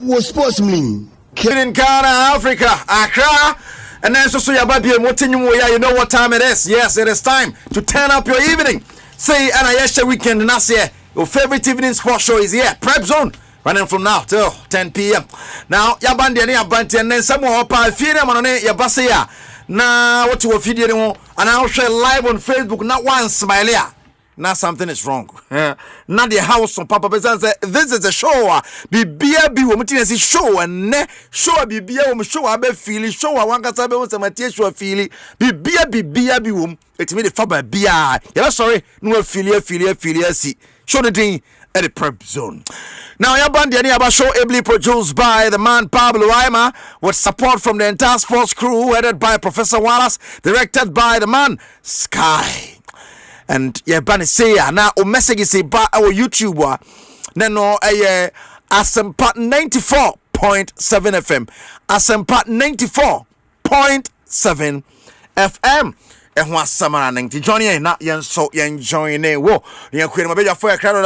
Was sportsman. In Ghana, Africa, Accra, and then so your baby, you know what time it is. Yes, it is time to turn up your evening. Say, and I share weekend, and that's here. Your favorite evening sports show is here. Prepzone, running from now till 10 p.m. Now, Yabandi and Yabanti, and then someone up a feed them on your Basia. Now, what you will feed you, and I'll share live on Facebook, not one smiley. Now something is wrong. Not the house on Papa Bezan said, this is a show. Be beer be woman show and ne show be beer show I be feeling show I want to say was a material show feeling be beer be woman. It's me the faba beer. Yeah, sorry, no filia see. Show the thing at the prep zone. Now your band the show ably produced by the man Pablo Aima with support from the entire sports crew headed by Professor Wallace, directed by the man Sky. And yeah, Bunny say now o message say ba our YouTube no Asempa 94.7 FM. Asempa 94.7 FM. And one summer and Johnny not yen so yen join a wo. Yen queen my beja for a crowd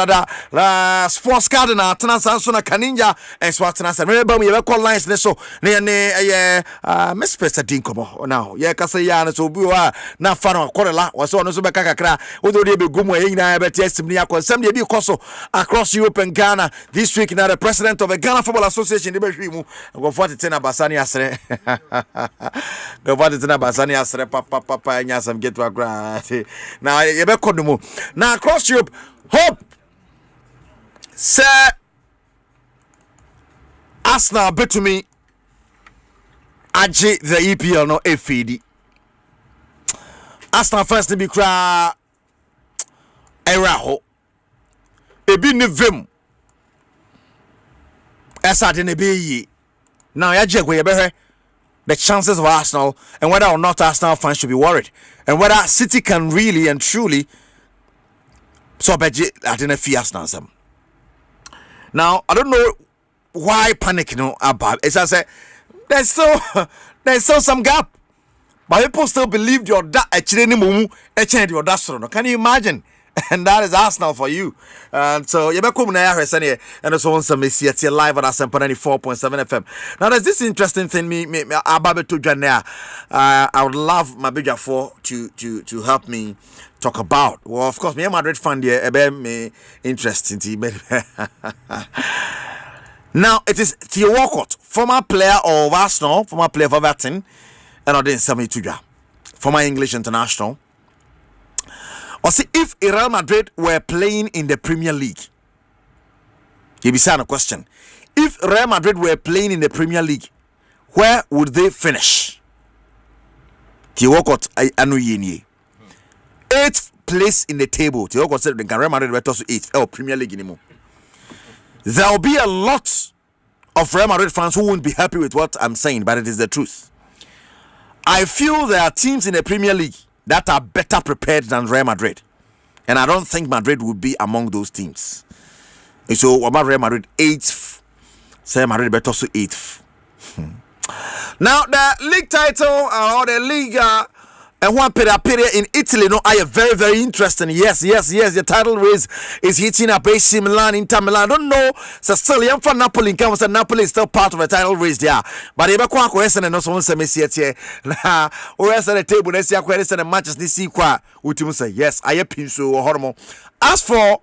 la sports garden Tanansana Kaninja and Swartana. Remember me call lines so near Miss Pesta Dinkomo now. Yeah, Casayana so bua na fano corella was on Subakakra. Although they be gumo in bet yes some be coso across Europe and Ghana this week. Now the president of the Ghana Football Association go for the Tena Basani Asre. Go for the Tena Basani Asre papa some get to a grass. Now you better come now across Europe. Hope sir Arsenal bet to me AJ the EPL no FAD. Arsenal first to be cry era ho ebi ne vem esa de ne be yi now ya je go ye be the chances of Arsenal and whether or not Arsenal fans should be worried and whether City can really and truly so I didn't fear Arsenal. Now I don't know why panic about it. As I say, there's still some gap, but people still believe your that can you imagine? And that is Arsenal for you. And so you better come now and also want some see live on Asempa 94.7 FM. Now there's this interesting thing me Ababe to Janea. I would love my bigger four to help me talk about. Well, of course, me a Madrid fan there me interesting. Now it is Theo Walcott, former player of Arsenal, former player of Everton, and I didn't say me to former English international. Or see, if Real Madrid were playing in the Premier League, you'll be saying a question. If Real Madrid were playing in the Premier League, where would they finish? Tiwokot anu yeni. 8th place in the table. Tiwokot said the Real Madrid were also 8th Premier League anymore. There will be a lot of Real Madrid fans who won't be happy with what I'm saying, but it is the truth. I feel there are teams in the Premier League that are better prepared than Real Madrid. And I don't think Madrid will be among those teams. And so, what about Real Madrid? 8th. Say Madrid better also 8th. Now, the league title or the league and one period in Italy, no, I am very, very interesting. Yes. The title race is hitting up AC Milan, Inter Milan. I don't know. So still, I'm from Napoli. Napoli is still part of the title race there. But if I can't question and also say, Messi, now, we're at the table. Let's see, I'm the matches. This see, say yes. I am pinso or hormone. As for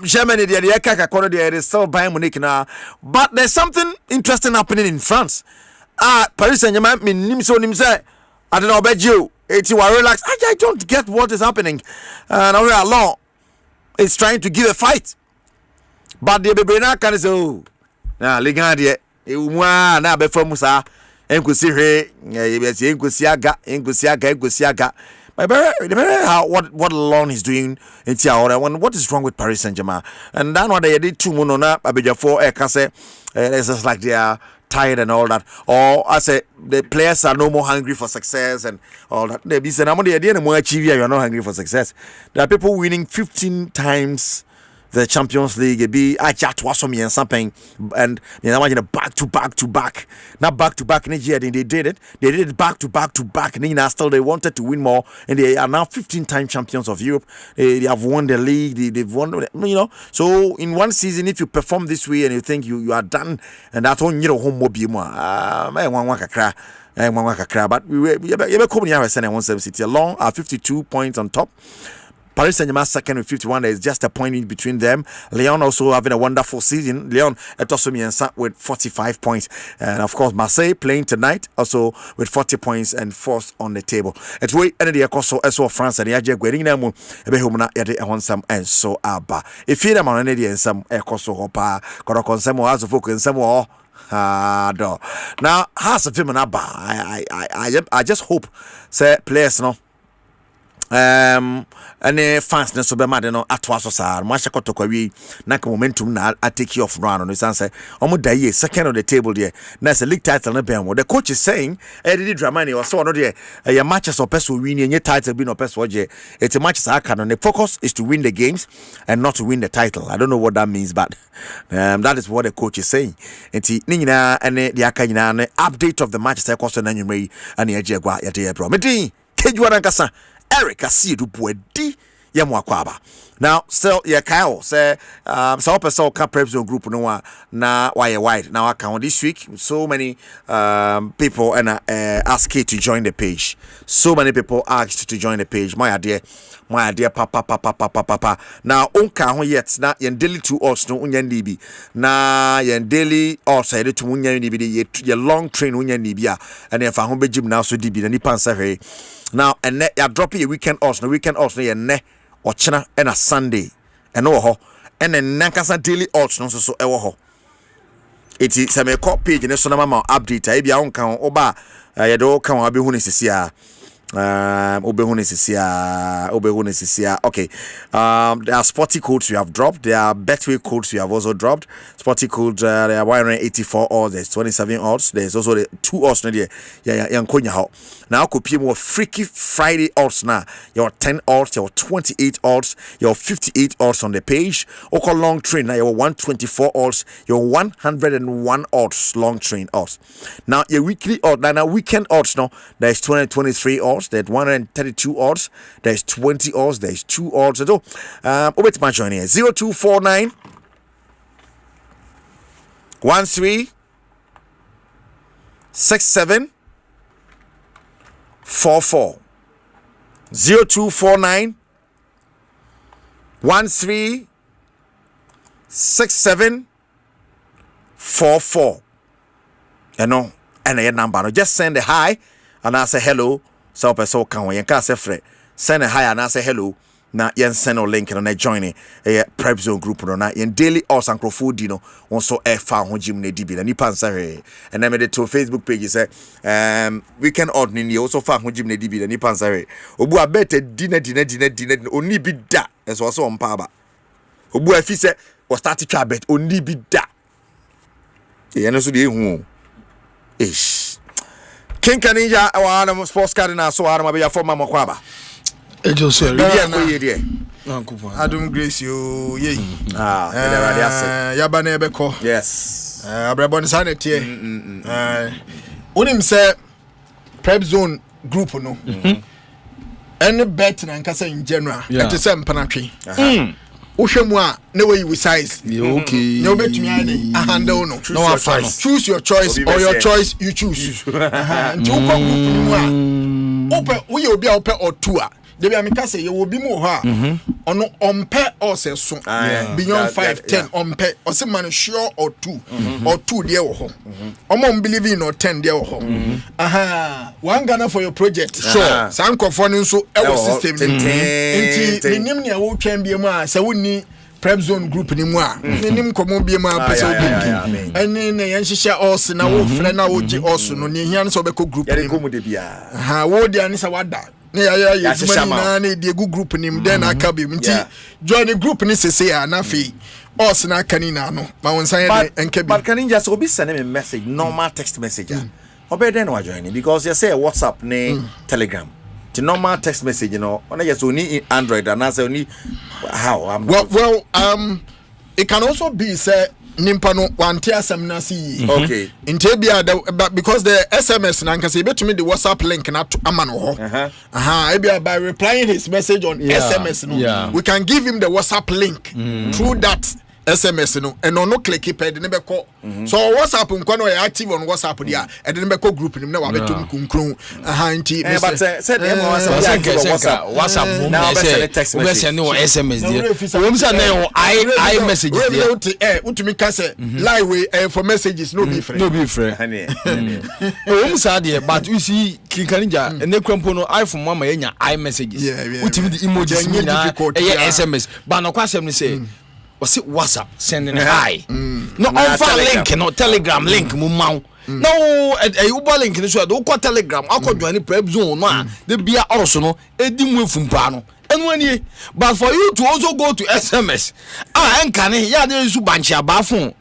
Germany, there is still Bayern Munich now. But there's something interesting happening in France. Paris Saint-Germain, I don't know about you. It's you are relaxed. I don't get what is happening. Now we are alone. It's trying to give a fight. But the baby now can say, oh, now Ligandie, na be from Musa, Enkusi, Enkusiaga. What Lon is doing in Tiaora. What is wrong with Paris Saint-Germain? And then what they did 2 months, Abidja 4, it's just like they are tired and all that, or I say the players are no more hungry for success and all that. They be saying, "I'm the idea more achieve. You're not hungry for success." There are people winning 15 times the Champions League be Ajatwasomi and something, and back to back. Not back to back in year, they did it. They did it back to back, and still they wanted to win more, and they are now 15-time champions of Europe. They have won the league. They've won, So in one season, if you perform this way and you think you are done, and that's on home mobile but we come here and 170 along 52 points on top. Paris Saint-Germain second with 51. There is just a point in between them. Lyon also having a wonderful season. Lyon with 45 points. And of course, Marseille playing tonight also with 40 points and fourth on the table. It's way energy across so France and Yaja Guerinamo, Ebehumana, Yade, and some and so Abba. If you them on energy and some Ecoso Hopa, Korokonsemo, as a folk and some more. Now, has a film Abba. I just hope, say, players, and fans na so be mad no atwa so sar mo ahye kotokwa wi na ka momentum na I take you off run no sense omo da ye second on the table there na say league title na ben the coach is saying did Dramani or so no there your matches or person win any title be no person je it's a match aka no the focus is to win the games and not to win the title. I don't know what that means, but that is what the coach is saying. Enti ni nyina ene the aka nyina ne update of the match say koso na nwumre ani agye gwa ya de bro medin kejuana nkasa Eric Asiedu Boadi Yamwakwaba. Now, still, Kyle say, so person can Prepzone group no na why wide. Now I count this week. So many people and ask you to join the page. So many people asked to join the page. My idea, papa. Now, unka yet na yen daily 2 odds no unyan DB. Na yen daily odds I to unyan DB. Ye long train unyan DB. And if I home be gym now so DB. Na nipan say now and ya dropping a weekend odds. No weekend odds no yen ne. Ochina and a Sunday and ho and then Nankasa daily odds no so ewo ho. It is a page in the Sonama update. I be on count oba yedo kan abi hu nesisia okay. There are sporty codes you have dropped. There are betway codes you have also dropped. Sporty codes there are 184 odds, there's 27 odds, there's also the 2 odds there. Now I could pay more Freaky Friday odds now. Your 10 odds, your 28 odds, your 58 odds on the page. Oko long train now your 124 odds, your 101 odds long train odds. Now your weekly odds, now weekend odds now there's 223 odds, there's 132 odds, there's 20 odds, there's 2 odds. So wait my join here 0249 13 67 44 0249 13 67 44. You know, and a number. Just send a hi and I say hello. So person can when you can say friend. Send a hi and I say hello. Na yen send a link and I join a Prepzone group na yen daily odds and food dino also fa ho gym na dibi na nipa nsa and then me to Facebook page say weekend odd ni also fa ho gym na dibi na nipa nsa obu abete dina oni bi da enso so on pa ba obu afi say o start twa bet oni bi da yen so de hu ish King Kaninja wa sports card na so arama be ya forma makwaba Ejo sir, Adam Grace yo ye. Yaba na ebeko. Yes. Abrabon sanete. Onim say Prepzone group no. Any bet na nkasa in general. It is mpanatwe. Wohwemu a na we size. Okay. No betumi ade a handle no. No afano. Choose your choice or your choice you choose. Nti wo group ni mu a. Ope we obi a ope or two a. Debi amika say you will be more ha ono ompe or say so beyond 5-10 ompe or say man sure or 2 or 2 there wo ho omo believe in or 10 there wo ho one Ghana for your project sure san kofo ni nso e wo system nti nim ne wo twan bi mu a say woni Prepzone group ni mu a nim komo bi mu a pese obi eni ne yan hihye os na wo frɛ na wo gi os no ne hia so be ko group ni wo dia ni sa wada ya na the group nim then akabe nti join the group ni sese ya na fi us na kanina no ma wonsan enkabi but can just obi send me message normal text message obe then wa join because you say WhatsApp ne Telegram the normal text message, you know, on just only Android and answer only how. It can also be say nimpano wanti asemna si. Okay. In Tebia, because the SMS nanka say bet me the WhatsApp link na amano ho. By replying his message on SMS, we can give him the WhatsApp link through that SMS and no click it and never call. So WhatsApp unkono active on WhatsApp dia and then be group him na wa betum kunkun but said WhatsApp now say text message no SMS dia we say na I message dia utumi ka say live for messages no be free we say dia but you see kinkanija and kwampo no iPhone mama yenya I messages utumi the emojis ni na SMS but no kwasem ni say was it WhatsApp sending hi no on link no Telegram link mu maw no Uber link ni so do ko Telegram akodwane Prepzone no a de bia also no edi mu efumpa no enu ani but for you to also go to SMS enkane ya de su banchi aba phone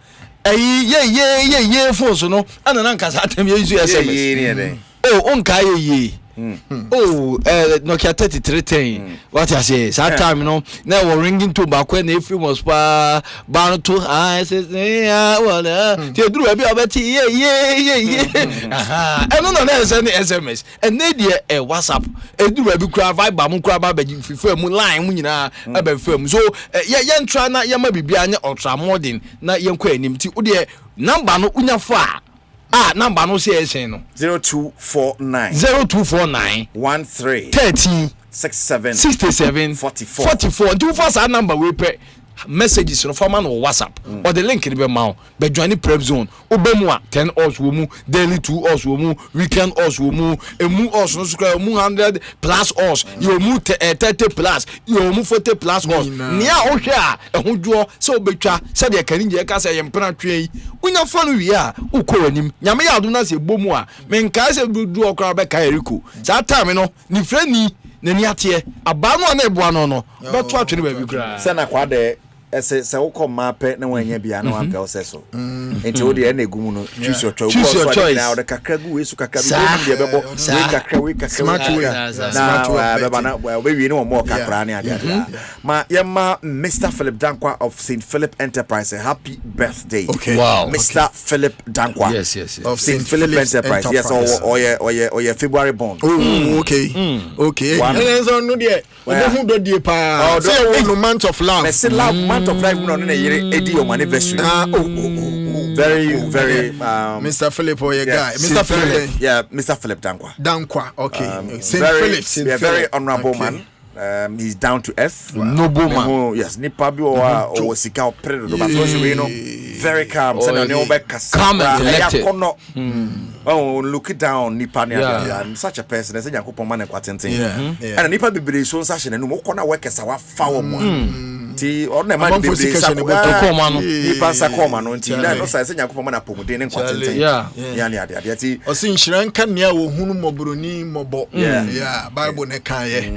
ye phone so no ana na nkasa atem ye su SMS onka ye Nokia 3310. What I say? That time, you know, now we're ringing to back when if you was bound to I says, yeah, you do a bit of it, yeah. And no, send the SMS, and they dear a WhatsApp, and do a big crab, Bamu crab, but you prefer moonline, Munina, about film. So, young try not your maybe behind ultra modern, not young queen, dear number no unafa. Number no say no 0249 13 67 44 do first our number we pay messages no forman or WhatsApp or the link in be maw be join Prepzone obemu a 10 hours wo mu daily 2 hours wo mu weekend hours wo mu emu hours no sukra mu 100 plus hours you mu 30 plus you mu 40 plus hours nia o hwe a ehudwo se obetwa se de kanije ka se yempena twen unya fa no wi a ukọ anim nyame ya ado na se bomu a menka se du okra be ka eriko sa time no ni frani nani atie aba no na eboa no beto atwe ne ba bi kra se na kwa de se wo mape na wanya bia na wampe oseso enti wo de na egumu no choose your choice na o de kakra gu wesu kakra bi de bebo we kakra smart way na beba na we wi no mo kakra ne ade ma yema Mr. Philip Dankwa of St. Philip Enterprise, happy birthday. Wow. Mr. Philip Dankwa yes of St. Philip Enterprise. Yes, or February born. Okay and so no there who do the pa say no month of love of life no na yere edi your anniversary. Very Mr. Philip guy. Mr. Philip. Yeah, Mr. Philip Dankwa. Okay. St. Very honorable man. He's down to earth. Noble man. Yes, nipa bi o sika o predo do but so we know very calm. Say na no be kasa. Calm and collected. Oh, look it down nipa and such a person say Yakopon man kwatenten. And nipa bebre so session no mo kona work esa wa fa wo mo. Ti ordinary man be nipa sa koma no nti na no say Yakopon man apomuden ne kwatenten. Ya ne ade ti o sin hyiran kan ne a wo hunu mobroni mobo. Yeah, Bible ne kan ye.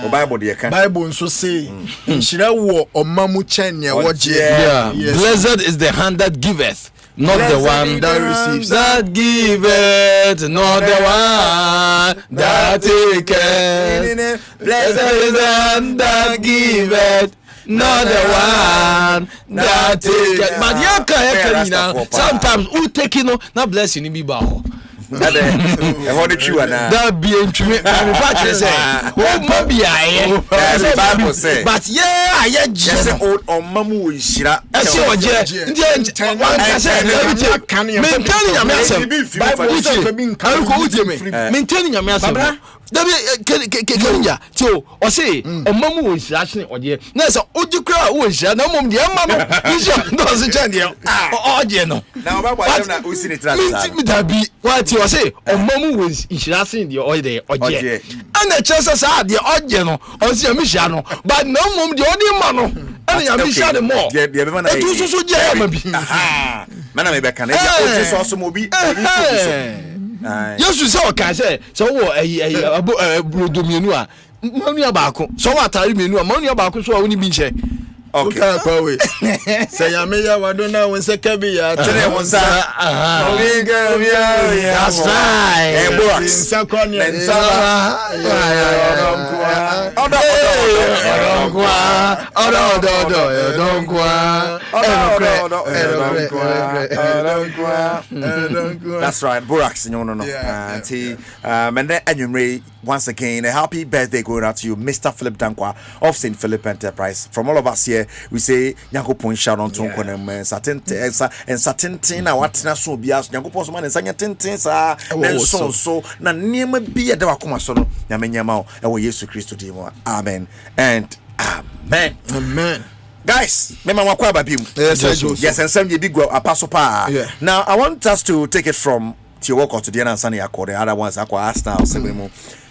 O Bible de kan. Bible nso say hyiran wo omamu chen ne wo je. Blessed is the hand that giveth, not the one that receives. That giveth, not the one that taketh. Blessed is the hand that giveth, not the one that taketh. But sometimes who taking no na blessing be bow. That be me say but yeah I just old on mamu ishira maintaining Kenya tio o say omamu wo nhirahye ode na say ojikra wo nhira na mom de ma no nhira no se chande oje no na oba na usini trasa mi dabi wa tio o say omamu wo nhirahye de oje ana chesa sa de oje no o say mi hia no but na mom de ode ma no ana ya mi hia de mo etu so je ya ma bi mana me be kan e o so so mo bi Yesu say o ka say so wo brodo mienu a manu abaako so wo atare mienu a manu abaako so a woni bi nche Okay. Say Yameya Waduna when Sekabia. That's right. That's right. Borax, no. And then once again, a happy birthday going out to you, Mr. Philip Dankwa of St. Philip Enterprise. From all of us here, we say Nyanko Point shout on Tonkonem and certain thing. What national bias, Nyanko Postman and Sanya Tintins are so na near be a Dawakuma Sono, Yamenyamao, and we used to Christ to Amen and Amen. Amen. Guys, remember what yes, and some big apostle pa. Now I want us to take it from Tiwoko to the Sunny Accord, the other ones Aqua Arsenal,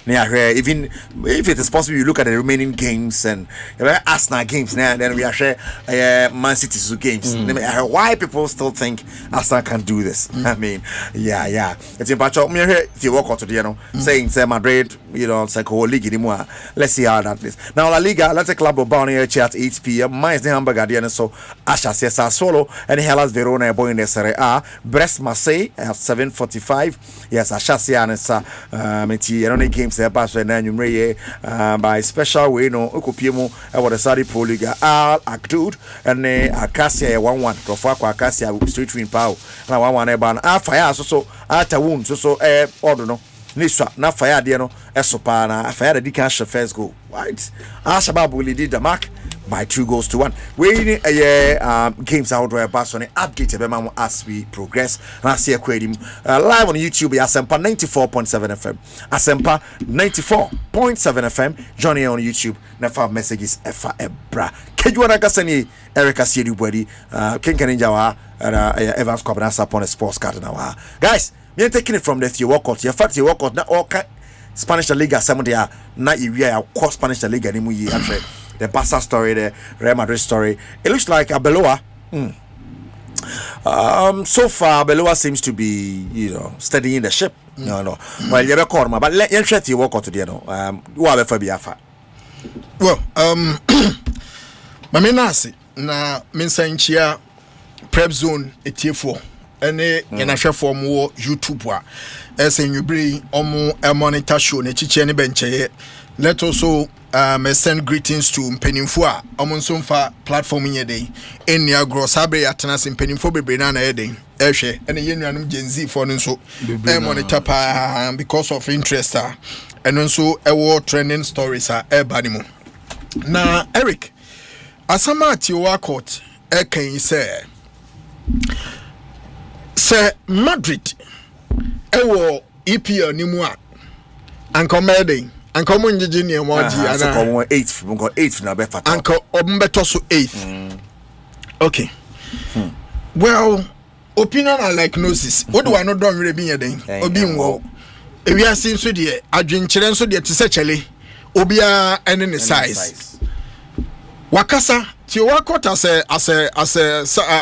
even if it is possible, you look at the remaining games and Arsenal games now, then we are share Man City's games. Why people still think Arsenal can do this? I mean, yeah. It's important. Me here Tiwoko to the saying say Madrid, it's like whole league anymore. Let's see how that is. Now La Liga, Athletic Club of Barcelona at 8 p.m. Mainz the Hamburger Guardian, so Asha Cesar Solo and Hellas Verona boy in the Serie A. Brest Marseille at 7:45. Yes, Asha Cesar and games there pass by special way no Okupiemo the Saudi Pro League Al Akdud and Acacia 1-1 Profako Acacia Street Win Pow and 1-1 ban fire so at a wound so order no Niswa na fire there no esopa na fire the cash first goal right Ashabab will lead the mark by 2-1. We games out where Barcelona update as we progress. And I see a live on YouTube Asempa 94.7 FM. Asempa 94.7 FM. Johnny on YouTube. Never messages Efa Ebra. Kejuana Kasani Eric Asiedu Boadi. Ken Kaninjawa Evans Kobana upon a sports card now. Guys, we are taking it from the Theo Walcott. Your fact Theo Walcott not all Spanish Liga some of their not area course Spanish Liga anymore. The Barca story, the Real Madrid story. It looks like Abeloa. So far, Abeloa seems to be, steadying the ship. Well, you're a corner, but let you try to walk out to the Well, Maminasi, na Minsanchia Prepzone ET4. Any share for more YouTube. As in you bring a monitor show, Nechicheni Benche. Let also send greetings to Mpenimfua Omonsumfa platform in your day. In your gross abbey at Tanas in Penimfo Benana Edding, Eshe, and a union Gen Z for so monitor because of interest, and also a war trending stories are Banimo. Now, Eric, Asama Tiwa Court, can say, Sir Madrid, war EPL Nimua, and commanding. Uncle Munjini and Waji, and 8th now, better. Uncle Ombetoso 8th. Okay. Well, opinion are like gnosis. What do I not done really be a day? Obin wo. If we are seeing so dear, I drink children so dear to say Chile, Obia and in the size. Wakasa, Tiwakot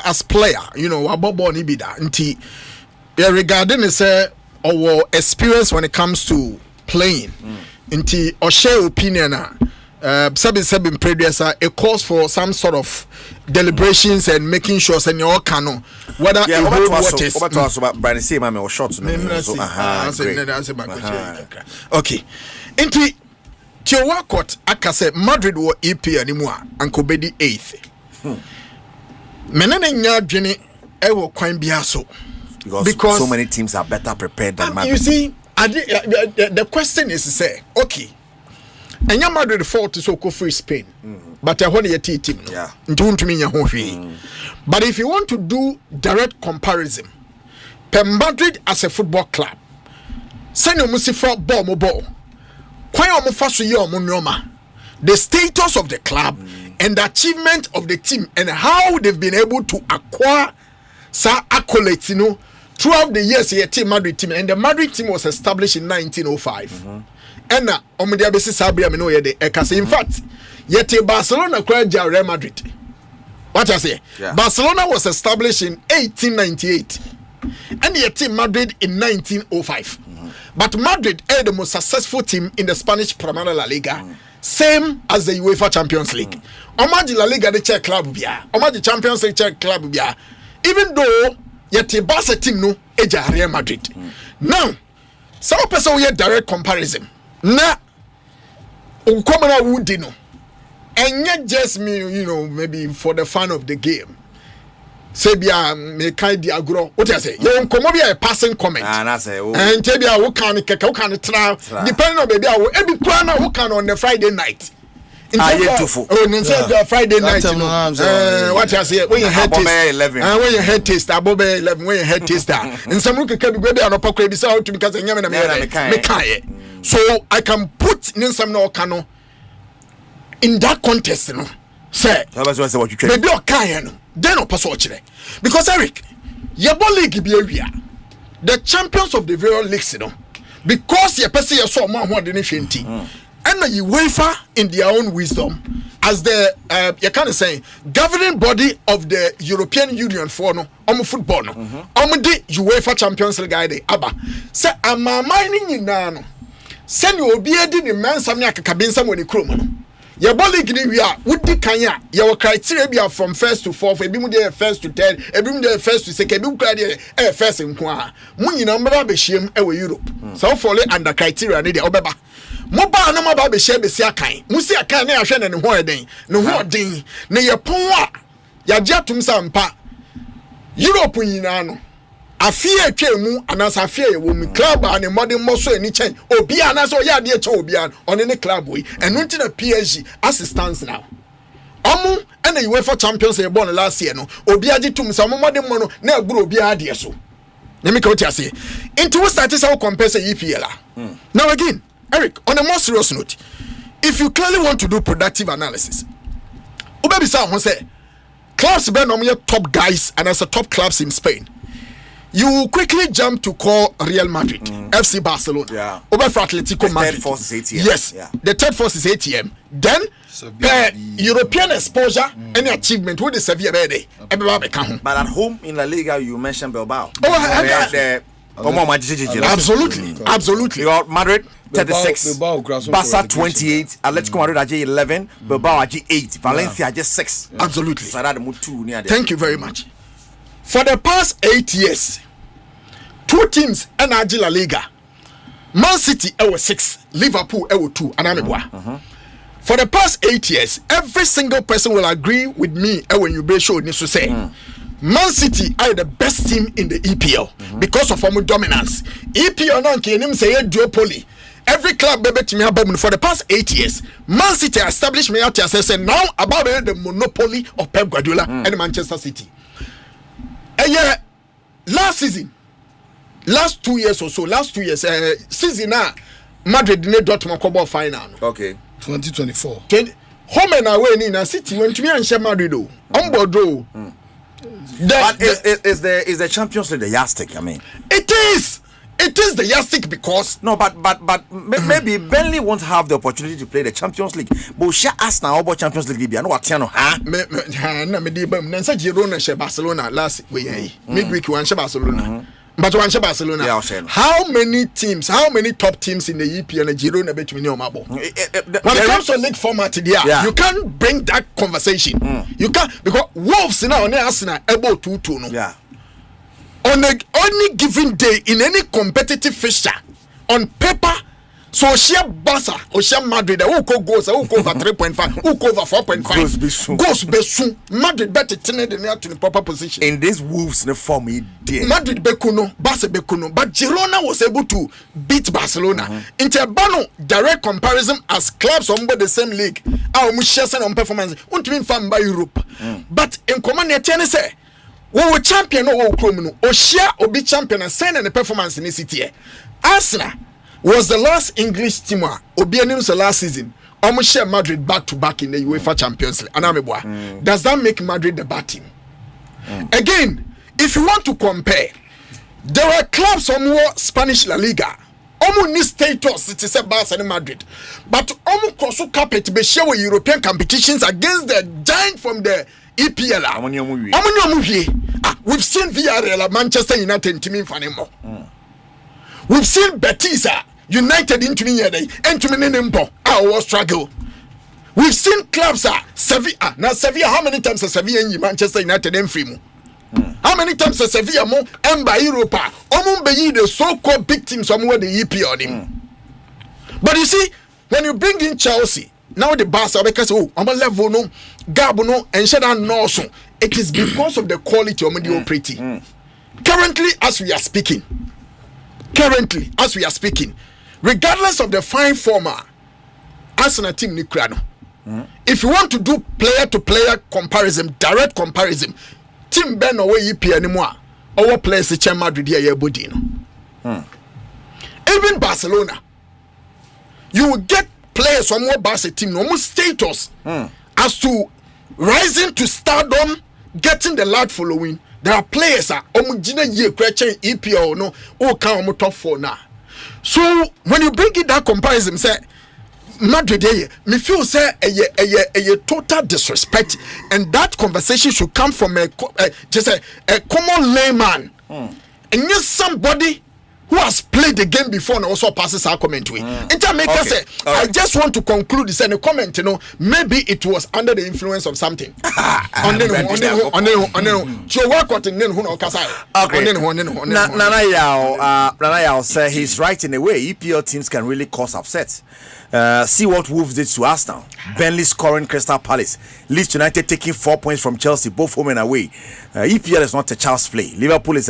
as player, Abobo Nibida, Nti, regarding our experience when it comes to playing. Inti or share opinion seven producer it calls for some sort of deliberations and making sure and your canon whether what is about Brian say mama or short okay inti Tiwa Court akase Madrid wo EP anymore and Kobedi 8th menene nya dwene ewo kwan bia so because so many teams are better prepared than Madrid. You see the question is say okay and your Madrid fault is so free Spain but I want your team don't mean your but if you want to do direct comparison per Madrid as a football club send your musifa ball the status of the club and the achievement of the team and how they've been able to acquire accolades throughout the years, a team Madrid team, and the Madrid team was established in 1905. And now, in fact, yet Barcelona acquired Real Madrid. What I say? Yeah. Barcelona was established in 1898, and the team Madrid in 1905. But Madrid is the most successful team in the Spanish Primera La Liga same as the UEFA Champions League. Omaji La Liga the check club bia. Omaji Champions League check club bia. Even though yet Barca team no eja Real Madrid. Now, some person we direct comparison. Na ukomana wudi no. And yet just me, you know, maybe for the fun of the game. Say bia me kind di agro. What I say? You komo bia a passing comment. And I say, oh. And tell bia who can try depending on baby every plan who can on the Friday night. Friday night. What I say? When you head taste 11. When you head taste above 11. When you head taste and some can be good on a pocket beside to because I so I can put Ninsam no Kano in that contest, you know. Say, maybe okay, then no pass watch it. Because Eric, your ball league be area. The champions of the various leagues, you know, because your person you saw more than anything. And the UEFA, in their own wisdom, as the you can't say governing body of the European Union for no football no the UEFA Champions League guide aba say am mining in no send you obi edi the man some akakabinsa mo ni kroma no your ball league ni we are wudi kanya your criteria be from first to fourth ebi mu dey first to third ebi mu dey first to second ebi mu dey first nko a mu nyina mbaba be hiem e we Europe so follow under criteria ni dey obeba mobile na mobile be share be si akan musi akan na ahwe na ne ho eden ne ho den ne ye pon a ya gye atum sampa Europe nyina no afie atwemu anasa afie ye wo mi club and modern moso eni chen obi anasa o ya de che obi an on ne club we enu nti na PSG assistance now omu and the UEFA Champions League born last year no obi agye tum sa modern mo no na agburo obi ade so na me ka oti ase into we start say compare say EPL now again Eric, on a more serious note, if you clearly want to do productive analysis, Ubebi say clubs be no top guys and as a top clubs in Spain. You will quickly jump to call Real Madrid, FC Barcelona, Ube for Atletico Madrid. The third force is ATM. Yes, the third force is ATM. Then European exposure, any achievement with the Sevilla ready. But at home in La Liga, you mentioned Bilbao. Absolutely. You got Madrid 36, Barca 28, Atletico Madrid at 11, Bilbao at 8, Valencia at 6. Absolutely. Thank you very much. For the past 8 years, two teams in La Liga, Man City 6, Liverpool 2, and for the past 8 years, every single person will agree with me when you be sure to say. Man City are the best team in the EPL because of our dominance. EPL no can say duopoly. Every club bebe to me for the past 8 years. Man City established me out as I said now about the monopoly of Pep Guardiola and Manchester City. And yeah, last season, last 2 years or so, season now, Madrid didn't Dortmund Cup final. Okay, 2024. Home and away in City went to me and share Madrid. On board. But is the Champions League the yardstick? I mean, it is the yardstick because but maybe Burnley won't have the opportunity to play the Champions League. But share us now about Champions League. I know what Tiano, Barcelona last week. Midweek one Barcelona. But one Barcelona. How many teams? How many top teams in the EPL and Girona bet me Mabo? When it comes to league format, you can't bring that conversation. You can't because Wolves now on Arsenal able to no. Yeah. On any given day in any competitive fixture, on paper, so share Barca or share Madrid, who goes over 3.5, who go over 4.5, goes besu. Madrid better turn it to the proper position. In this Wolves the form he did. Madrid bekuno, Barca bekuno, but Girona was able to beat Barcelona. Interbano direct comparison as clubs on the same league. Our Mushasa on performance won't mean fan by Europe. But in command the say. We were champion or criminal or share or be champion and send the performance in the city. Arsenal was the last English team or be announced last season. Almost share Madrid back to back in the UEFA Champions League. Does that make Madrid the bad team? Again, if you want to compare, there are clubs on more Spanish La Liga. Almost need status it is a Barca and Madrid, but almost cross carpet be share with European competitions against the giant from the EPL. We've seen Villarreal, Manchester United to me for We've seen Betis United into me and to me in our struggle. We've seen clubs Sevilla. Now Sevilla, how many times has Sevilla in Manchester United and Free? How many times has Sevilla mo by Europa? Be the so-called big teams somewhere the EP on him. But you see, when you bring in Chelsea, now the Barca because I'm a level no, Gabo no, and Shedan no so. It is because of the quality of the operating. Currently, as we are speaking, regardless of the fine former, Arsenal team ni krano. If you want to do player-to-player comparison, direct comparison, team Ben away EP anymore. Our players the Real Madrid here Bodino. Even Barcelona, you will get players from more Barca team almost status as to rising to stardom, getting the large following. There are players omujina ye question EPL no o kan top 4 now. So when you bring it that comparison, say Madrid me feel say a total disrespect, and that conversation should come from just a common layman, and yes somebody who has played the game before and also passes our commentary. Say, I just want to conclude this and a comment, maybe it was under the influence of something. Nana say he's right in a way. EPL teams can really cause upset. See what Wolves did to Arsenal. Burnley scoring Crystal Palace. Leeds United taking 4 points from Chelsea, both home and away. EPL is not a child's play. Liverpool is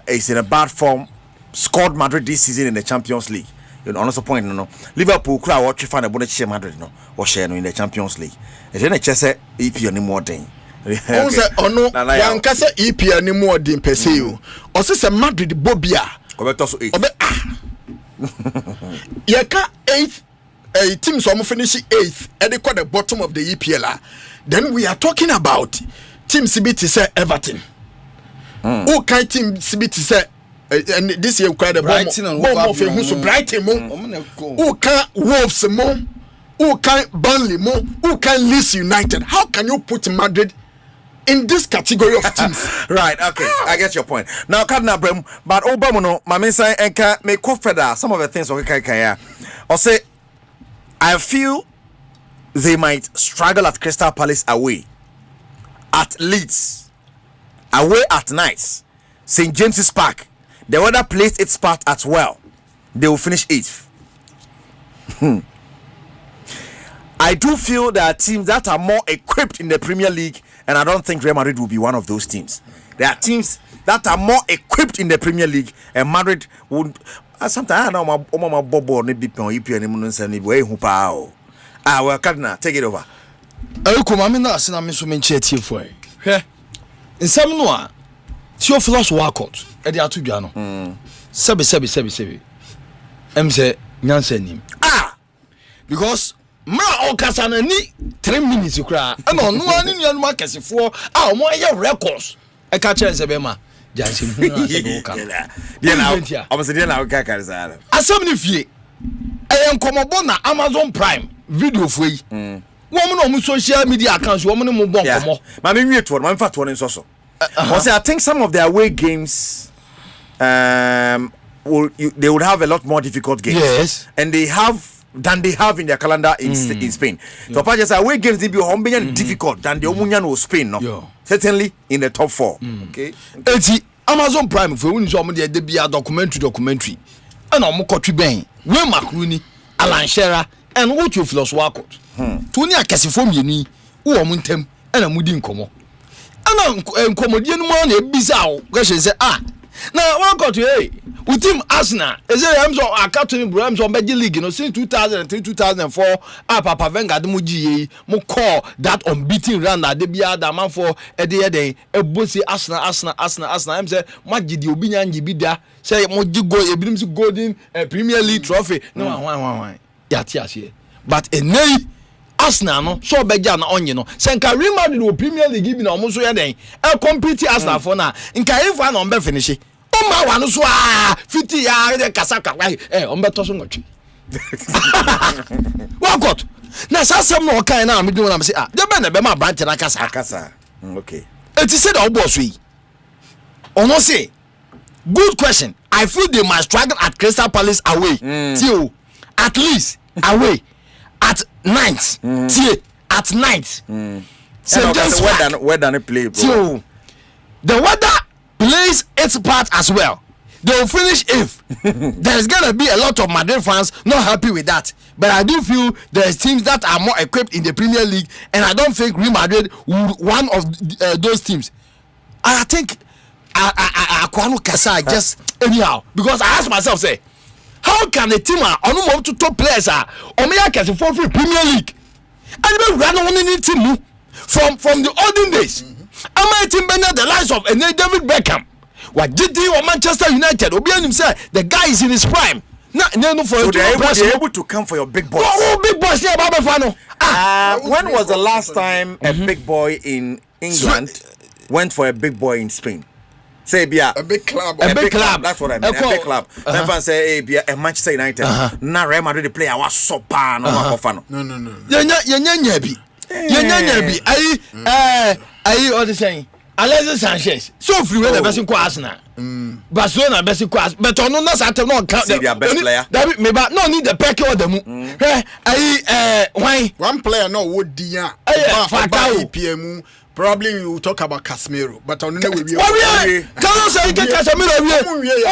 is in a bad form. Scored Madrid this season in the Champions League. Honest point, no. Liverpool crowd watch find a bonnet share Madrid, no, or share in the Champions League. And then say EPL any more thing. No, one kasa EPL any more than per se. Or say Madrid Bobia. Yaka 8th team so finish 8th and they call the bottom of the EPL. Then we are talking about team CBT say Everton. Who can team CBT say and this year quite a Brighton of who's Brighton who can Wolves mo, who can Burnley mo, who can Leeds United. How can you put Madrid in this category of teams? Right, okay, I get your point. Now, Cardinal Brem, but Obama no, my men say and can make further some of the things okay. Or say, I feel they might struggle at Crystal Palace away, at Leeds, away at nights, St. James's Park. The weather plays its part as well. They will finish 8th. I do feel there are teams that are more equipped in the Premier League, and I don't think Real Madrid will be one of those teams. There are teams that are more equipped in the Premier League, and Madrid would. Sometimes I know my bobo ne be pen EPL ne mun say ne be hu pa o. Well, Cardinal, take it over. Come me na say na me so me nche tiefo e. Hwe. Nsam no a Theophilus Walcott e dey atodwa no. Sebe. Em say nyansa nim. Because ma okasa na ni 3 minutes kura. E no no ani nuanu akesefo omo ye records. E ka chere se be ma. Jansi hu na se go ka. Dia na obviously dia na ka ka za. Asem ni fie. E enkomobo na Amazon Prime video fo yi. Woman on social media accounts, woman mo bon komo. Ma me wie to, ma mfa to ne so. I think some of their away games they would have a lot more difficult games. Yes. And they have in their calendar in Spain. So just away games they be difficult than the Omunyan or Spain, no. Certainly in the top 4. Okay. Amazon Prime for when some they be a documentary. And Omokotri Ben, we Makruni, Alan Shearer, and what you Philosopher Walcott. Tony Akesifo Mieni, who Omuntem, and a Mudin Como. And Comodian man a bizarre question say now Walcott with him Arsenal is I'm so a captain Brams on Major League since 2003 2004 Papa Venga the Muji mo call that unbeaten run that they be the man for a day a bossy Arsenal I'm say Maggi the Obinyan Gibida say Moji go a Brims Golden Premier League trophy no one yes but a nay Arsenal no so beja na onye no se nka Real Madrid no Premier League bi na omo so ya den e compete Arsenal for na nka if na ombe finish o ma wa no so 50 ya de kasaka ombe to so ngotwe Walcott na sasem no kan na me do na me say de be na be ma branch na kasa okay it is said obo so yi ono say good question. I feel they must struggle at Crystal Palace away till at least away at ninth. At ninth. St. James Park. Where done it play, bro? So the weather plays its part as well. They will finish if there's gonna be a lot of Madrid fans not happy with that. But I do feel there's teams that are more equipped in the Premier League, and I don't think Real Madrid would one of those teams. I think Akwano Kasa just anyhow, because I ask myself, say, how can a team on to top players Omeya for free Premier League and even run on any team from the olden days? Am I team the likes of David Beckham? What did he or Manchester United? Obianim said the guy is in his prime. So they're able to come for your big boys. Oh, big boys here, Baba Fano. When was the last time a big boy in England went for a big boy in Spain? Say, be a big club. A big club. That's what I mean. A big club. Then say, hey, be a Manchester United. Now Real Madrid player was so pan. No. Yenyabi. Aye, all the saying. Alexis Sanchez. So free when the best in Arsenal. Barcelona best in class. But on no Saturday no count their best player. David maybe no need the pack or the why one player no would dia. EPM probably we will talk about Casemiro, but on the way we can say Casemiro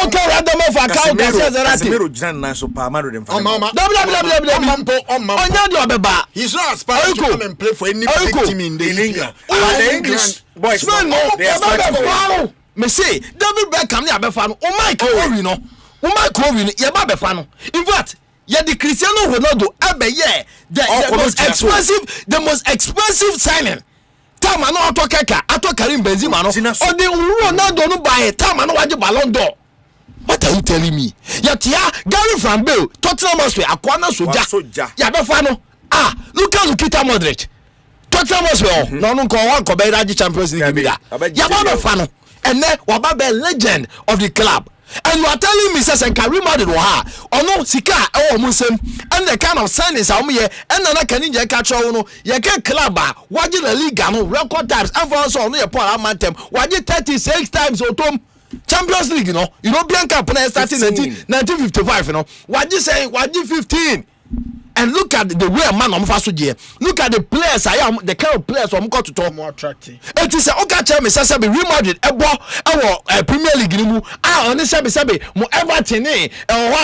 okay rather more for account Casemiro Jan so Palmaro them he's not aspiring to come and play for any big team in the England. The English boys they are me say David Beckham ni abefa no o Michael Owen no ye ba befa no in fact ye the Cristiano Ronaldo abeye the most expensive signing Tama no ato keka ato Karim Benzema no o de Ronaldo no buy Tama no waje Ballon d'Or. What are you telling me? Yatia Gary Van Bale Tottenham Hotspur akwana soja ya befa no Luka Modric Tottenham Hotspur no nko wan ko be raji Champions League bi da ya ba befa no and then wababa legend of the club. And you are telling me say Karim Madrid or no sika musem and the kind of signings and then can you catch no you get club waje La Liga no record times and for us on your Paul Amantem waje 36 times or Champions League European Cup starting 1955 waje say waje 15. And look at the way a man on fast here. Look at the players I am, the kind of players I'm going to talk more attractive. It is okay, tell me, say Real Madrid, our Premier League, only say mo Everton,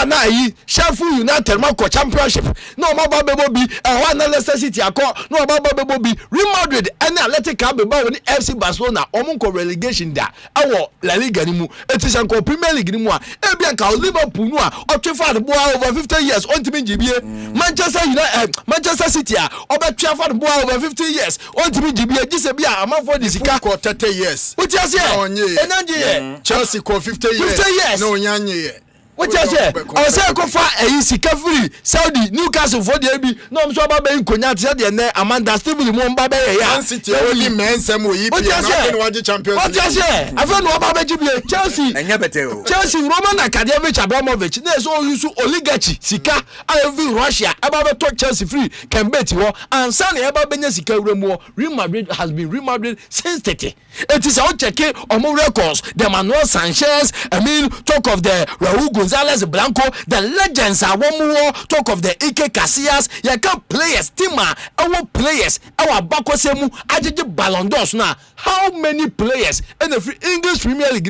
na Sheffield United, Marco Championship. No, my baby, one Leicester City, no, my baby, Real Madrid, and Atletico Madrid, FC Barcelona, omunko relegation da. Our La Liga nimu. It is unko Premier League nimu. Ebianka Liverpool no, or the boy over 50 years, on to me GBA. Manchester City obetwa for the boy over 50 years on to be GBA gisebia amount for this car 30 years. What you say? Chelsea 50 years. No nyanye. What you say? I say go for a sika free Saudi Newcastle for the AB. No I'm so about being konya say the Amanda Stephen mo mba be ya. Man City only men sem we EPL na win champions. What you say? I found no about GBA Chelsea. Enya bete. Chelsea Roman Academic Abramovich na so use oligarchy sika every Russia about to Chelsea free can bet you and Sunny about benya sika remo. Real Madrid has been Real Madrid since 30. It is out checking on more records. The Manuel Sanchez, talk of the Raúl González Blanco, the legends are one more talk of the Ike Casillas. You can players, Tima, our players, our Bakosemu, Ajiji Ballon d'Ors now. How many players in the English Premier League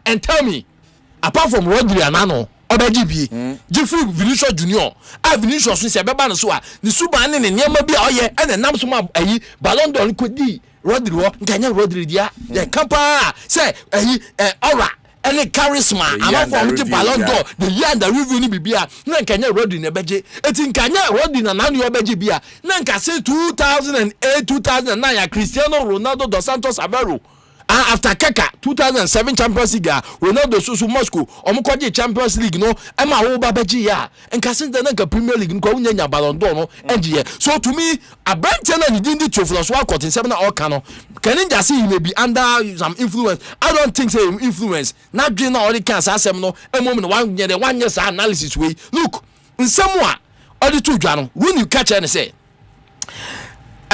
and tell me, apart from Rodri and Ano, Obajibi, Jeffrey Vinicius Junior, Vinicius since Beba so the Super and the Nyama be and the Namsuma Ballon d'Or could be Rodri dia the Kampa say aura any charisma am for the Ballon d'Or the year the review ni bibia na Kenya Rodri na beje etin Kenya Rodri na nanu obeje bia na nka say 2008 2009 Cristiano Ronaldo dos Santos Aveiro. After Keka 2007 Champions League Ronaldo Susu Moscow omukwaje Champions League no ema wo babaji ya nka since the Premier League nko unyanya Ballon d'Or no engiye. So to me a branch na didn't Choflos wa cotton 7 na all can just see he may be under some influence. I don't think say influence na dwe na all can asem no emom no one year analysis way look in somewhere all the two dwa no when you catch and say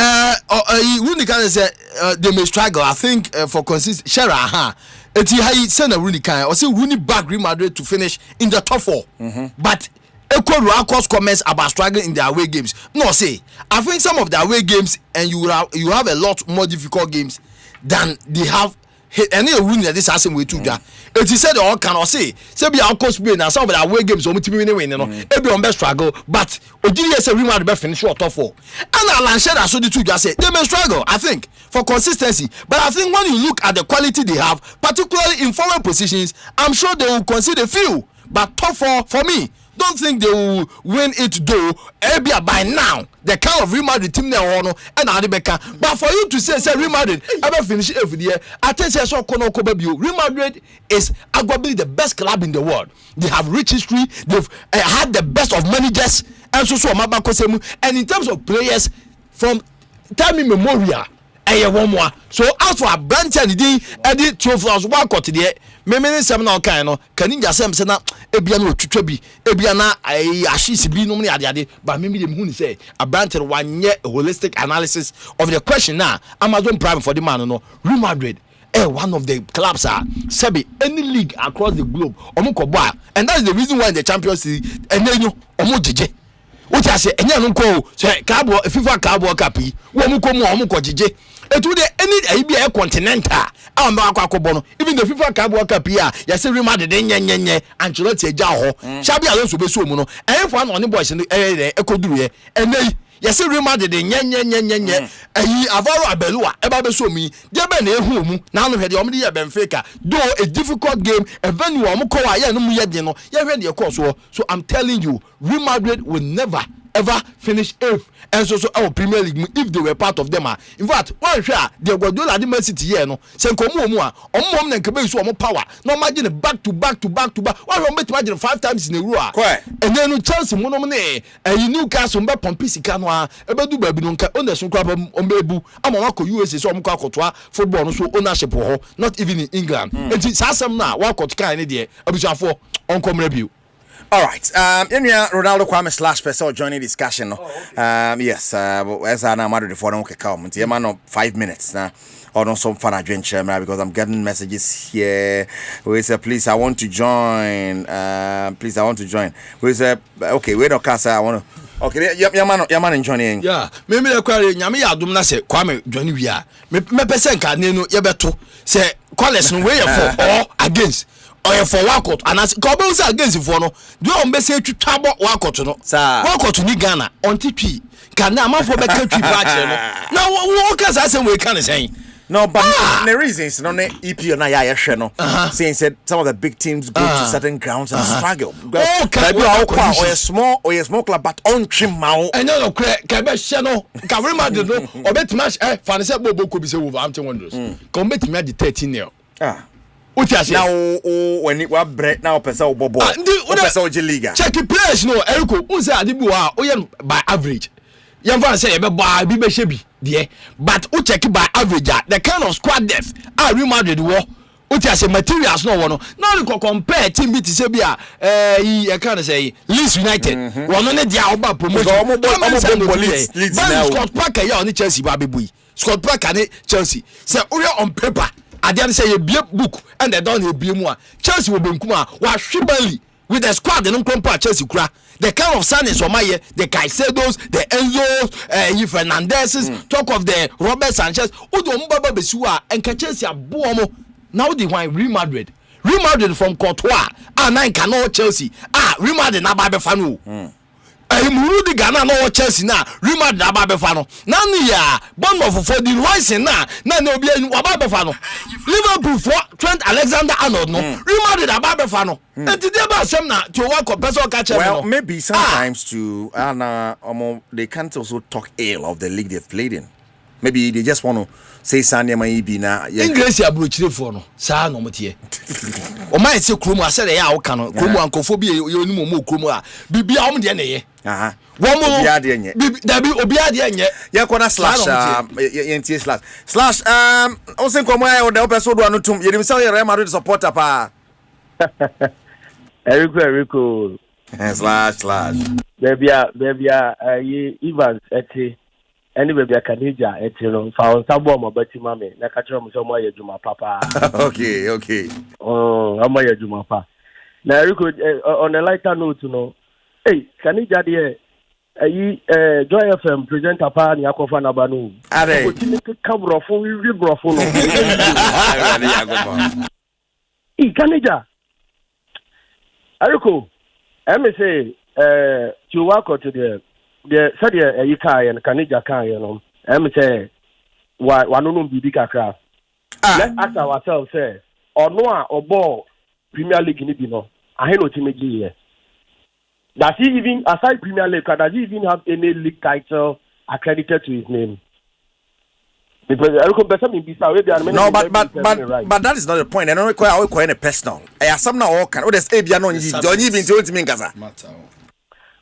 Rooney can say they may struggle. I think for consistent Shera Eti Hai send a Rooney can or say Rooney back Real Madrid to finish in the top 4. But Equal comments about struggling in their away games. No, say I think some of the away games and you have a lot more difficult games than they have. Any win that this Asempa way too. It is said all cannot say be uncle Spain and some of the away games on win every on best struggle, but Ojiri say we might be finish short top 4. And Alan said so the two just say they may struggle, I think, for consistency. But I think when you look at the quality they have, particularly in forward positions, I'm sure they will concede a few. But top 4 for me. Don't think they will win it though. Ebia by now, the kind of Real Madrid team they are on and Adibeka. But for you to say Real Madrid ever finish every year, I think so Real Madrid is arguably the best club in the world. They have rich history. They've had the best of managers and and in terms of players from time immemorial. So as for a branch and the edit 12,000 cut there. Memene sem na okan no kaninja sem se na ebia na otwetwa bi ebia na ashisi bi no ne ade ba memi dem hu ni say abranter wanye holistic analysis of the question now Amazon Prime for the man no Real Madrid one of the clubs are sebi any league across the globe omukobo and that's the reason why in the Champions League enenyo omujije what I say enya no ko say cabo FIFA cabo kapi wo mukomo omukojije etu de any ibia continental even the FIFA Cup World Cup here, you say Real Madrid nyenyenye Ancelotti eja ho. Xabi Alonso be so mu no. For no boys no ekoduru ye. Ene you say Real Madrid nyenyenye Avaro Abelua eba be so mi. Dey be na ehu mu. Na no hwe de omde ye Benfica. Though a difficult game, a venue omko wa ye no mu ye de no. Ye hwe de course so I'm telling you, Real Madrid will never ever finish 8th and so our Premier League if they were part of them. In fact, one share the Guardiola the Man City here no. Say komo mu a omom na nkebe so omo power. No imagine back to back. Why we bet imagine 5 times in a row. And then no chance mo no ne Newcastle mbe pompi sika no a ebedu ba bi no nka on so kwaba ombebu ama wako USA so omko akotoa football no so ownership ho not even in England. Enti sasem na wakot kan ne de abusuafo on come review. All right. Ronaldo Kwame / person joining discussion. Yes. As I know, Madrid for don't come. No 5 minutes now. Or not some fun adventure because I'm getting messages here. We say, please, I want to join. Please, I want to join. We say, okay, wait, okay, I want to. Okay, your man joining. Yeah, maybe the query. Nyami adum na say Kwame join we are. Me person ka ne no ye beto. Say callers no way for or against. Or for walkout and as Cobbles against for no. Do on be say twabo walkout no. Walkout ni Ghana on TP. Can na man for be country patch no. Now what can I say we can say? No, but the reason is no EP na ya no. Saying said some of the big teams go to certain grounds and struggle. Okay, or a small club but on trim mao. And no Quebec no. Can remember no or bet match fancy bobo could be say Wolverhampton Wanderers. Come bet me the 13 now. Now when it was bread now person bobo. Person Liga. Check the players no Eriko. Who say adibu by average. Young fan say be boy be shebi there, but who check it by average the kind of squad depth Real Madrid wo who say materials no one now you compare team be to say be I can say Leeds United one no dey oba promotion but Scott Parker ya on Chelsea ba bebu Scott Parker ne Chelsea say we on paper ade say you be book and they don be mu a Chelsea will be nkuma wa hwebali with the squad they don't compare Chelsea kura. The kind of signings from here, the Caicedos, the Enzos, Fernandez's, talk of the Robert Sanchez, Udo Mbaba Besua, and Chelsea Buomo. Now they want Real Madrid. Real Madrid from Courtois. Nine cannot Chelsea. Real Madrid na Babe Fanu. Murudi Ghana no Chelsea na Real Madrid na Babe Fanu. Nani ya Bournemouth for the rising na no be Babe Fanu. Liverpool for Trent Alexander-Arnold no. Real Madrid na Babe Fanu. Well, maybe sometimes too, they can't also talk ill of the league they've played in. Maybe they just want to say Sunday maybe na English ya brochire for no. Sa no motie. O man say kromo asere ya wo kan kromo ankofobia ye oni mo kromo a bibia om de na ye. Wo mo bibia de nye. Dabi obia de nye. Ye kona slash yentie slash o sen komo ya o de opeso do anotum ye nim say Real Madrid supporter pa. Erico. Slash. Baby, Evans, any baby, Canija, found some more, but mammy, Nakatram, some more, Juma Papa. Okay. Oh, I'm my Juma Papa. Now, on a lighter note, Hey, Kanija dear. Joy FM presenter pa ni akofa na ba no. Are. Ko timi ka brofo wi brofo no. Kanija. Ariko, me say to work out to the said you can Kanija kan you know. Me say wa no bibi kakra. Let's ask ourselves say ono a obo Premier League ni bi no. Ahe no timi gi here. Does he even, aside Premier League, does he even have any league title accredited to his name? Because no, but that is not the point. I don't require a personal. I have some now all can. Oh, there's a piano. Don't even do it to me, Gaza.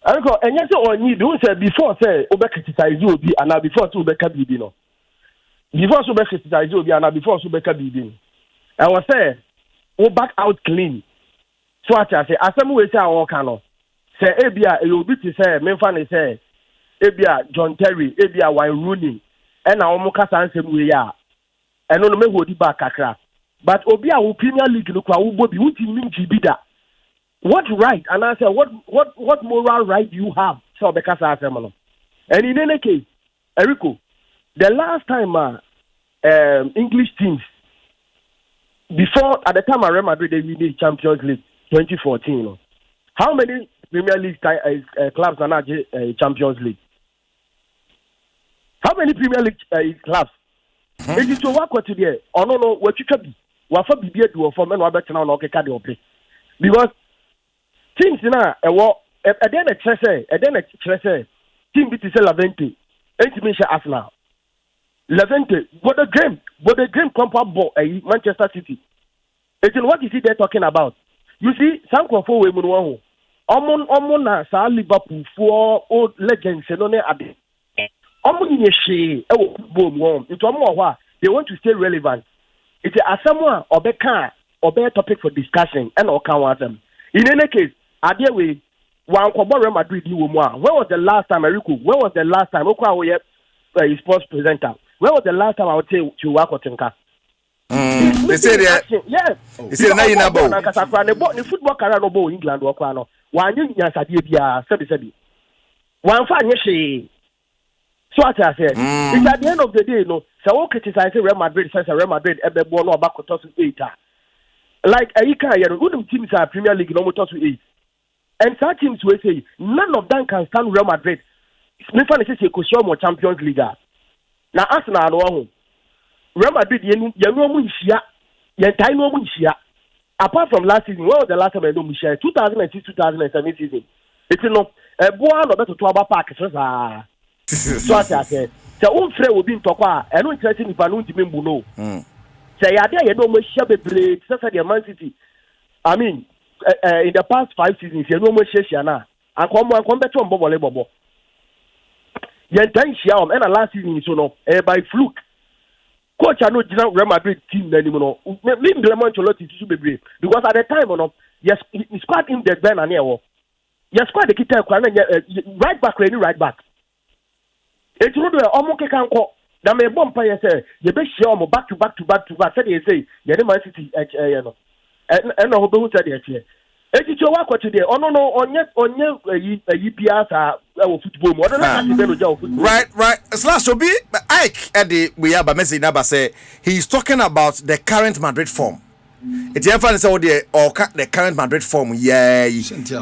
I recall, and yes, or you don't say before say Obe criticize you be and before to Obeka be no. Before to Obe criticize you be and before to Obeka be. I was say, oh back out clean. So I say, as some way say I walk no. Say ebia e obi ti say memfa ne say ebia John Terry ebia Wayne Rooney and na omo kasa ansem we ya eno no me hodi back kakra but obi a wo Premier League no kwa wo bobi wo ti nim gibi da what right and I say what moral right do you have so be kasa ansem no and in any case Eriko the last time English teams before at the time Real Madrid they win the Champions League 2014 no how many Premier League clubs are now Champions League? How many Premier League clubs? It is to work with today. Oh no, what you can be. What for be do for men? What better now? Okay, can you play? Because teams now, at the end of team beat Levante, 8 minutes Arsenal. Levante, but the game compared ball Manchester City. It's what is it they're talking about? You see, some control women who Omon na sa Liverpool for old legends no ne ade. Omon ni she e wo football mo. Into omo wa they want to stay relevant. It's asamu a obeka topic for discussion and o kan want them. In any case, ade we wan kwabo Real Madrid ni wo mu a. When was the last time Erico? When was the last time okwa wo ye sports presenter? When was the last time I would say to work with Tinka? They say yes. They say na ina bo. The football career no bo England wo kwa no. One sadie bia sabi one fa nye so what I said it's at the end of the day no so we criticize Real Madrid says Real Madrid ebebo no aba koto to 8 like ayika here good teams are Premier League no moto to 8 and some teams will say none of them can stand Real Madrid me fa say ko show mo Champions League na Arsenal no Real Madrid yenu mu nhia ye tai no mu nhia. Apart from last season, when was the last time I know Michelle? 2006-2007 season. It's no boy no better to about park. So I said, the old friend will be in Tokwa. I don't interested if I don't remember no. Say I dare you know much shabby break. Such as the Man City. I mean, in the past 5 seasons, you know much share and come back to Bobo. Yen time share and the last season so no by fluke. Coach, I know Real Madrid team anymore. Me implement a lot to be brave because at the time, yes, he squad in the Ben and here. Yes, squad the kita right back, right back. It's not the almost can call. That may bomb pay say you be sure back to back. Said they say the Man City, and no who said it. It's your work today. Oh no, on EPS football. Right. Slash Obi Ike Eddie we have a message number say he's talking about the current Madrid form. It's your fan say the current Madrid form, yeah.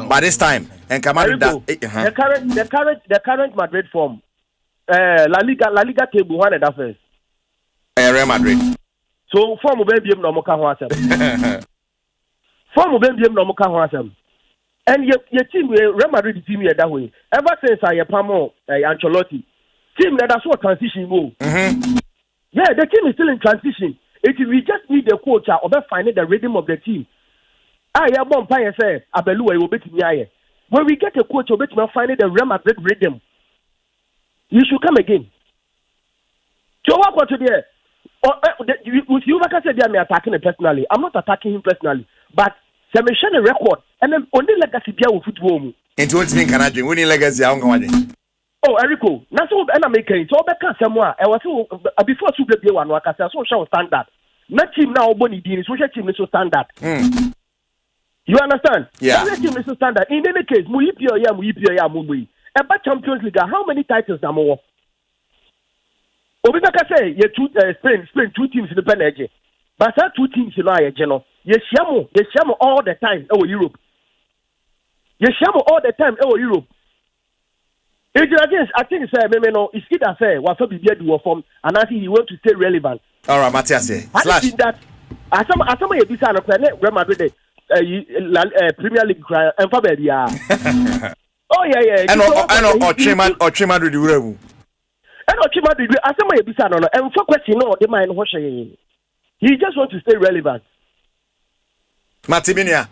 By this time and Kamari the current Madrid form. La Liga table one and that first. Real Madrid. So form will be no more. Form of them no more can and your team Real Madrid team here that way. Ever since I Pamo Ancelotti team that's what transition move. Yeah, the team is still in transition. We just need the coach or finding the rhythm of the team. I have one pie say Abelu will be to when we get a coach or finding the Real Madrid rhythm. You should come again. So what today? You like I said, I'm attacking him personally. I'm not attacking him personally, but a record and then only legacy be with football. And what thing can I do? Winning legacy, I'm going. Oh, Erico, that's all I'm making. So back somewhere. I was so before to be one worker, so show standard. Not team now, Bonnie Dean, social team is so standard. You understand? Yeah. Every team is standard. In any case, mu EPL ya Mumbai. About Champions League, how many titles are more? Obinaka say you Spain 2 teams in the Premier. But that 2 teams you know general. You shamo all the time over Europe. You shamo all the time over Europe. If you against, I think it's either say what for be do form and I think he want to stay relevant. All right, Matthias. I think that as some you be saying Real Madrid Premier League and for baby. Oh yeah. And or Chima do the and Ochima did as some you be saying and for question no the mind what he just want to stay relevant. Matiminia.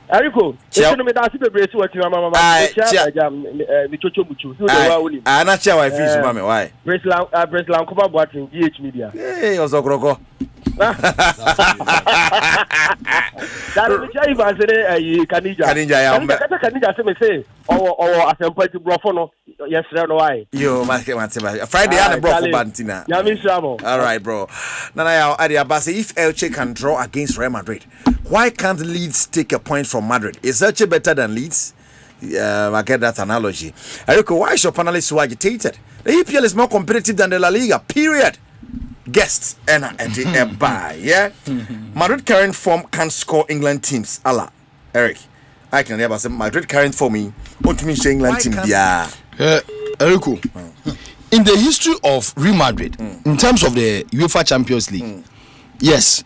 Eriko, you me that be brace what your mama. Me chocho buchu. I not share why fish mama why. Breslan come watching GH Media. Hey, Ozokroko. That is even say Kanija say me say or Asempa to Brofono. Yes, no why. Yo, Friday and Brofo Bantina. Yami Shamo. All right, bro. Now Adiabase, if Elche can draw against Real Madrid, why can't Leeds take a point from Madrid? Is Elche better than Leeds? I get that analogy. Eriko, why is your panelists so agitated? The EPL is more competitive than the La Liga, period. Guests and the buy, yeah? Madrid current form can score England teams. Allah, Eric, I can never say Madrid current form me. What to me say England team? Yeah. Eriko, in the history of Real Madrid, in terms of the UEFA Champions League, yes,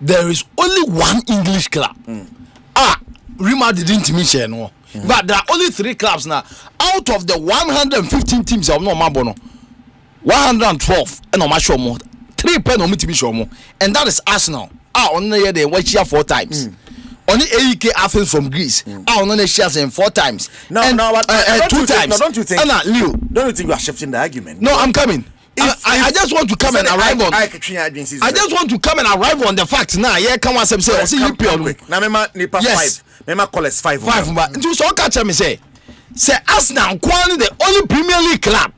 there is only one English club. Real Madrid didn't mention no. But there are only 3 clubs now. Out of the 115 teams of no Mabono, 112 and no show more. 3 pen on me to be show more. And that is Arsenal. On the year they watch here 4 times. Only AEK Athens from Greece. On the shares in 4 times. No, 2 times. No, don't you think? Leo, don't you think you are shifting the argument? No, I'm coming. I just want to come and arrive on. I just want to come and arrive on the facts now. Yeah, come on, say EPL. Now, Nipa 5. Mema call us 5. 5. But so catch me say Arsenal kwani the only Premier League club.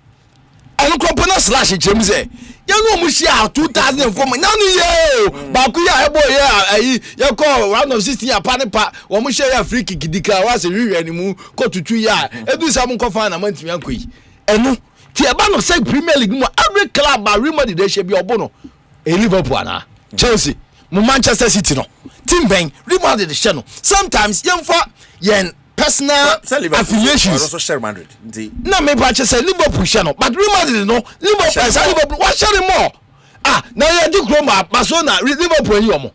And company slash James say. You know Mushia 2004. Now you Bakuya ebo you call round of 16 apanipa. Wa Mushia free kick dika was a real anymore. Go to 2 years. Edu samu ko fan amount me ankoi. Enu Tiaba no say Premier League mo every club by Real Madrid they should be obono. Liverpool na Chelsea, Manchester City no. Team bang Real Madrid the channel. Sometimes yen for yen personal affiliations. Also share Madrid. Na me ba say Liverpool channel, but Real Madrid no. Liverpool what share more. Now you do Roma, Barcelona, Liverpool you mo.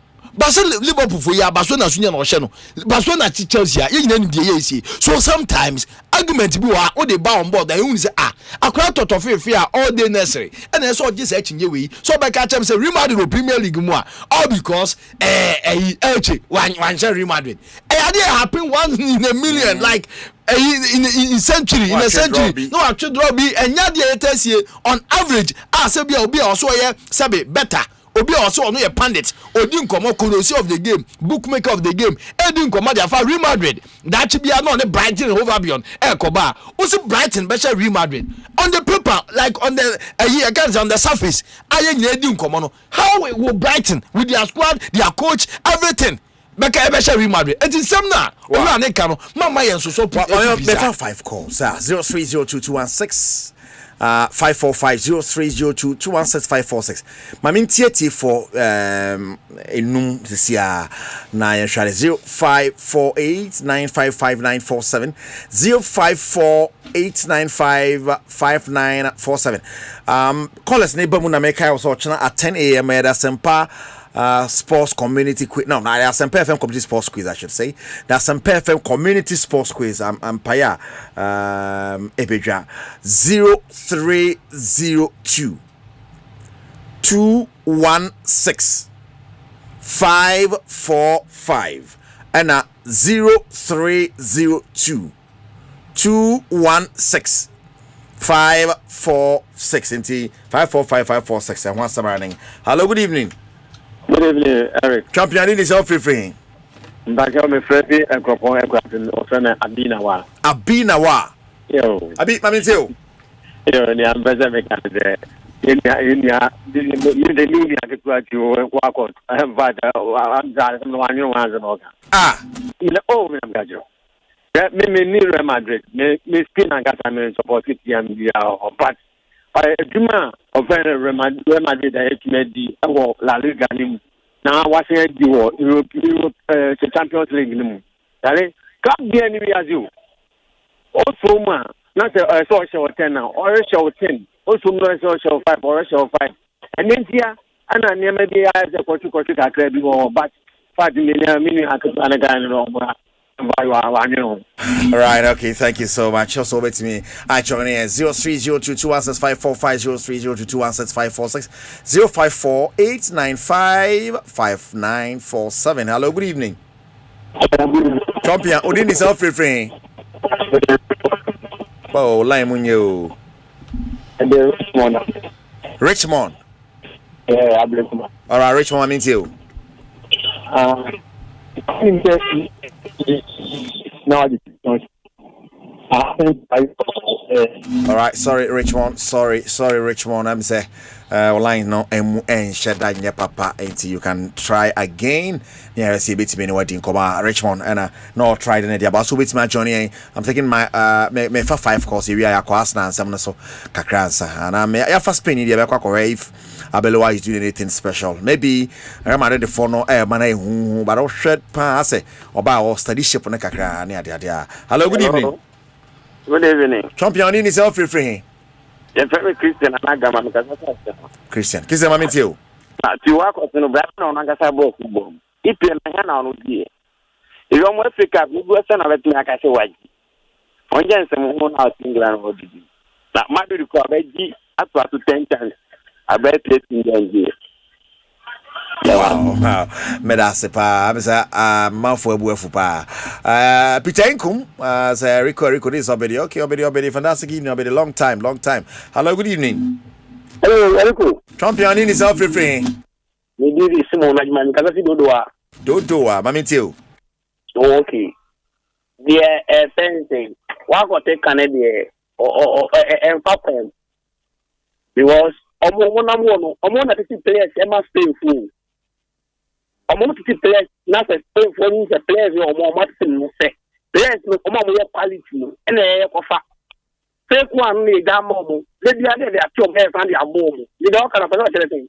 Liverpool for ya Barcelona sunya no hye no. Barcelona Chelsea ya nyina ndie ye isi. So sometimes argument bi wa o dey ba on board and you say akwa toto fefe all day necessary. And then so just chinye we. So be ka chem say Real Madrid Premier League mu all because Elche one share Real Madrid. They happen once in a million like in century in a century. No actually draw be enya dey etesie on average say be obi also ye sabe better. Obi also no a pandit odi nkomo connoisseur of the game, bookmaker of the game, edi nkomo dia fa Real Madrid that be no on Brighton over beyond koba also Brighton better Real Madrid on the paper like on the on the surface aye edi nkomo no how will Brighton with their squad, their coach, everything Beka better Real Madrid it is some na we na ne ka no mama yen so better 5 calls 0302216545 302216546. Mamin TT for enum this year na yen share 0548955947 0548955947. Call us neighbor mu na make also at 10 a.m. at Asempa sports community quiz. No, that's some FM community sports quiz, I should say. That's some FM community sports quiz. I'm Paya Ebeja 0302 216 545 and 0302 216 546 into 545 and one summer running. Hello, good evening. Good evening, Eric. Champion is all free. Back on my friend and Cropon aircraft in Abinawa. Abinawa. Yo. Abi, Mammy, too. Yo, and I'm better make there. in the media to walk out. But I'm one you want to know. In the old Gajo. That made me near Madrid. Me skin and got a support it, but I do of Real Madrid, I made the La Liga. Now, what's the Europe Champions League? Can't be any as you. Also, not a social 10 now, or a show 10, also no social 5 or a show 5. And then here, and I never be as a Portugal credit or but 5 million I could run a guy Right, okay, thank you so much. Also with me, I join in 0302216545, 0302216546, 054-895-5947. Hello, good evening. Champion, Odin is self-refrain. Oh, line Munyo. Richmond. Yeah, I believe him. All right, Richmond, I mean to you. All right, sorry, Richmond. Sorry, Richmond. I'm say, line no and shed that your papa until you can try again. Yeah, see bit me wedding come Richmond and no try the idea. But so bit my Johnny. I'm taking my me for 5 course we are class now. Some so kakransa and I'm first penny the back if Abeloa is doing anything special. Maybe I'm at the phone no man but I'll shed pass about study ship on the kakra near there. Hello, good evening. Good evening. Champion in himself free. Yeah, very Christian and Agama. Christian. Kiss him, I'm in you. To work on the back on Nagasabo. If you're not on the you don't want to pick up, you go send a letter like I say, why? On Jensen, one house in England, what did you? That might be required up to 10 times. I bet it's in the wow, Medasepa, Mouthful Buefupa. Peter Inkum, as a Rico is obedi. Okay, obedi, fantastic evening, obedi, long time. Hello, good evening. Hello, Rico. Champion in his self refrain. We did this small man, because I Dodoa, Mammy Till. Okay. The fencing. What got take Canada or Papa? Because I'm one of the players, Emma stay full. I'm going to play not a stay for me, the players or more Martin say. Players no more quality and a offer. Take one need that moment. Let the other they are 2 hands and they are more. You don't kind of anything.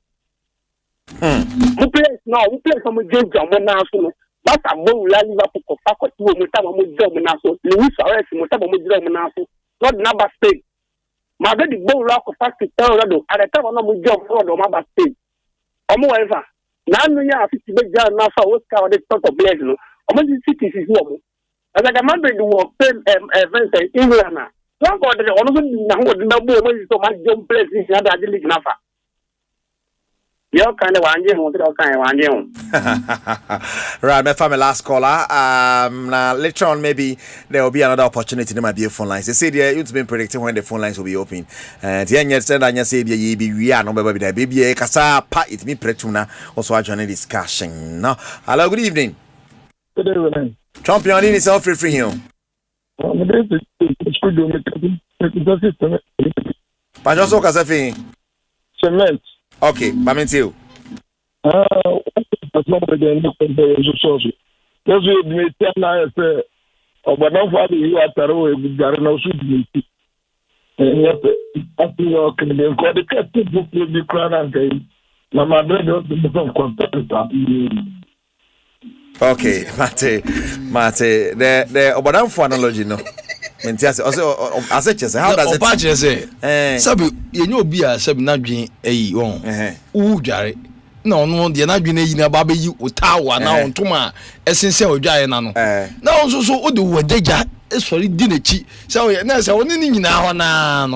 Who plays now? Who plays some games on one national? But I'm more likely to go back to Mutama German. Louis arrest Mutama German. Not number state. My baby ball rock of fact to tell at the time I'm not job for the number state. Or moreover, now you have to make John Nasa was covered the sort of blade. Among the cities is normal. As I can remember, you were events in England. One got the honor now with the number of so much jump places in other league Nafa. You're kind of one year, right, my family last caller. Now later on, maybe there will be another opportunity. There might be a phone lines. They say you've been predicting when the phone lines will be open. And the young said, "I say we are no baby. Kasa pa it me pretuna also a joining discussion." No, hello, good evening. Good evening. Champion in itself free here. Pajoso Kasafi. Cement. Okay, Mamintiu. That's not again. That's what me tell now. Say, but now for you are taro with Garano Sudi. And yes, after you can be called the captain book will be crowned and game. My mother does the contact. Okay, Mate, the Obadam for analogy, no. Also, how does it? Opache say, Sabi, you know, be a sub not being a wrong. Jare. No, the not being a baby, you tower now on Toma, essential giant. Now, also, do what they got is for dinner cheap. So, yes, I want in now.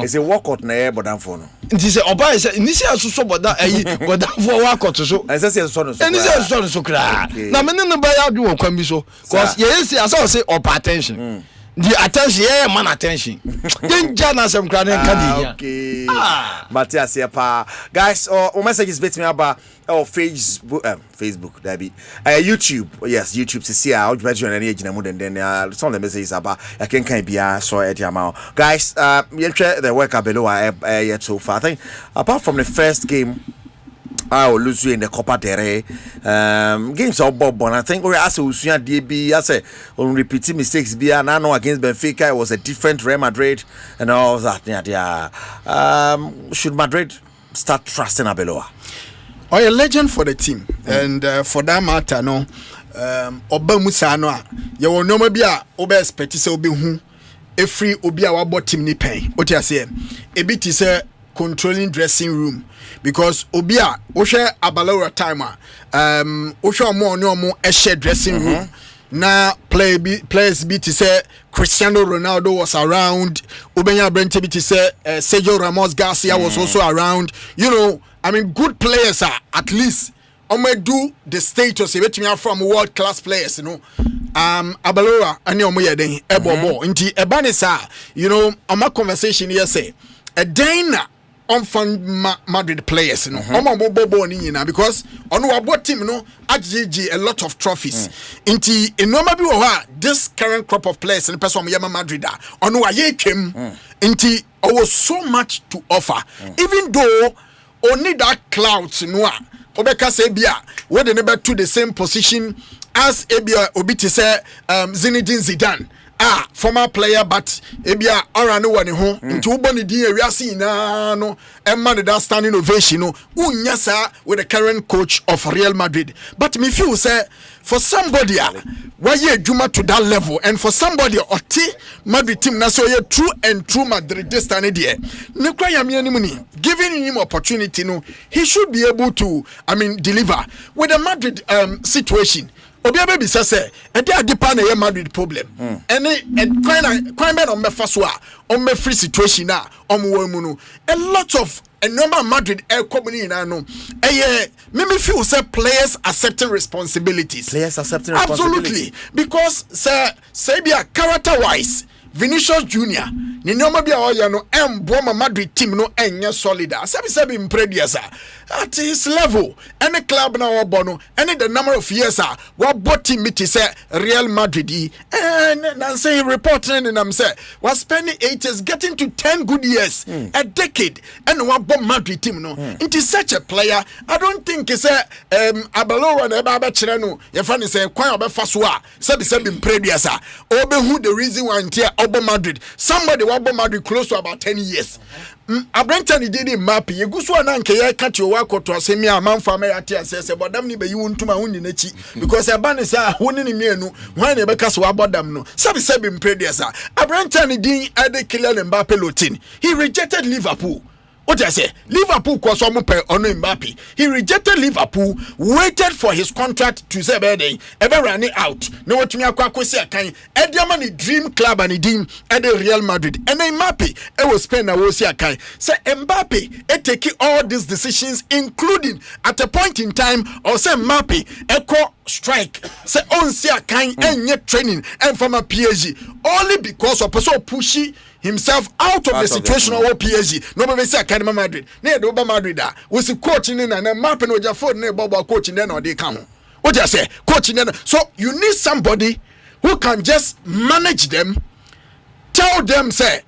It's a walk out near Bodam for no. It is a Oba is initial so, but that but for walk out to so. As I said, son, and it's a son so cry. Now, men in the buyer do can be so. Because, yes, as I say, or attention. the attention man attention danger na some crowd can okay Matthias here pa guys or messages bet me about Facebook that be YouTube yes YouTube to see how you any age and then some of the messages about I can be so at your mouth guys you share the work below yet so far I think apart from the first game I will lose you in the Copa del Rey. Games of Bob Bon. I think we asked Usuya DB. I say on repeating mistakes. Be and I know against Benfica it was a different Real Madrid and all that. Yeah. Should Madrid start trusting Abeloa? Or a legend for the team, and for that matter, no. Oba Musa no. You will no be a Oba expect say obi hu. Every obi a wabo team ni pen. What you say? A bit is a controlling dressing room. Because Obia, Osha Abalaura timer, Osha more no more a shared dressing room. Now players be to say Cristiano Ronaldo was around, Ubenya Brente be to say Sergio Ramos Garcia was also around. You know, I mean, good players are at least do the status from world class players, you know. Abalaura and Omoya den Ebobo. Inti Ebanesa, you know, on my conversation here say a Dana. On Madrid players, you know, because on our team, you know, a lot of trophies. Inti in normally this current crop of players in person Yama Madrid on why came inti was so much to offer, even though only that clouds no Obeka Sebia where they never to the same position as Ebia Obiti say Zinedine Zidane. Former player, but ebia ora no one ho nti wo boni din awiase na no emma that standing ovation no unya sa with the current coach of Real Madrid. But me feel say for somebody why ye adwuma to that level and for somebody oti Madrid team na so ye true and true Madrid this stand there ne kwa ya me anim ni giving him opportunity no he should be able to deliver with the Madrid situation. Obia baby say e dey adipa na Madrid problem any crime on me faso on me free situation na on mu no a lot of a number of Madrid company na no me feel say players accepting responsibilities absolutely because say be a character wise Vinicius Junior ni nyoma bia oya no embo Madrid team no enye solid sabi imprediasa at his level any club na obo any the number of years what team it is Real Madrid and say reporting and I'm say was spending 8 years getting to 10 good years a decade and what Madrid team no it is such a player I don't think it's Abaloa na eba chire no ye fa ni say kwan obefa so sabi imprediasa obe who the reason why Obo Madrid. Somebody Obo Madrid close to about 10 years. Abrenton did it mapping. You go so an anke ya catch your work to say me a man for me at says about them ni be you want to my own nechi because a ban is a winning me no when they because about them no. Sabi imprediasa. Abrenton did add Kylian Mbappe Lotin. He rejected Liverpool. What I say? Liverpool Mbappe. He rejected Liverpool, waited for his contract to say ever running out. No what me akwa say kan. Ediamani dream club and dream at the Real Madrid. And then Mbappe was spend a was kan. Say Mbappe taking all these decisions, including at a point in time, or say Mbappe echo strike. Say on see a kind and training and from a PSG only because of person pushy himself out of the situation of PSG. Nobody say Academy Madrid. Ne do ba Madrid da. We see coaching in and map no ja phone ne bobo coaching then or they come. What you say? Coaching then. So you need somebody who can just manage them. Tell them say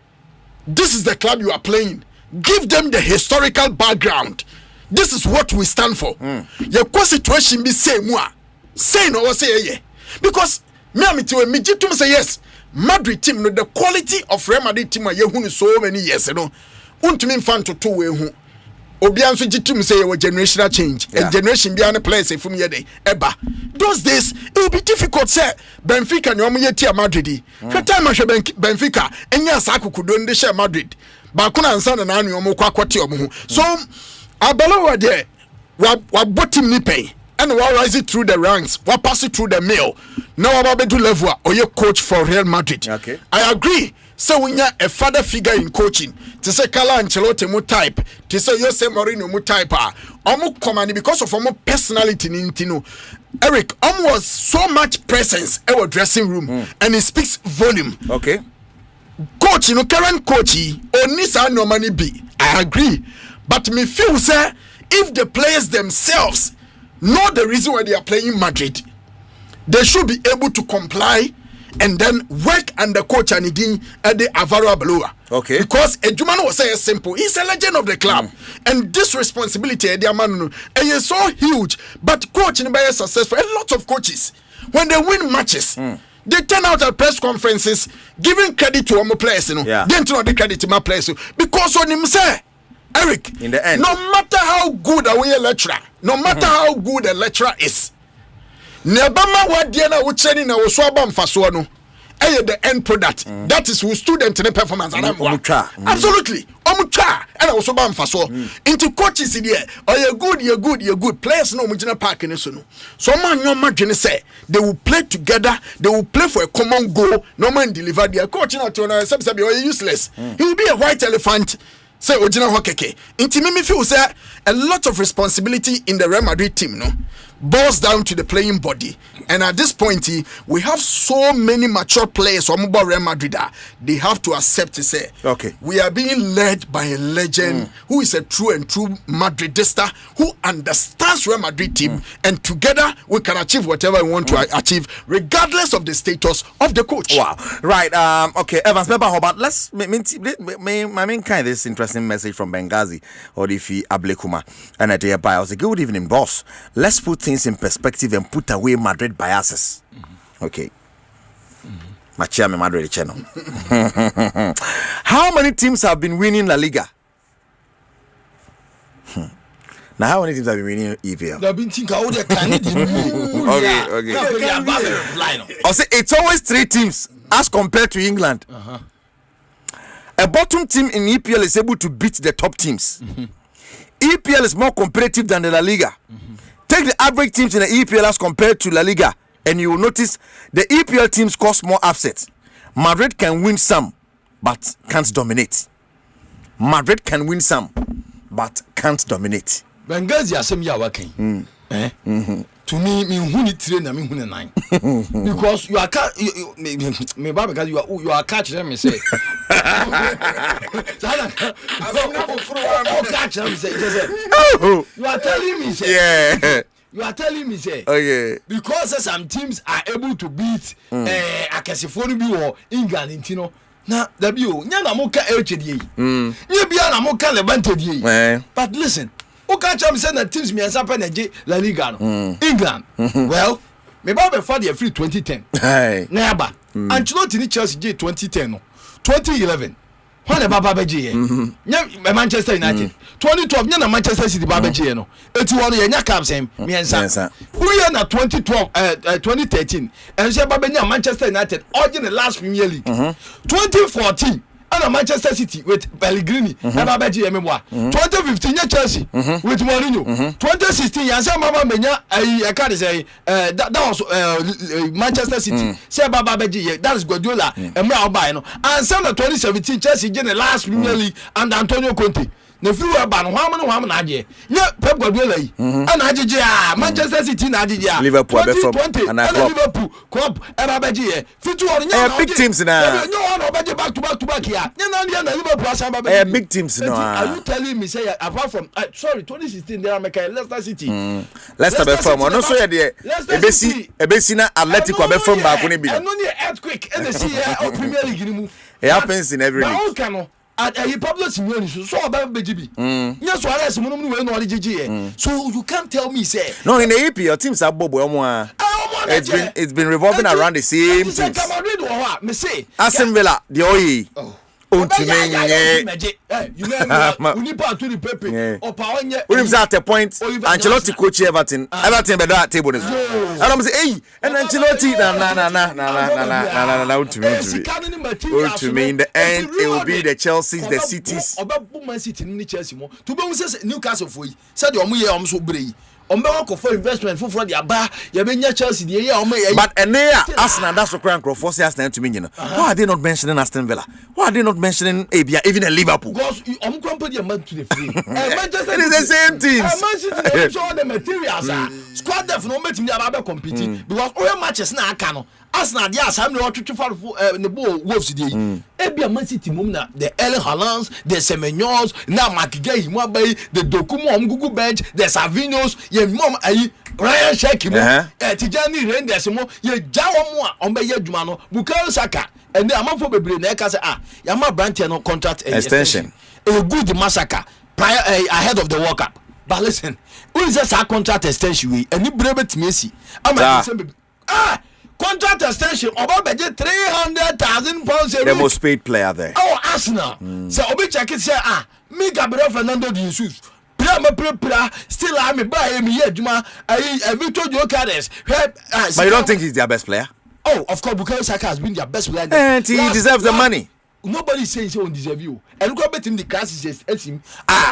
this is the club you are playing. Give them the historical background. This is what we stand for. Your situation be say moi. Say no say yeah. Because me to say yes. Madrid team no the quality of Real Madrid team you so many years untumi fan to two way hu obi anso gitum say your generational change a generation beyond players from here day eba those days it will be difficult say Benfica no mo tia Madrid time Benfica enya sakukudo nde share Madrid ba kuna ansa na anu mo kwakwati omo so Abaloa there wa bottom ni pay and we rise it through the ranks, we pass it through the mill. Now about to level or your coach for Real Madrid. Okay. I agree. so we nya a father figure in coaching to say Carlo Ancelotti mu type to say Jose Mourinho mu type omo command because of omo personality ni ntino Eric was so much presence in our dressing room and it speaks volume. Okay. Coach, current coach, Onisa no money be. I agree. But me feel say if the players themselves know the reason why they are playing Madrid, they should be able to comply and then work under coach Anidin at the Avaro Blower. Okay. Because Ejumano was say simple. He's a legend of the club. And this responsibility is so huge. But coaching by successful. A lot of coaches, when they win matches, they turn out at press conferences giving credit to our players. They don't know the credit to my players. Because on him say, Eric, in the end, no matter how good a lecturer, no matter how good a lecturer is, Nebama wadiana ucheni na uswaba mfaswa no. The end product. That is who student in the performance. Absolutely. And also mfaso. Into coaches in here. Oh, you're good. Players no mujina park in so no. So man no imagine say they will play together, they will play for a common goal, no man deliver their coach not to useless. He will be a white elephant. Say Ojina Hokeke. Into me feel say a lot of responsibility in the Real Madrid team, no, boils down to the playing body. And at this point, we have so many mature players from Real Madrid. They have to accept to say, okay, we are being led by a legend who is a true Madridista who understands Real Madrid team, and together we can achieve whatever we want to achieve, regardless of the status of the coach. Wow, right. Okay, Evans, but let's main kind this interesting message from Benghazi or Ifi Ablekuma and at the I was a good evening, boss. Let's put things in perspective and put away Madrid biases. Okay. My chairman Madrid channel. How many teams have been winning La Liga? Now how many teams have been winning EPL? They've been thinking all the time. Okay. I'll say it's always 3 teams as compared to England. A bottom team in EPL is able to beat the top teams. EPL is more competitive than the La Liga. Take the average teams in the EPL as compared to La Liga, and you will notice the EPL teams cause more upsets. Madrid can win some, but can't dominate. Madrid can win some, but can't dominate. Benghazi Asempa working. To me who need train and me who 9. Because you are me baba because you are catching them say. You are telling me say. Yeah. You are telling me say. Okay. Because some teams are able to beat Akasifoni or England intino. Na dabio nya na mo ka HDA. Nya bia na mo ka Levante die. But listen, who catch am say that teams me answer na La Liga no. England. Well, me ba be for the free 2010. Na aba. Ancelotti ni Chelsea J 2010 no. 2011. When the Baba Beji nya Manchester United. 2012 nya na Manchester City Baba Beji no. 81 nya cap same me answer. Who year na 2012 2013 and say Baba nya Manchester United origin the last Premier League. 2014 and Manchester City with Pellegrini, 2015 Chelsea with Mourinho, 2016 Yansa Mama Menya, I can't say that was Manchester City. Say Baba Beji, that is Guardiola and Malbino. And some 2017 Chelsea in the last Premier League and Antonio Conte. The few about Haman Aje. Yeah, Pep Guardiola and Aje, Manchester City and Aje, Liverpool, and Liverpool, Club, and Abaji, big teams now. No one back to back here. You big teams now. Are you telling me, say, apart from, sorry, 2016, they are making Leicester City. Leicester Beform, no, so yeah, a Bessina Atletico Beform, but when it be earthquake in the sea of Premier League. It happens in every league. At a public so about BGB. Yes, what else? So you can't tell me, say. No, in the EPL teams are Bobo. It's been revolving around the same teams. Aston Villa, the OE. You know, at a point, Ancelotti coach Everton by that table. And I'm saying, hey, and Ancelotti, to me, in the end, it will be the Chelsea's, the Cities. To be Newcastle for you, said your so brave. Ombe for investment for the aba yebenya Chelsea the year but Arsenal that's what Crank for Arsenal to me, you know. Why are they not mentioning Aston Villa? Why are they not mentioning Abia, even a Liverpool? Because put your man to the free. Manchester it is the same teams. Manchester show the materials. Squad def no make me about competing because all matches na aka Arsenal dey asam no to for the ball Wolves dey. Abia Man City mum na the Erling Haalands, the Semenyo's, na Makiga Himabay, the Dokumo Google bench, the Savinos, ye mom ayi Ryan Sheki mo, Tijani Renders mo, ye jawo mo on be ye dwuma no, Bukayo Saka, and the amount for bebre na ka say Yama branch no contract extension. A good massacre prior ahead of the World Cup. But listen, who is this contract extension we? And you brave it me see. Contract extension about budget 300,000 pounds a week. The most paid player there. Oh, Arsenal. So Obi check it say me Gabriel Fernando de Jesus. Still I'm a buy me here Juma. I Victor Jokeres. But you don't think he's their best player? Oh, of course, because Saka has been their best player. And he deserves the money. Nobody saying he won't deserve you. And look at him the crisis him.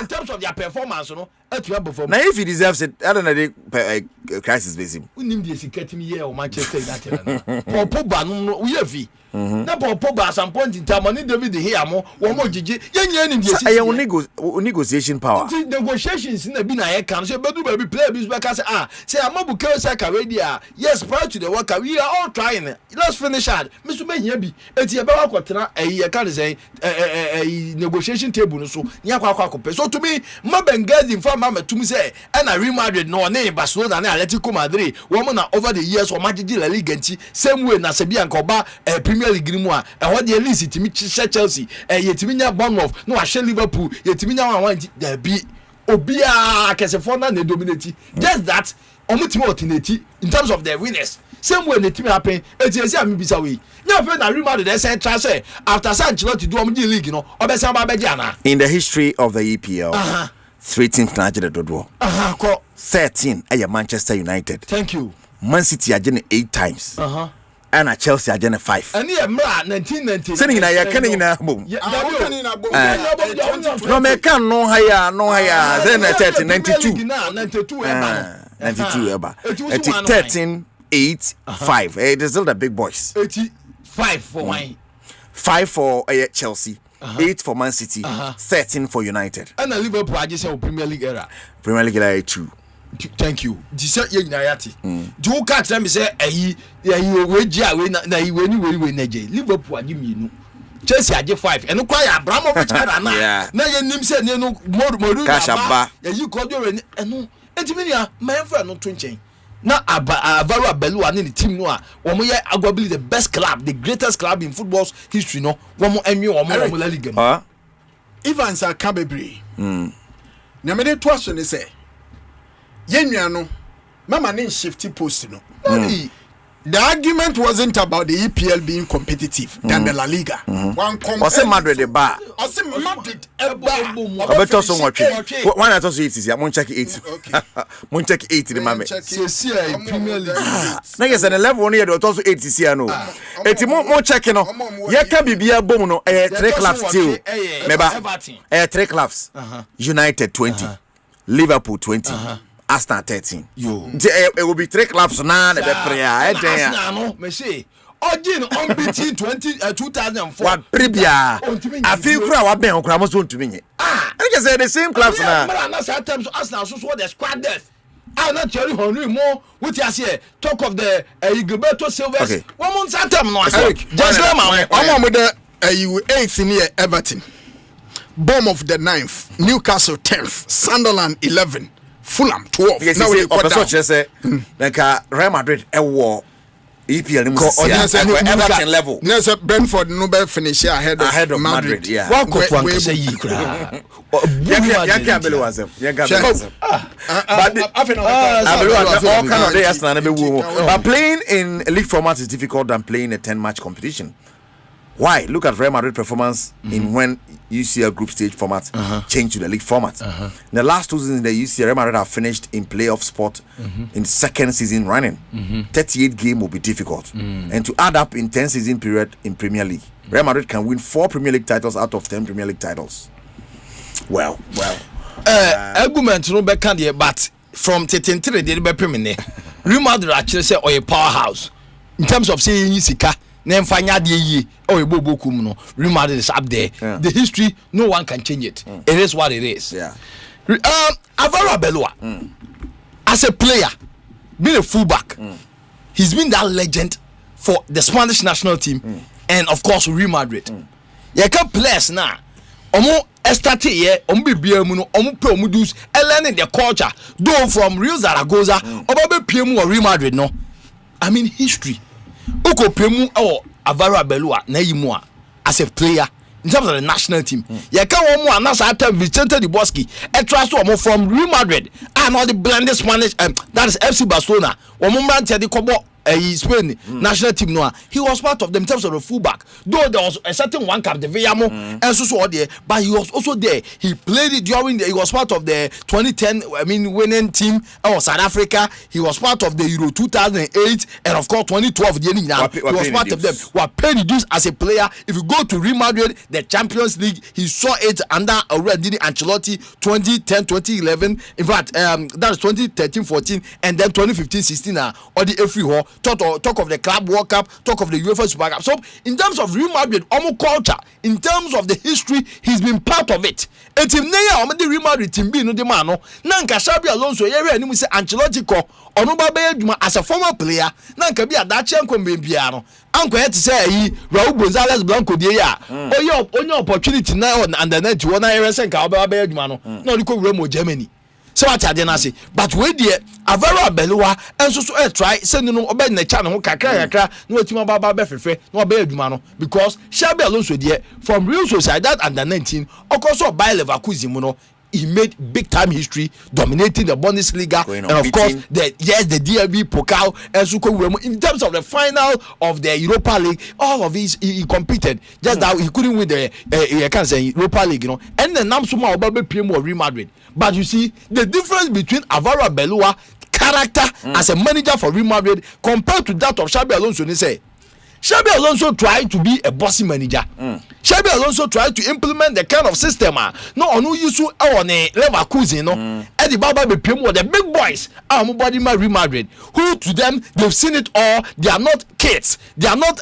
In terms of their performance, you know, now if he deserves it, I don't know the crisis base him. We need to get him here or Manchester United. Paul Pogba no we have. Na Paul Pogba at some point in time, money David here more, one more GG. Negotiation power. Negotiations in the bin I can say, but baby play this back say I'm not Bukayo Saka ready. Yes, prior to the World Cup, we are all trying. Let's finish hard. Mr. Benyabi, it's about what I can say a negotiation table so nya kwa so to me Mabengaz inform mama to me say and I Real Madrid no name Barcelona and Atletico Madrid woman over the years or Managerial League nti same way na Sebi and Koba Premier League ni mu a what the list timi Chelsea yetimi nya Bournemouth no a Liverpool yetimi nya one there be obia kesefo na na dominate just that omutimi alternate in terms of their winners same way the team happen etiesi am bisa we nya fe na Real Madrid say try say after Ancelotti do omdi league no obesa ba beji ana in the history of the EPL 3 teams na agene dodo 13 at Manchester United. Thank you. Man City agene 8 times. And Chelsea agene 5. And here 1990. Saying na ya kan na bom. No me kan no higher then 13 92. 92 eba. 13 8 5. It is still the big boys. 85 for wine. 5 for Chelsea. 8 for Man City, 13 for United. And Liverpool I just say Premier League era. Premier League era 2. Thank you. This say ye nyayati. Do catch them say we na we neje. Liverpool agi mienu. Chelsea agi 5. Eno kwa ya Abramovich era na. Na ye nim say ne no moru ba. Ye kodo re eno. Entimi nia menfa no to nchen. Na Avaru Abelu and the team no womo ye arguably the best club, the greatest club in football's history no womo emi womo La Liga. Evans Akabebre. Na me dey to aso ne say yenua no mama ne shifty post no. The argument wasn't about the EPL being competitive than the La Liga. One competitive. Madrid the bar. Madrid a bar. Obeto so much. One at us 80 here. Mon check 8. Mon check 80 the mama. See Premier League. Na yes and level one here do also 80 here no. Eti mon check no. Ye ka bibia bom no 3 clubs still. Meba 3 clubs. United 20. Liverpool 20. Aston 13. It will be 3 clubs now. The prayer. Arsenal no, me say. Ogin unbeaten 2004. What Pribia? I feel crowd wa ben okra mo so ntumi nye. I can say the same clubs now. Na sometimes Arsenal so the squad death. Not Thierry Henry more with you say talk of the Gilberto Silva. One month time no. Just I'm with the 8th near Everton. Bournemouth the 9th, Newcastle 10th, Sunderland 11th. Fulham 12. Yes, now we say like Real Madrid war EPL Everton level. Yes, Brentford no be finish ahead of Madrid. Yeah. What could one say you cry? But playing in league format is difficult than playing a 10-match competition. Why? Look at Real Madrid performance in when UCL group stage format changed to the league format. In the last 2 seasons in the UCL, Real Madrid have finished in playoff spot in 2nd season running. 38 game will be difficult. And to add up in 10 season period in Premier League, Real Madrid can win 4 Premier League titles out of 10 Premier League titles. Well. Argument no be can but from Tetentre de Bepemene, Real Madrid actually say or a powerhouse in terms of saying Sika, name Fanya de or a Bobo Kumuno. Real Madrid is up there. Yeah. The history, no one can change it. It is what it is. Yeah. Alvaro Belua, as a player, being a fullback, he's been that legend for the Spanish national team and of course Real Madrid. You can players now. Omo estate here, be biamuno, pe omudus, learning the culture. Though from Real Zaragoza, oba be PM or Real Madrid no. I mean history. Uko PM or Alvaro Belua na yimua as a player in terms of the national team. You can one more and that's after Vicente de Bosque. A trust one from Real Madrid and all the blended Spanish that is FC Barcelona. One moment the Cobo Spain national team no, he was part of them in terms of the fullback. Though there was a certain one cap the Villamo and so there, but he was also there. He played it during he was part of the 2010 winning team of South Africa. He was part of the Euro 2008 and of course 2012 he was part of them. Were paid reduced as a player. If you go to Real Madrid, the Champions League, he saw it under already Ancelotti 2010 2011. In fact, that is 2013-14 and then 2015-16 or the free war. Talk of the Club World Cup, talk of the UEFA Super Cup. So, in terms of Real Madrid, culture, in terms of the history, he's been part of it. A team near the Real Madrid team be no demano. Nanka Xabi Alonso, and we say Ancelotti ko Onuba as a former player. Nanka be a Dacian Combiano. Uncle had to say, Raul Gonzalez Blanco, dear. Oh, your opportunity now and the net to 1 year and Calba Bedmano. No, you could Remo Germany. So what I didn't say, but we dear Alvaro Belua and so try sending no obey the channel kakra no team baba befe no be adumano because Xabi Alonso dear from Real Sociedad under 19 also by Leverkusen no he made big time history dominating the Bundesliga and of course the DLB Pokal and so in terms of the final of the Europa League all of these he competed just that he couldn't win the I can't say Europa League and then Namsuma Obabe PM or Real Madrid. But you see the difference between Alvaro Belua character as a manager for Real Madrid compared to that of Xabi Alonso. They say Xabi Alonso tried to be a bossy manager. Xabi Alonso tried to implement the kind of system no onu yusu on a Leverkusen no Eddie Baba be PM the big boys body Real Madrid who to them they've seen it all. They are not kids, they are not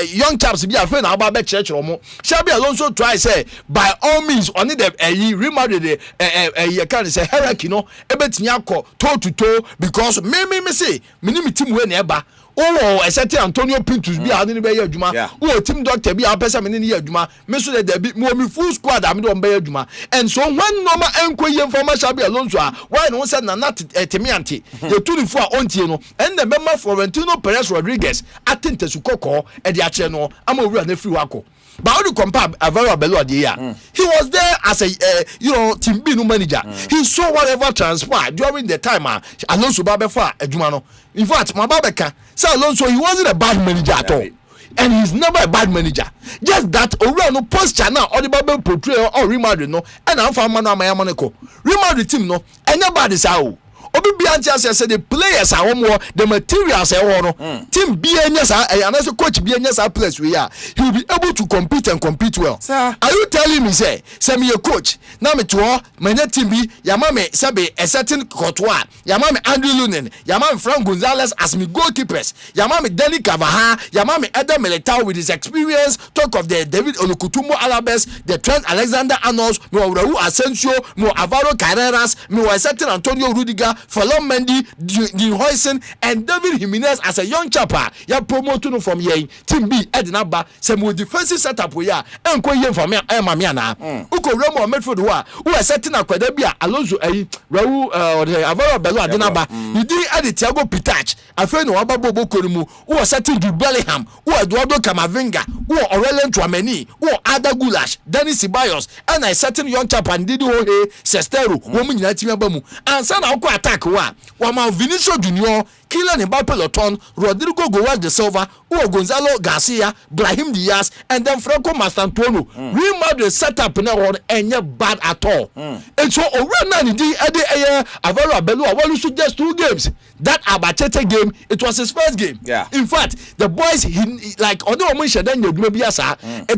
young chaps be afraid now about church or Xabi Alonso try say by all means only the Real Madrid you can say hierarchy no ebetinya ko toe to toe because me say me team we never oh I said Antonio Pintus be ade be adwuma oh team doctor be apesa me ne adwuma me so dey be me full squad am dey be adwuma and so when normal enkoye information Xabi Alonso why no say na not temiante the 24 ontie no and the member Florentino Perez Rodriguez atente su kokko e dey ache no am owura na free wako. But how do you compare Alvaro Belua the year? He was there as a team B no manager. He saw whatever transpired during the time Alonso Babefa Ejumano. In fact, my Babeka said Alonso he wasn't a bad manager at all. And he's never a bad manager. Just that no posture now or the Bible portrayal or Real Madrid no and I'm from Manamako. Real Madrid team no and nobody's out. Obi Bianchi said the players are more the materials are team BNS and as a coach BNS players we are he will be able to compete and compete well. Sir. Are you telling me say me a coach now me to my team be yamame sabe a certain Courtois yamame Andrew Lunin yamame Frank Gonzalez as me goalkeepers yamame Dani Carvajal yamame Eder Militao with his experience talk of the David Olukutumbo Alabes the Trent Alexander-Arnold me Raul Asensio me Alvaro Carreras me a certain Antonio Rudiger Falon Mendy, Dean Hoyson, and David Jimenez as a young chapper. Ya promoted from here. Team B, Edinaba, some with defensive setup we are, and Koyen from Mamiana. Uko Remo Medford, who are setting up Quadabia, Alonso, Raul, or the Avaro Belua, Denaba. You did add Thiago Pitach, a friend of Ababo Bokorimu, who are setting to Bellingham, who are Eduardo Camavinga, who are Aurelien Tchouameni, who are Ada Goulash, Denis Ceballos, and I certain young chap and Didi Ohe, Sestero, woman United Bamu, and San Alco attack. Wama Vinicius Junior, Kylian Mbappe Loton, Rodrigo Goes de Silva, Gonzalo Garcia, Brahim Diaz, and then Franco Mastantuono. Real Madrid set up in a road and you're bad at all. And so around the Alvaro Belua, well, you should just 2 games. That Abachete game, it was his first game. Yeah. In fact, the boys like although it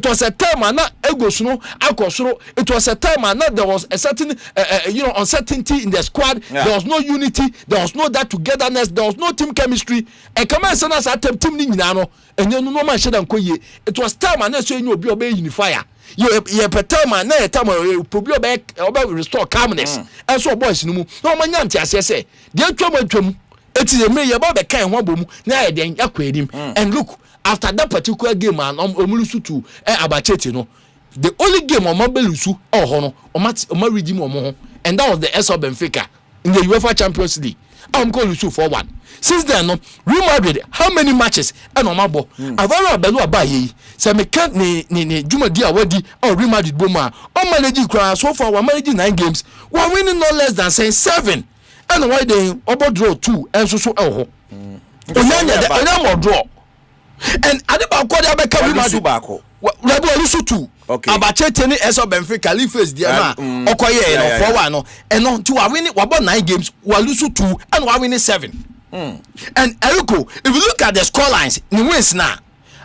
was a time and not it was a time and not there was a certain uncertainty in the squad. Yeah. There was no unity, there was no that togetherness, there was no team chemistry. And come and send us at team Ninano, and then no man should Koye. It was time and so you will be unifier. You per man, no time probably back about restore calmness. And so boys, no man yanti as I say. Dear Tom, it is a mere about the kind one boom, now then him. And look, after that particular game, man, Omulusu to Abachetino. The only game on Mabelusu or Hono or Maridim or and that was the S of Benfica in the UEFA Champions League. I'm calling Lusu 4-1. Since then, Real Madrid, how many matches? And on Mabo, Avara Belua Baye, Samikat ni Juma Dia Wadi or Real Madrid Boma, or managing crowd so far, we're managing 9 games, we're winning no less than saying 7. And why they about draw 2 and so oh. Onanya draw. And Adeba Kodia Beka Real Madrid. Rabu Lusu 2. Okay. Abachete ni eso Benfica Leafs dia na okoye no 4-1 no and no to win we about 9 games we lose 2 and we win 7. And Eriko, if you look at the score lines ni wins na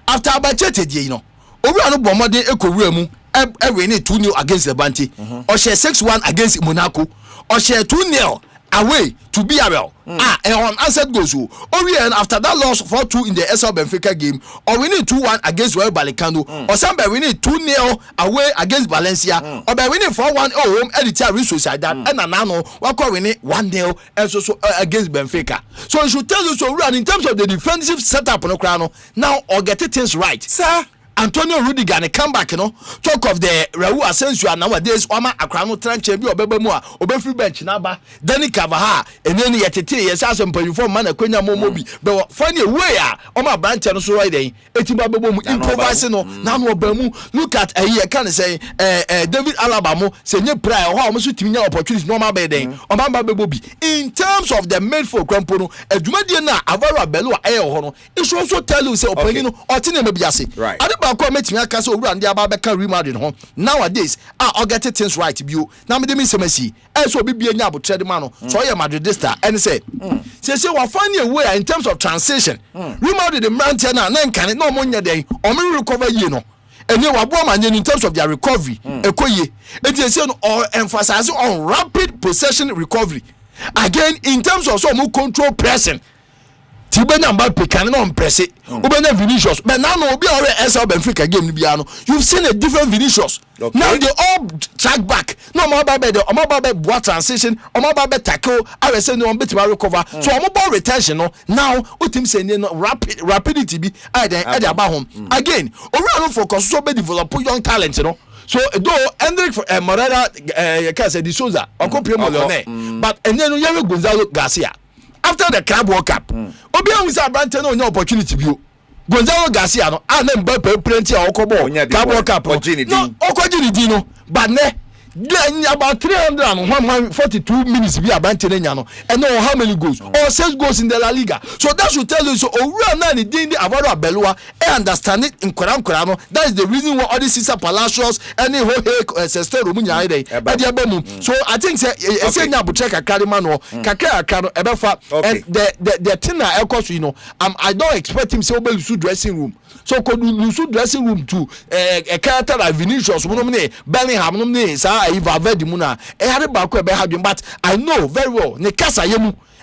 after Abachete dia you know owura no bomode ekowura mu e win 2-0 against Levante or share 6-1 against Monaco or share 2-0 away to BRL. And on answered goals. And after that loss 4-2 in the SL Benfica game, or winning 2-1 against Rayo Vallecano, or some by winning 2-0 away against Valencia, or by winning 4-1 home editor Real that and Anano, while winning 1-0 and so against Benfica. So I should tell you so run in terms of the defensive setup on the crown now or get things right. Sir. Antonio Rudiger ne come back talk of the Raul Asensio nowadays Oma Akrano Tranche bi obebemu a obefree bench na ba Dani Carvajal eneni yetete yes Asempa uniform man akwanya momobi but find a way a Oma branch no so right then etiba bebomu improvise no na no obamu look at here can say David Alaba mo say nye prayer ho mo so timinya opportunity no ma be den Oma ba bebobi in terms of the midfield crampo no adwumadie na Avara Bello a ho no it should also tell you say opani no otine me biase right. Nowadays, I'll get things right. You now me semesi. So be a nyabo trade man. So I am Madridista and say we're finding a way in terms of transition. Real the Manchester and then can it no money day or me recover you know. And you are woman in terms of their recovery. It is or emphasizing on rapid possession recovery. Again, in terms of some control pressing. Tibena Mbappe cannot press it. Ubena Vinicius, but now no be already SL Benfica game Biano. You've seen a different Vinicius. Okay. Now they all track back. No more Babe, the Omababe what transition, Omababe tackle. I was saying no bit recover. So Omaba retention. Now Utim saying no rapidity be at the about home again. Oriano focus so be develop young talent. You know. So though Hendrik Morera, can say De Souza, Uncle Primo Leone, but and then Yaro Gonzalo Garcia. After the Club World Cup, Obiang was a brand no opportunity view. Gonzalo Garcia, no, and then Mbappe plenty of Okobo, Club World Cup, no, Okojini Dino, but ne. Then about 342 minutes be about Teneniano and know how many goals or 6 goals in the La Liga. So that should tell you so Oriana Dindi Avara Belua and understand it in Korano. That is the reason why all these Cesar Palacios and the Sister Rumunya. So I think say now check a Karimano, Kakara Kano Ebefa and the Tina Elkos, you know, I don't expect him to be dressing room. So could Lusu dressing room to a character like Vinicius, Bellingham, but I know very well.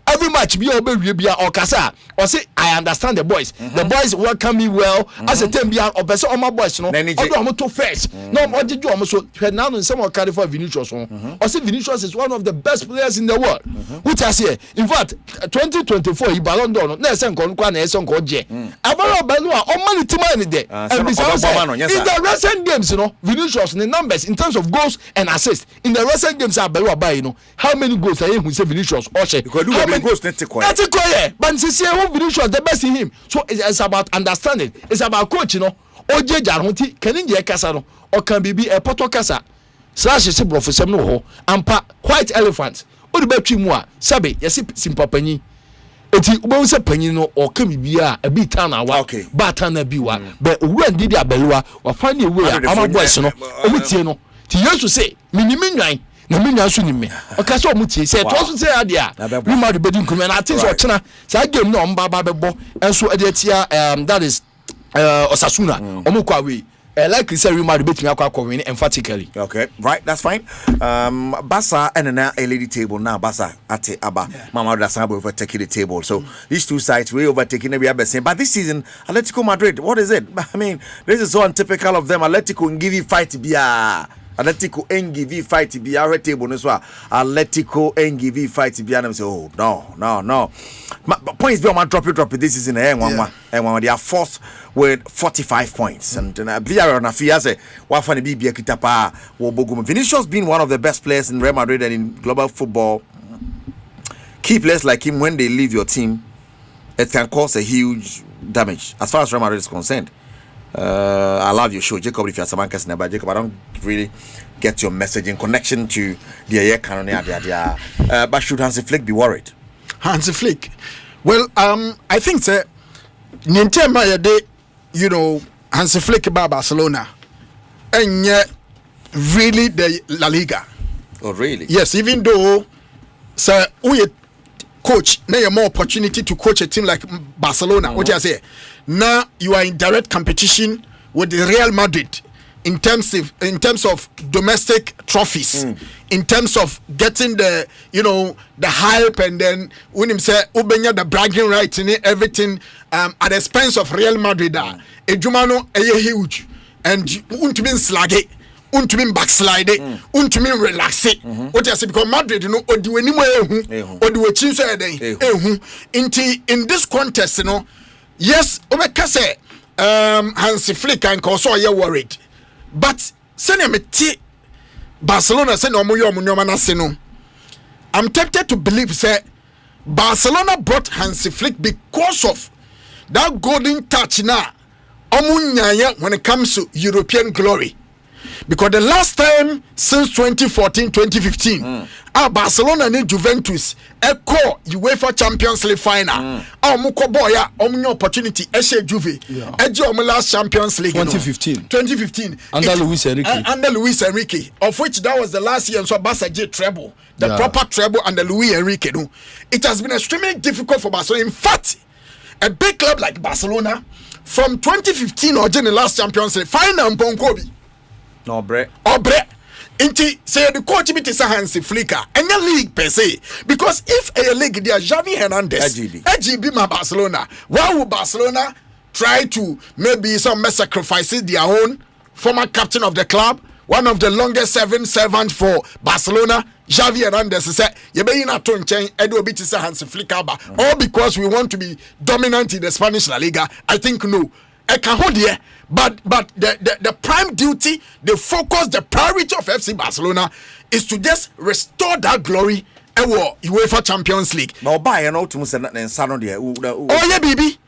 Every match be or Kasa or say I understand the boys. The boys welcome me well as a Tembian or person on my boys. No, to first. No, what did you almost now in some of California Vinicius? Or say Vinicius is one of the best players in the world. Which I say, in fact, 2024 he Ballon d'Or. Next and Kwan Eson Koje. Avara Belua or money to money there. And in the recent games, you know, Vinicius in the numbers in terms of goals and assists. In the recent games, Belua by you know how many goals are who say Vinicius or say that's quiet. But see who Vinicius the best in him. So it's about understanding. It's about coach, you know. Oje Jarhunti, Keninje Kasano, or can be a Poto Casa. Slash is a professor no ho, ampa white elephant. Or the betri moi, Sabe, yes, simple penny. Eti ubonse penino or kemi bia a bit tana wa batana biwa. But when did ya belua or find a way our boys no omitieno. Ti used to say, Minimin. Na me nya so ni me o ka so mutie say to so say adia we ma de bedin kuma na tin so chena say game no mba ba bebo enso e de tia that is Osasuna omukwa we like you said, Real Madrid beat me win emphatically. Okay, right, that's fine. Barca and now a lady table now. Barca at Abba, Mama Dasamba overtaking the table. So these two sides we overtaking the other same. But this season, Atletico Madrid, what is it? I mean, this is so untypical of them. Atletico and give you fight to be a Atletico and give you fight to be our table. No, Atletico and give you fight to be an. Say, oh no. But points be on drop it. This is in the and they are fourth with 45 points. And Villarreal on a fiase, Wafani Bibia Kitapa, Wobogum. Vinicius being one of the best players in Real Madrid and in global football. Key players like him, when they leave your team, it can cause a huge damage as far as Real Madrid is concerned. I love your show, Jacob. If you're someone never, Jacob, I don't really get your message in connection to the year canon. But should Hansi Flick be worried? Hansi Flick. Well, I think that Hansi Flick about Barcelona, and yet really the La Liga. Oh, really? Yes, even though sir, we coach, now you have more opportunity to coach a team like Barcelona. What do I say? Now you are in direct competition with the Real Madrid in terms of domestic trophies, in terms of getting the the hype, and then when him say Ubenya the bragging rights and everything at the expense of Real Madrid. Ejumano huge, and untumi slage, untumi backslide, untumi relax. What I say, because Madrid odi wani mo odi wechi so eden in this contest yes, obeka say Hansi Flick and also are worried. But send me Barcelona send no. I'm tempted to believe say Barcelona brought Hansi Flick because of that golden touch now. When it comes to European glory. Because the last time since 2014-2015, Barcelona and Juventus echo UEFA Champions League final. Mukoboya opportunity Juve. Last Champions League 2015 under Luis Enrique, of which that was the last year, and so Barca treble, the proper treble under Luis Enrique. It has been extremely difficult for Barcelona. In fact, a big club like Barcelona from 2015 or the last Champions League final Bonkobi. Obre. Inti say the coach bit is Hansi Flick and the league per se, because if a league there Xavi Hernandez AGB ma Barcelona, why would Barcelona try to maybe some sacrifices their own former captain of the club, one of the longest serving servants for Barcelona, Xavi Hernandez said you be not to change Edo bit is Hansi Flick all because we want to be dominant in the Spanish La Liga? I think no. I can hold here, but the prime duty, the focus, the priority of FC Barcelona is to just restore that glory and UEFA Champions League. No buy and ultimately there. Oh yeah, baby.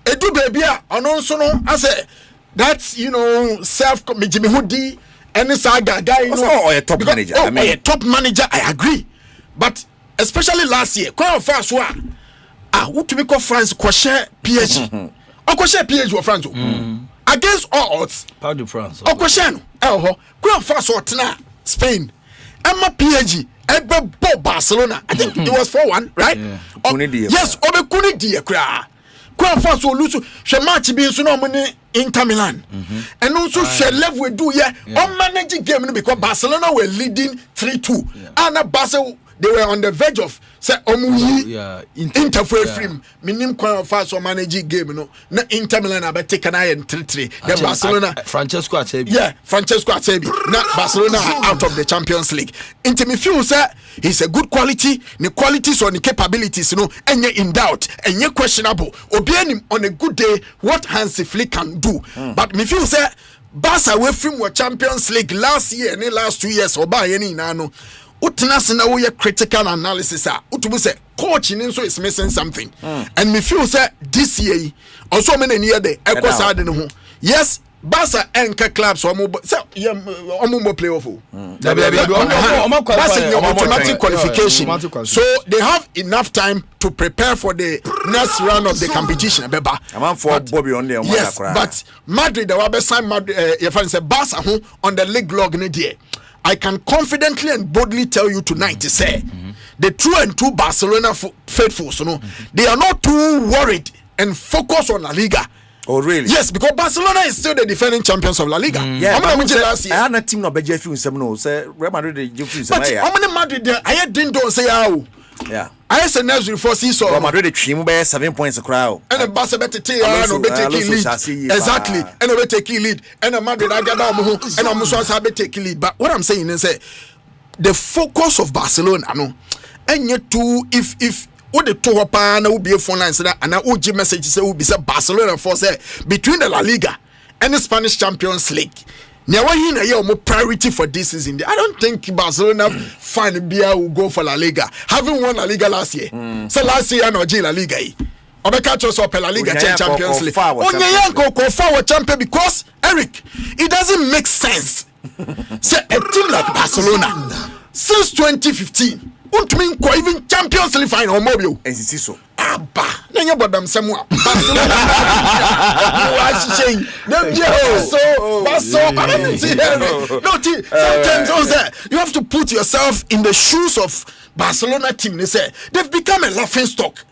Edu baby, and also no, I say that's self Jimmy Hoodie and this guy a top manager. A top manager, I agree, but especially last year, quite fast one. Who to make France question PSG. Question PSG or France against all odds. Pas de France. Question. Quite fast or Spain. Emma PSG. Ebe Barcelona. I think it was 4-1, right? Yes. Obe kuni die kra. Quite fast or lose. She match be so no money Inter Milan. And also she level do on managing game because Barcelona were leading 3-2. And Barcelona they were on the verge of say Inter frame minim kwan fast or managing game na Inter Milan about take an and 3-3 then Barcelona Francesco Asempa na Barcelona are out of the Champions League. Into me feel say he's a good quality, the qualities or the capabilities and you're in doubt and you're questionable obi on a good day what Hansi Flick can do. But me feel say Barca away from Champions League last year and the last 2 years or by any nano utinasina we critical analysis utubu say coach so is missing something and me feel say this year also many near the equal no yes Barca enka clubs or omo play off automatic qualification, so they have enough time to prepare for the next round of the competition. Yes, but Madrid the Wabesa Madrid Barca on the league log there. I can confidently and boldly tell you tonight to say the true and true Barcelona faithfuls, they are not too worried and focused on La Liga Oh, really? Yes, because Barcelona is still the defending champions of La Liga. Yeah, how many last year? I had a team no beje few some no. Say Real Madrid they few some. But how many Madrid I didn't do say how. Yeah. I said next before season. Real Madrid they trim by 7 points a crowd. And the Barca better take lead. Exactly. And they take lead. And the Madrid I got down and I'm also take lead. But what I'm saying is the focus of Barcelona no. And yet too if what the two upon will be a phone line and I would give message say will be say Barcelona for say between the La Liga and the Spanish Champions League. Now when you more priority for this season, I don't think Barcelona fan beer will go for La Liga. Having won La Liga last year. So last year no La Liga. Obeka chose up La Liga Champions League. Onyanko go forward champion because Eric, it doesn't make sense. Say a team like Barcelona since 2015 won't mean even Champions League final mobile. And so. Abba. Nanya bodam semwa. Sometimes you have to put yourself in the shoes of Barcelona team. They say they've become a laughing stock.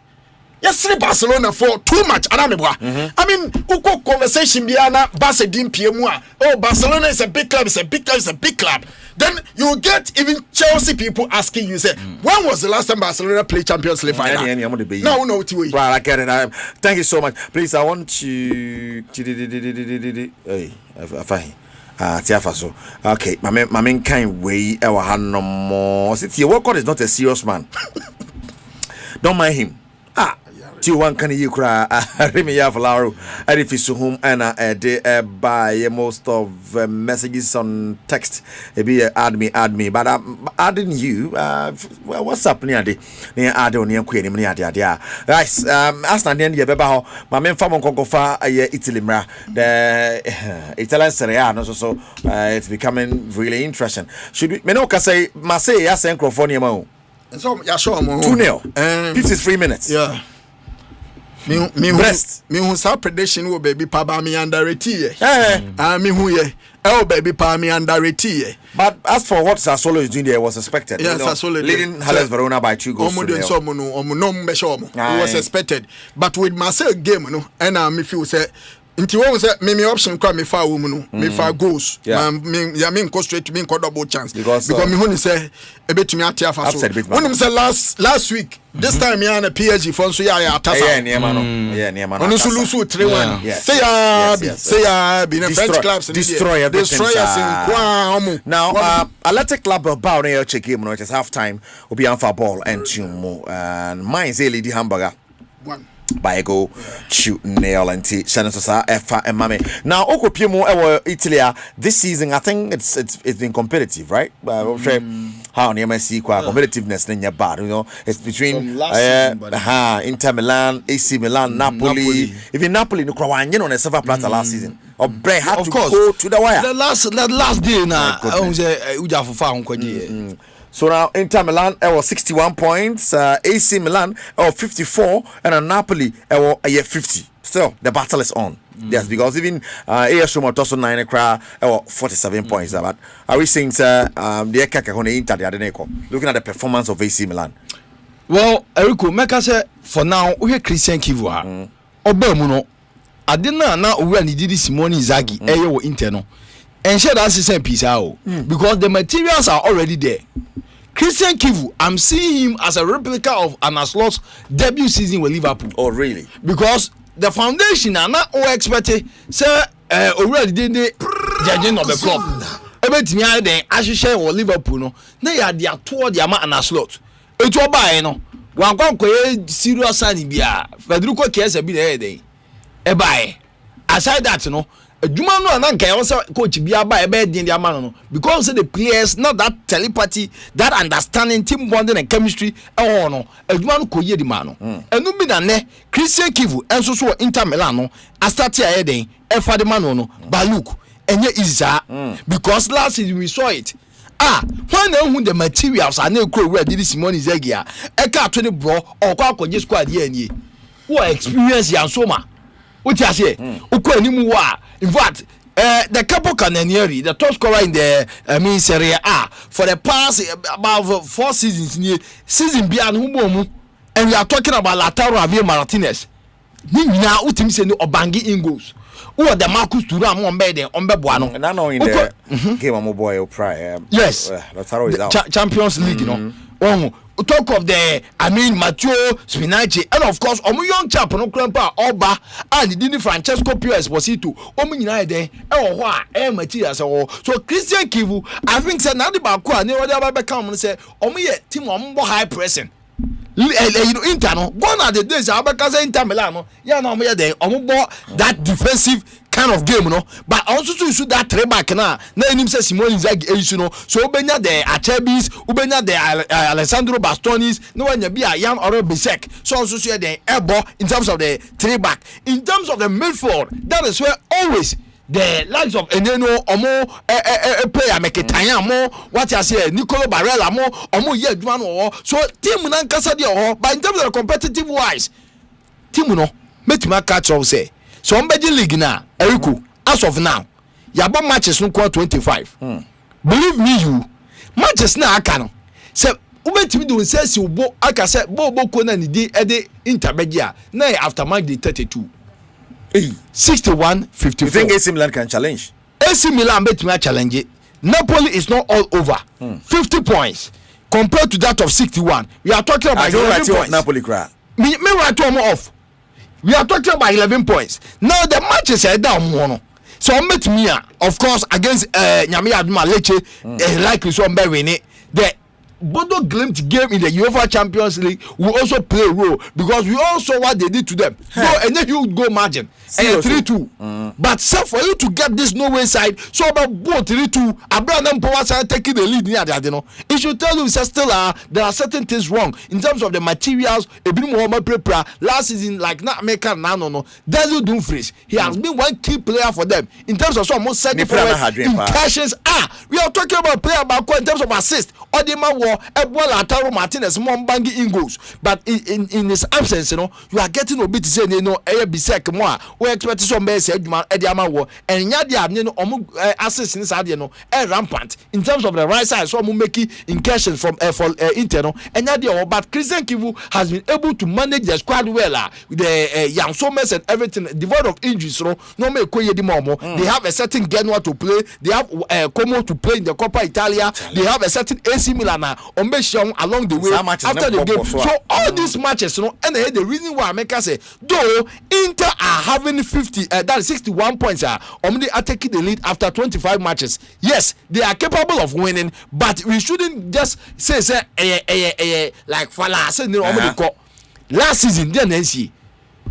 Yes, Barcelona for too much. I mean, uko conversation biana Barca dim PMua. Oh, Barcelona is a big club, it's a big club, it's a big club. Then you get even Chelsea people asking you, say, when was the last time Barcelona played Champions League final? No, right, I get it. Thank you so much. Please, I want to. Hey, fine. Tiafaso. Okay, my main kind way. Our hand no more. See, your work is not a serious man. Don't mind him. T1 can you cry? Remy Yavlaro, Edifice home and by most of messages on text. Be add me, but I'm adding you. Well, what's up near the near Ado near Queen? Guys, as the end, Yabeba, my main farm on Concofa, Italy, the Italian Serie A, so it's becoming really interesting. Should we, Menoka say, Marseille, yes, and California. So, yeah, sure, 2-0, 53 minutes. Yeah. Me who saw prediction will baby papa me under a tea. Me who ye. Oh baby pa me under a tea. But as for what Sassuolo is doing there was expected. Yes, Sassuolo leading Hellas Verona by 2 goals. Was expected. But with Marseille game, and me feel say Inti won say me option kwa me fa woman me fa goals me go straight to me go double chance because me who say e betumi atia fa so won say last week this time me and PSG for so ya atasa niema no ono so lose 3-1 say ya be the French clubs destroy everything now Athletic Club Bilbao na check game no it is half time obi anfa ball and chumo and mine say Lady Hamburger 1 by go shoot nail and Senator Efa and Mame. Now Okopimo Italy this season I think it's been competitive, right? How near see competitiveness in your bad, you know, it's between Inter Milan, AC Milan, Napoli. Even Napoli no Krawan, you know, on a silver platter last season. Or Bray had to go to the wire. The last day now So now Inter Milan was 61 points, AC Milan 54, and Napoli 50. Still, the battle is on. Yes, because even AS Roma also 9 47 points. But are we saying the Inter looking at the performance of AC Milan? Well, Erico, make us say for now we have Christian Kivu. Obemuno, I didn't know we need Simone Inzaghi. Eyo Inter and share that system piece out because the materials are already there. Christian Kivu, I'm seeing him as a replica of Anaslot's debut season with Liverpool. Oh, really? Because the foundation are not all expected. Sir, already did judging of the club. About me, then I should share with Liverpool. No, they are their tour, the amount Anaslot. It will buy no. One can serious signing be Federico cares a bit a day. A buy. Aside that, you know. Juma no na nkai also coach bia ba e be din dia man no because the players not that telepathy that understanding team bonding and chemistry no Juma no koye di man no enu bi na ne Christian Kivu enso so Inter Milan no a start here den e fa de man no ba look enye isa because last season we saw it when who the materials are na ekro we did Simone Inzaghi e ka to ne bro or kwa akọje squad here ani who experience yan so ma what you say uko animu wa in fact the Capo Cananieri the top scorer in the Serie A for the past about 4 seasons season beyond and we are talking about Lautaro Martinez ni nyina utim se no obangi ingos who the Marcus Thuram on bed on Bebuano. And I know in the game of my boy prior. Yes, that's how it's out. Champions League, you know. Talk of the Matteo Spinaci, and of course, young chap no Crampa, Oba, and the Francesco Pires was it too. United, materials. So Christian Kivu, I think, said not about Qua, never ever come and say, team high pressing. Internal, gone are the days Abacasa Inter Milano, that defensive kind of game, but also to shoot that three back now. Name says Simone Inzaghi, so Ubenya the Achebis, Ubenya the Alessandro Bastonis, no one be a young or Bisek, so also see the airball in terms of the three back. In terms of the midfield, that is where always the likes of Eneno Omo player make it more what I say Nicolo Barella more Omo Yedwan or so team Nankasa but in terms of the competitive wise team no make my catch up say so Ombeji League now Eriku as of now yabo matches no 25 believe me you matches na aka no say ubetimi do say si ubo aka say bo ko na ni di intermedia na after match day 32 61-54. You think AC Milan can challenge? AC Milan bet me challenge. Napoli is not all over. 50 points compared to that of 61. We are talking about 11 points. Napoli cry. Me right off. We are talking about 11 points. Now the matches are down one. So I met me, of course, against Nyami Aduma Leche, likely so I'm winning it. The Bodo Glimt game in the UEFA Champions League will also play a role because we all saw what they did to them. And then you go margin and 3-2. But so for you to get this Norway side, so about both 3-2, Abraham Power side taking the lead near that, it should tell you still there are certain things wrong in terms of the materials. Last season, like not American no. Daniel Dumfries, he has been one key player for them in terms of some most second incursions. We are talking about player back in terms of assist. Or the man Ebola Ataro Martinez Mombangi Ingles, but in his absence, you are getting a bit to say, Bisek more. We expect some base Ediama war and Yadia, assist inside, rampant in terms of the right side. So making incursions from for internal and Yadia, but Christian Kivu has been able to manage the squad well with the young Somers and everything, devoid of injuries. No make They have a certain Genoa to play, they have Como to play in the Coppa Italia, they have a certain AC Milan along the way after the game. So all these matches, and the reason why I make us say, though Inter are having 61 points, they are taking the lead after 25 matches. Yes, they are capable of winning, but we shouldn't just say like Fala said, last season, then NC.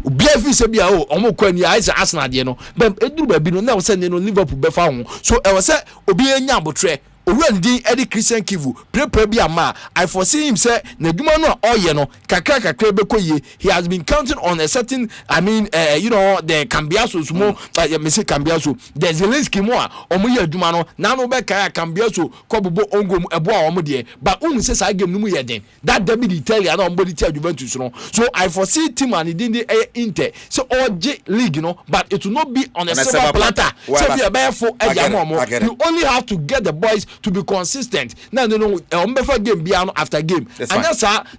BFC say bia omo kwani ya isa Arsenal de no but eduru ba bi no na wo say no Liverpool be fa ho so e wo say obi enya abotre Owurandi Eddie Christian Kivu prepare bi ama I foresee him say na dwuma no oye no kakra bekoye he has been counting on a certain the Cambiaso sumo me say Cambiaso the Zelensky mo a omo ye dwuma no na no be kai Cambiaso kobobo ongo ebo a omo de but un say sa game no mu ye den that David Italia na omo de tia Juventus no so I foresee team and the Inter so OJ league but it will not be on a silver platter so we are bare for you only have to get the boys to be consistent. Now befa game biano after game. And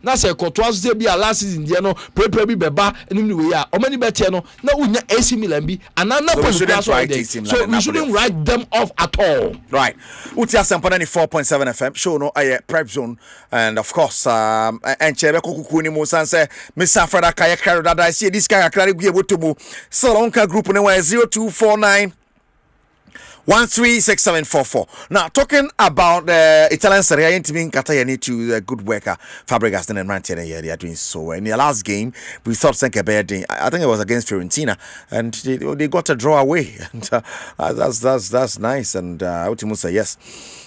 that's a Courtois say be last season prepare be beba we are how many better now unya AC Milan be and now so we shouldn't write them off at all. Right. Uti Asempa 94.7 FM show no Prepzone and of course and chebe kokuku ni mo san say Mr. Freda Kaya Karo that I see this guy akra be able to move Salonka group no 0249 136744. Now, talking about the Italian Serie A, team Katayani to the good worker Fabregas and Rantier. They are doing so well. In the last game, we thought Senke I think it was against Fiorentina, and they got a draw away. And that's nice. And Ultimo say yes.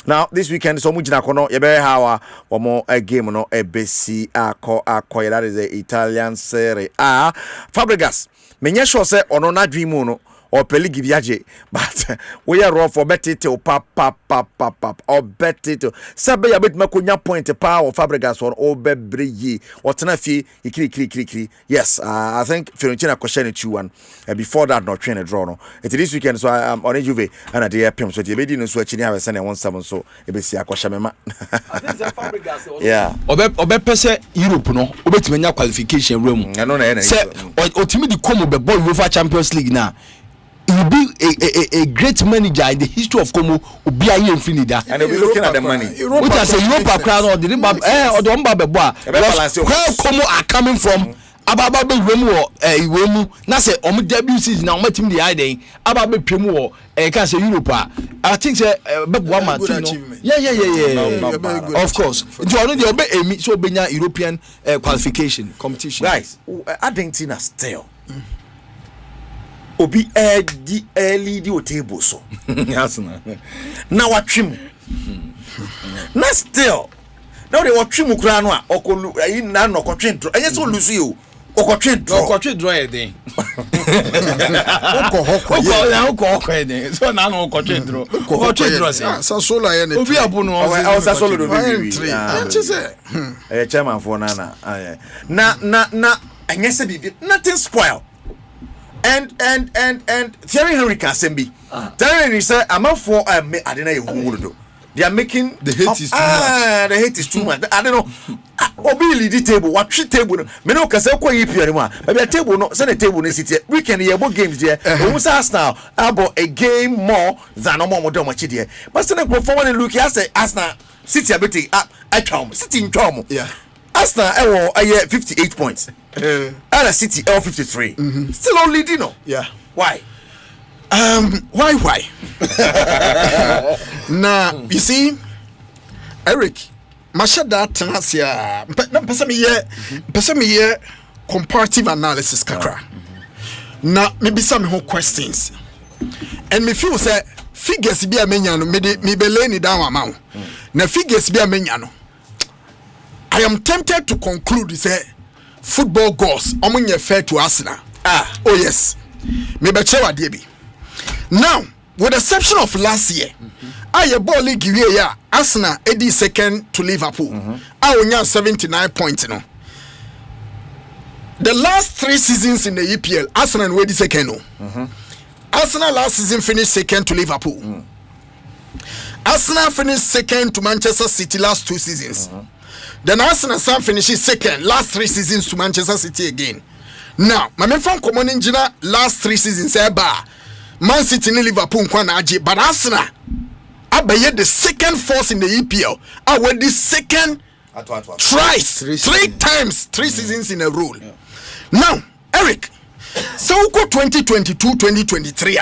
Now, this weekend, so much Nakono, Yebe one more a game, no, a BC Ako, that is the Italian Serie A. Fabregas, Menyesho say, or no, not dream, or peli gibiaje but we are raw for bet it pap or bet it sabe ya bet makonya point power of Fabregas or obebre or tenafi ikri yes I think Fiorentina question it 2-1 before that not train a draw no it this weekend so I'm on Juve and at the PM so the bedi no so actually have a send 1-7 so e be see akwasha mema yeah obe pese Europe no obetime nya qualification room say otimi di come be boy UEFA Champions League na he will be a great manager in the history of Como Ubia Infinida. And they'll be looking at the money. Which I say Europa crowd or the Omba Beboa. Where Como are coming from Ababe Remu Iwemu. Na say Omu debut season now team the ide Ababe Pemu can say Europa. I think say Beboa Martino. Yeah. Of course. You already obey a so benya European qualification competition. Guys, Argentina still. Obi early di table so yes na watwim na still now they watwim kura no a okolu ayi na no kotwe draw enye so lose you okotwe draw e den okoko e den so na no okotwe draw say so solo ya ne obi abu no o sa solo do be chairman for na enye se bibi nothing spoil. And Thierry Henry can send me. Thierry Henry said, "I'm not for I don't know. They are making the hate is too much. The hate is too much. I don't know. Obili the table. What table? Me no kase ko yipi anymore. Maybe a table no. Send a table in city. Weekend here about games there. We must ask now about a game more than no more than much there. But send a performance and look. I say Arsenal City ability at home. City in home. Yeah. Arsenal I 58 points. And City 53. Still on leading, no? Yeah. Why? Why? Now, you see, Eric, Mashada Tanasia, Pesamiye comparative analysis, Kakra. Now, maybe some more questions. And me feel say figures be a menyano, me be laying it down amount. Now, figures be a menyano. I am tempted to conclude say football goals omunye fair to Arsenal. Oh yes. Me be chewa debi. Now, with the exception of last year, I ball league ya Arsenal edi second to Liverpool. I onya 79 points no. The last 3 seasons in the EPL, Arsenal were the second no. Arsenal last season finished second to Liverpool. Arsenal finished second to Manchester City last 2 seasons. Then Arsenal finishes second last 3 seasons to Manchester City again. Now, my main fan common engineer last 3 seasons Man City and Liverpool but Arsenal abaye the second force in the EPL. I went the second twice, 3 times, 3 seasons in a row. Yeah. Now, Eric, so we go 2022-2023.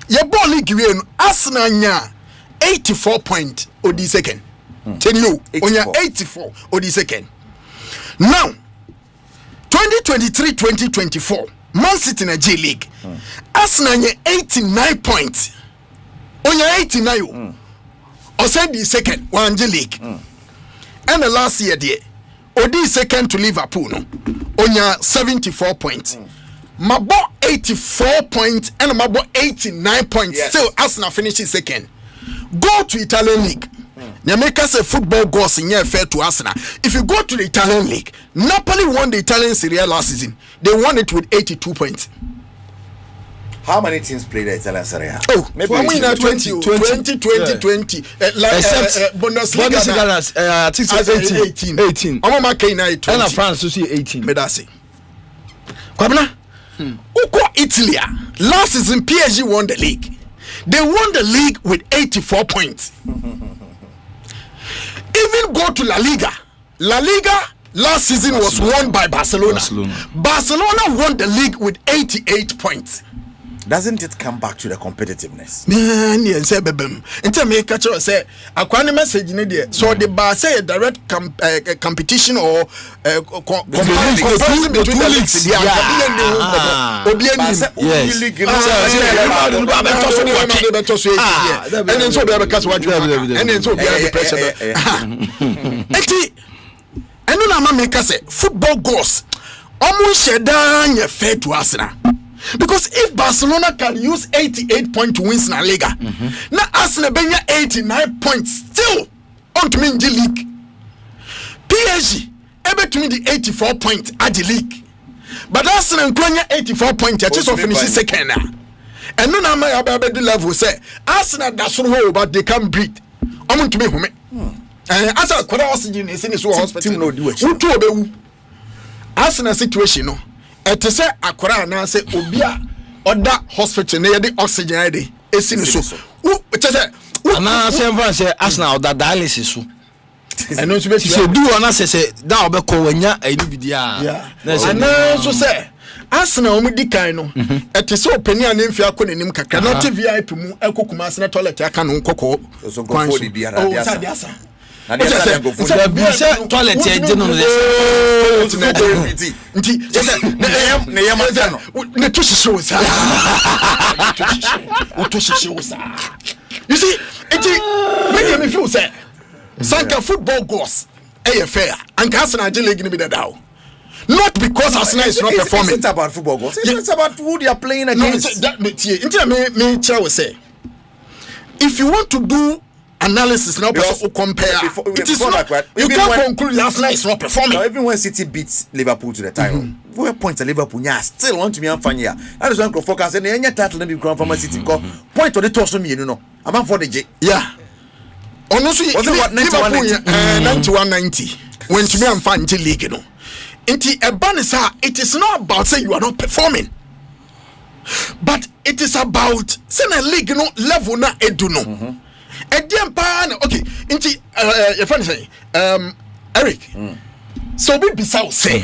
Your ball league Arsenal nya 84 points or the second. Tell you, on your 84 or the second. Now, 2023-2024, Man City in a J League. Arsenal 89 points. On your 89, or said the second one J League. And the last year, dear, or the second to Liverpool, no, on your 74 points. Mabo 84 points and Mabo 89 points. Yes. Still, Arsenal finishes second. Go to Italian League. Nyameka say football goals in here fair to Arsenal. If you go to the Italian League, Napoli won the Italian Serie A last season. They won it with 82 points. How many teams played the Italian Serie A? Oh, maybe 20. Except Bundesliga, I think 18. I'm marking 20. And France to see 18. Me that's it. Kwabna, uko Italy. Last season PSG won the league. They won the league with 84 points. Even go to La Liga. La Liga last season was won by Barcelona. Barcelona won the league with 88 points. Doesn't it come back to the competitiveness? Man, yes, bebem. Until me catch us say, I can't message in there. So the bar say a direct competition or comparison between the leagues. And then so they have a catch what you have, and then so they have the pressure. And then I'm make us say football goals. Almost share down your fair to Arsenal. Because if Barcelona can use 88 points to win La Liga, now Arsenal benya 89 points still on to win the league. PSG able to win the 84 points at the league. But Arsenal and 84 points at least finish second now. And no number about the level say Arsenal that's so but they can't breathe. I'm going to be home. And as a quarter oxygen is in his hospital. Who told Arsenal situation no. Et say akwara na say obia oda hospital na the oxygen ade esini so wo say ana say van say Arsenal oda dialysis so eno so be say do ona say da obekọ wanya ani bidia na say ana so say Arsenal mu dikan no et say opani an mfi akọ nanim kakra not VIP mu ekokuma Arsenal toilet aka no nkokọ so nkokọ di biara dia na dia go for the toilet e je no nti ne yam no ne to shisho sa to shisho sa you see it me feel say sanka football goals fair and Arsenal league ni be that not because Arsenal is not performing. It's about football goals. It's about who they are playing against. No, me tell say if you want to do analysis now compare it is not you can't conclude Arsenal is not performing. Now, even when City beats Liverpool to the title, where points are Liverpool still want to be on here. That is one focus and any title be ground from City point to the toss me you know. I'm for the J. Yeah. Honestly, what 91-90 when to me and fan league you know. It is not about say you are not performing. But it is about say a league no level na edu no. Okay, your friend say, Eric. So we be south say,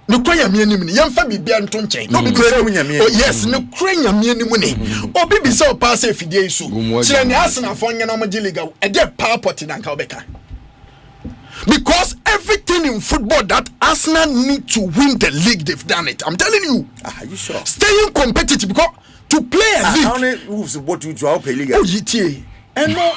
no kwanya mi anim ni yamfa bibia nto nchen. No be yes, no kwanya mi anim ni. Obi be south pass efidie isu. Kire ni Arsenal fo nya na mo liga. E dey power pot na nka obeka. Because everything in football that Arsenal need to win the league, they've done it. I'm telling you. Are you sure? Staying competitive because to play a league. How many moves what you to play league? Oh, GTA. And no,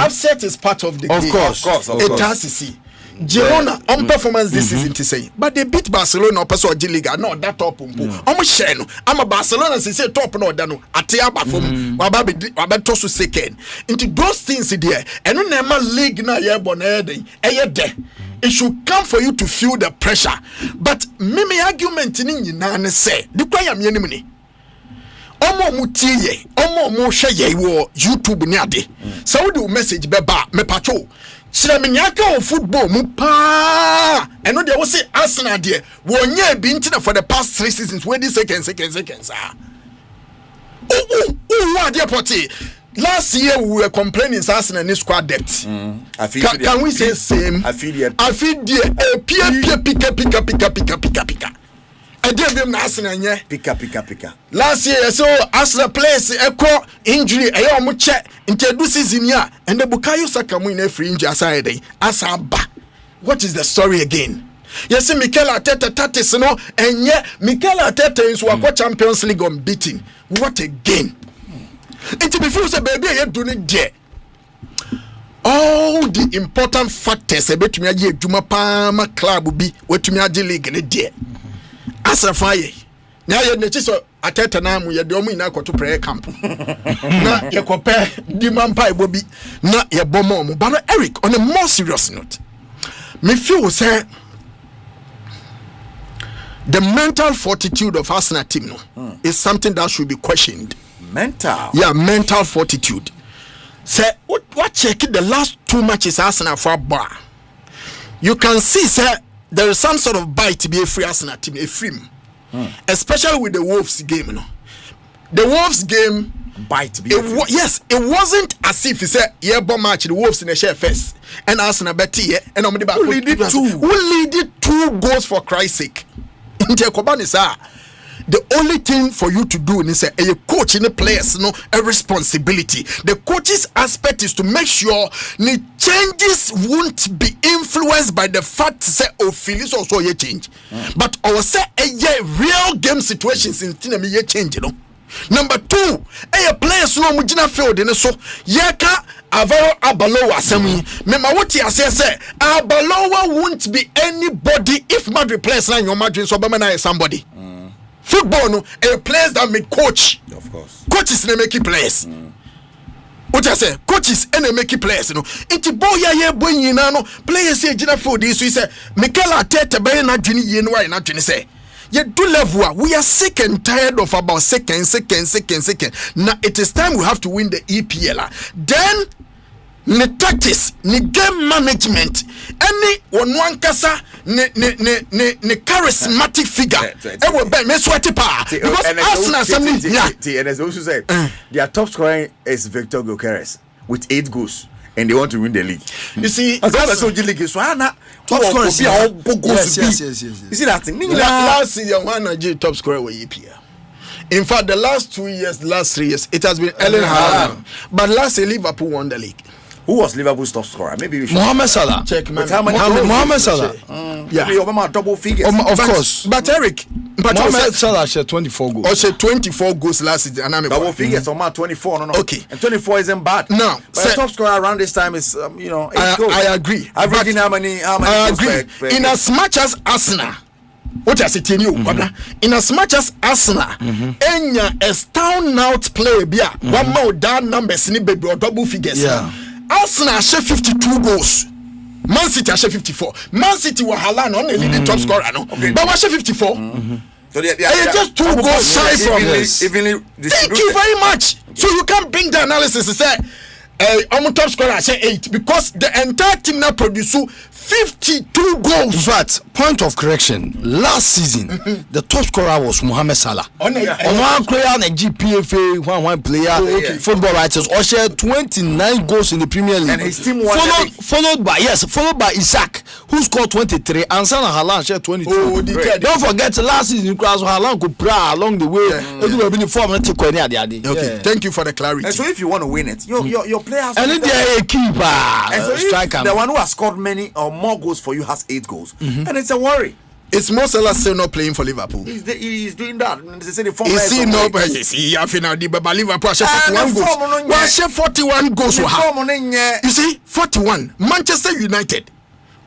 upset is part of the game. Of course. It has to see. Girona on performance this season to say, but they beat Barcelona or Paso Liga. No, that top I'm a Barcelona say top no dano. Atiaba from Wabato second. Into those things there, and no never league na ye bonede. It should come for you to feel the pressure. But me argument in nane say, the kwaya mi enemy. Omo mutiye, omo mo hwe wo YouTube ni ade. So do message beba me pacho. Siraminyaka of football mu pa. And no they will say Arsenal there. Wonye bi ntina for the past 3 seasons. Where this seconds. What dear party? Last year we were complaining Arsenal in squad depth. Can we say same? I feel there. Pika. I did them Arsenal yeah. Pika. Last year so Arsenal players echo injury mu check introduce season ya and the Bukayo Saka mu in free injury aside Asaba. What is the story again? Yes, Mikel Arteta tatis no and yeah Mikel Arteta is what Champions League unbeaten. What again? It be feel say baby you do it there. All the important factors about me aje djuma pa ma club bi wetumi aje league ne there. Asafaye na ye ne chiso Ateta na mu ye de omu ina kwato prayer camp na ye kope di mampa ebo bi na ye bomo mu but Eric on a more serious note me feel say the mental fortitude of Arsenal team no is something that should be questioned. Mental fortitude. Say what check the last 2 matches Arsenal for bar you can see say there is some sort of bite to be a free Arsenal team, a free. Especially with the Wolves game, you know. The Wolves game bite to be yes, it wasn't as if he said yeah bomb match the Wolves in the share first and Arsenal betty and on the back we leaded 2 goals for Christ's sake. The only thing for you to do is a coach in the players no a responsibility. The coach's aspect is to make sure the changes won't be influenced by the fact say Phillies also ye change. But our say a real game situations in ye change, you know. Number 2, players no mujina field in so yeka Avaro Abalowa Semi. Mema what you say Abalowa won't be anybody if Madrid players na your Madrid so Bamana is somebody. Football no players that make coach. Of course. Coaches they make players. What I say, coaches and make players, you know. Into boy ya boy no players say Gina for this. So he say Mikel Arteta be na Jini ye no na Jini say. Ye do level we are sick and tired of about second. Now it is time we have to win the EPL. Then ne tactics, ne game management, any one kasa ne charismatic figure. It will be me sweaty pa because Arsenal something and as also said, their top scorer is Victor Gyökeres with 8 goals. And they want to win the league. You see, that's so league. So top scorer. Yes. You see that thing? Last season, one Nigeria top scorer was EPL. In fact, the last 2 years, last 3 years, it has been Erling Haaland. But last year, Liverpool won the league. Who was Liverpool's top scorer? Maybe we should. Mohamed Salah. Check Mohamed Salah. Yeah. Double figures. Of course. But Eric, Mohamed Salah shared 24 goals. Or shared 24 goals last season. Double figures. 24. No. Okay. And 24 isn't bad. Now, but the top scorer around this time is 8 goals. I agree. Averaging how many? I agree. In as much as Arsenal. What I say to you, in as much as Arsenal, Enya a stand out player, one more down numbers in the or double figures. Arsenal share 52 goals. Man City share 54. Man City were Haaland on the leading top scorer, no? But what share 54? So they just 2 goals shy from this. Thank you very much. So you can bring the analysis and say, top scorer share 8 because the entire team now produce 52 goals. In fact, point of correction. Last season, the top scorer was Mohamed Salah. On one player, on a GPFA, one player, football writers, or shared 29 goals in the Premier League. And his team won. Followed by Isaac, who scored 23, and Salah Haaland shared 22. Don't forget, last season, Haaland could pray along the way. Okay, thank you for the clarity. And so, if you want to win it, your players. And then they are a keeper. And so, striker. The one who has scored many or more goals for you has 8 goals, and it's a worry. Is Mo Salah still not playing for Liverpool? He's doing that. Is he not? Yes, but Liverpool share 41 goals. Well, share 41 goals. You see, 41. Manchester United,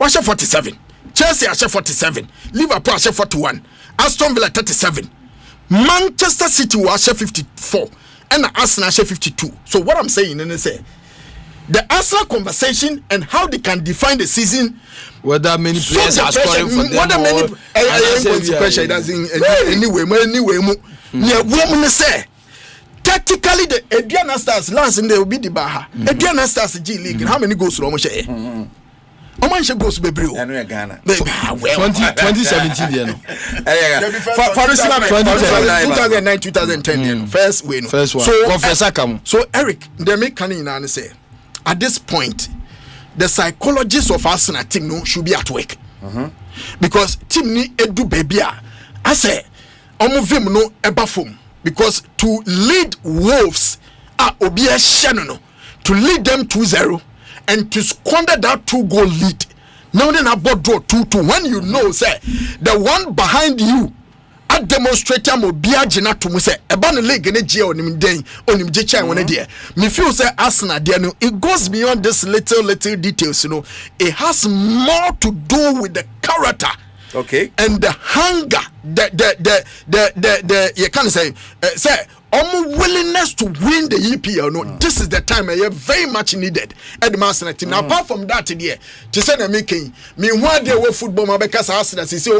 share 47. Chelsea share 47. Liverpool share 41. Aston Villa 37. Manchester City share 54, and Arsenal share 52. So what I'm saying is, the Arsenal conversation and how they can define the season, whether many players are scoring for them, whether many pressure doesn't anyway. Women say tactically the Ediana Stars last in the Obidi Baha, Ediana Stars G League. How many goals from Moshe? How much goes to Bebrew? I know Ghana. 2017, 2009, 2010, first win. First one. So Eric, they make Canning and say, at this point, the psychologists of Arsenal team should be at work. Because team ni edu baby I say omuvim no ebafum because to lead Wolves obia shanono to lead them 2-0 and to squander that 2-goal lead. Now then about draw 2-2 when you know say the one behind you a demonstrator mo bia gina to mu say eba no league ne je onim den onim je chan wona de me feel say Arsenal there no it goes beyond this little details, you know. It has more to do with the character, okay, and the hunger, the you can say willingness to win the EPL. No, this is the time very much needed at the Arsenal team. Now, apart from that, to say that making me one day with football, because Arsenal say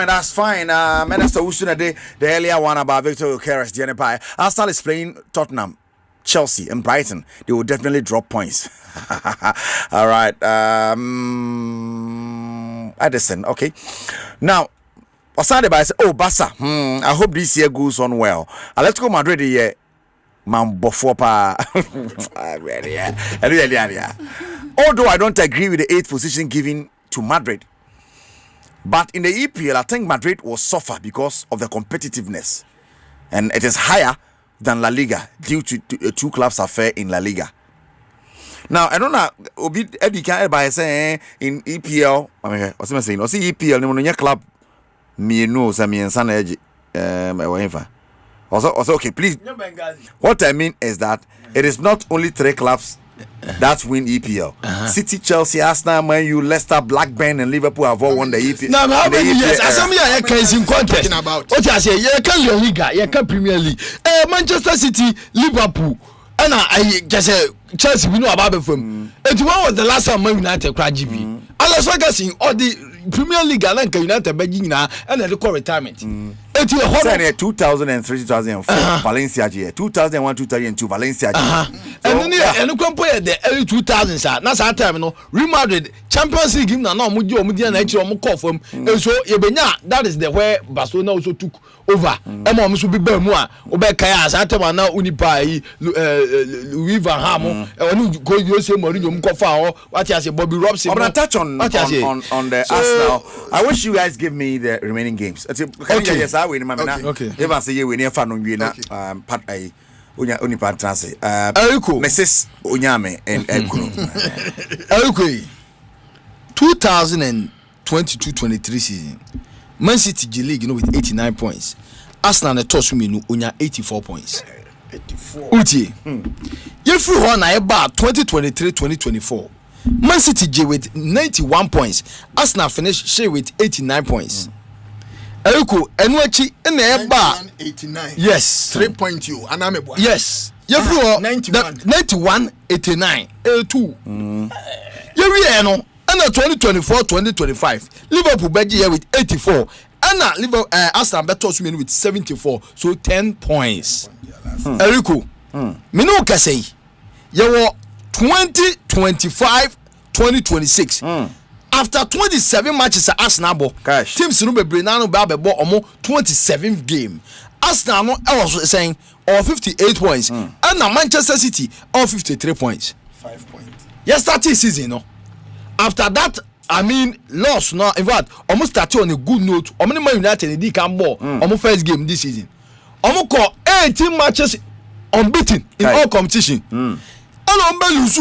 that's fine. Minister Usuna, the earlier one about Victor Gyökeres, Jennifer. Arsenal is playing Tottenham, Chelsea, and Brighton. They will definitely drop points. All right, Edison. Okay, now. Osande by say, oh Basa, I hope this year goes on well. Atletico Madrid here, man bofopa. Although I don't agree with the 8th position given to Madrid, but in the EPL, I think Madrid will suffer because of the competitiveness, and it is higher than La Liga due to 2 clubs affair in La Liga. Now I don't know. Obi Eddie can by say in EPL. I mean, what's I saying? I see EPL. No club. Me no Samiensa na eji also okay please. What I mean is that it is not only 3 clubs That's win EPL. City, Chelsea, Arsenal, Man U, Leicester, Blackburn, and Liverpool have all won the EPL. Now, how many years? Asempa is in contest. What I say, you can La Liga, you can Premier League. Manchester City, Liverpool, and I just say Chelsea. We know about them. And when was the last time Man United cried GB? As I can all the Premier League and United begging now, and then the call retirement. 2003, 2004, Valencia year. 2001, 2002, Valencia year. And then compare the early 2000s. That's our time, Real Madrid Champions League. Now, Mudia, and call for him. And so, that is the where Barcelona also took over. Mom should be Bermua, Obekaya, Atama now Unipai, Louis Van Ham, and go use him, Mourinho Kofa, what I say, Bobby Robson. I'm going to touch on the Arsenal. I wish you guys give me the remaining games. Okay. Yes, I win. Okay. If I say you win, if I don't win, part I only part translate. Mrs. Onyame and okay. 2022-23 season, Man City G League, with 89 points. Arsenal the toss me onya 84 points. 84. Uti. You free one I about 2023-2024. Man City G with 91 points. Arsenal finished share with 89 points. Eriko Enwechi in the bar 89. Yes. 3 point you. Anamebwa. Yes. You free 91 89 2. You no. And 2024-2025 Liverpool beji here with 84. And Liverpool Arsenal better with 74. So 10 points. Eriko. Me no ka say. You were 2025-2026. After 27 matches at Arsenal, teams no be Brenano Babebo omo 27th game. Arsenal no was saying all 58 points. And now Manchester City all 53 points. 5 points. Yes, starting season no. After that, I mean, loss now. In fact, almost started on a good note. Man United in the Cambo, almost first game this season. Almost call 18 matches unbeaten in all competition. And almost lose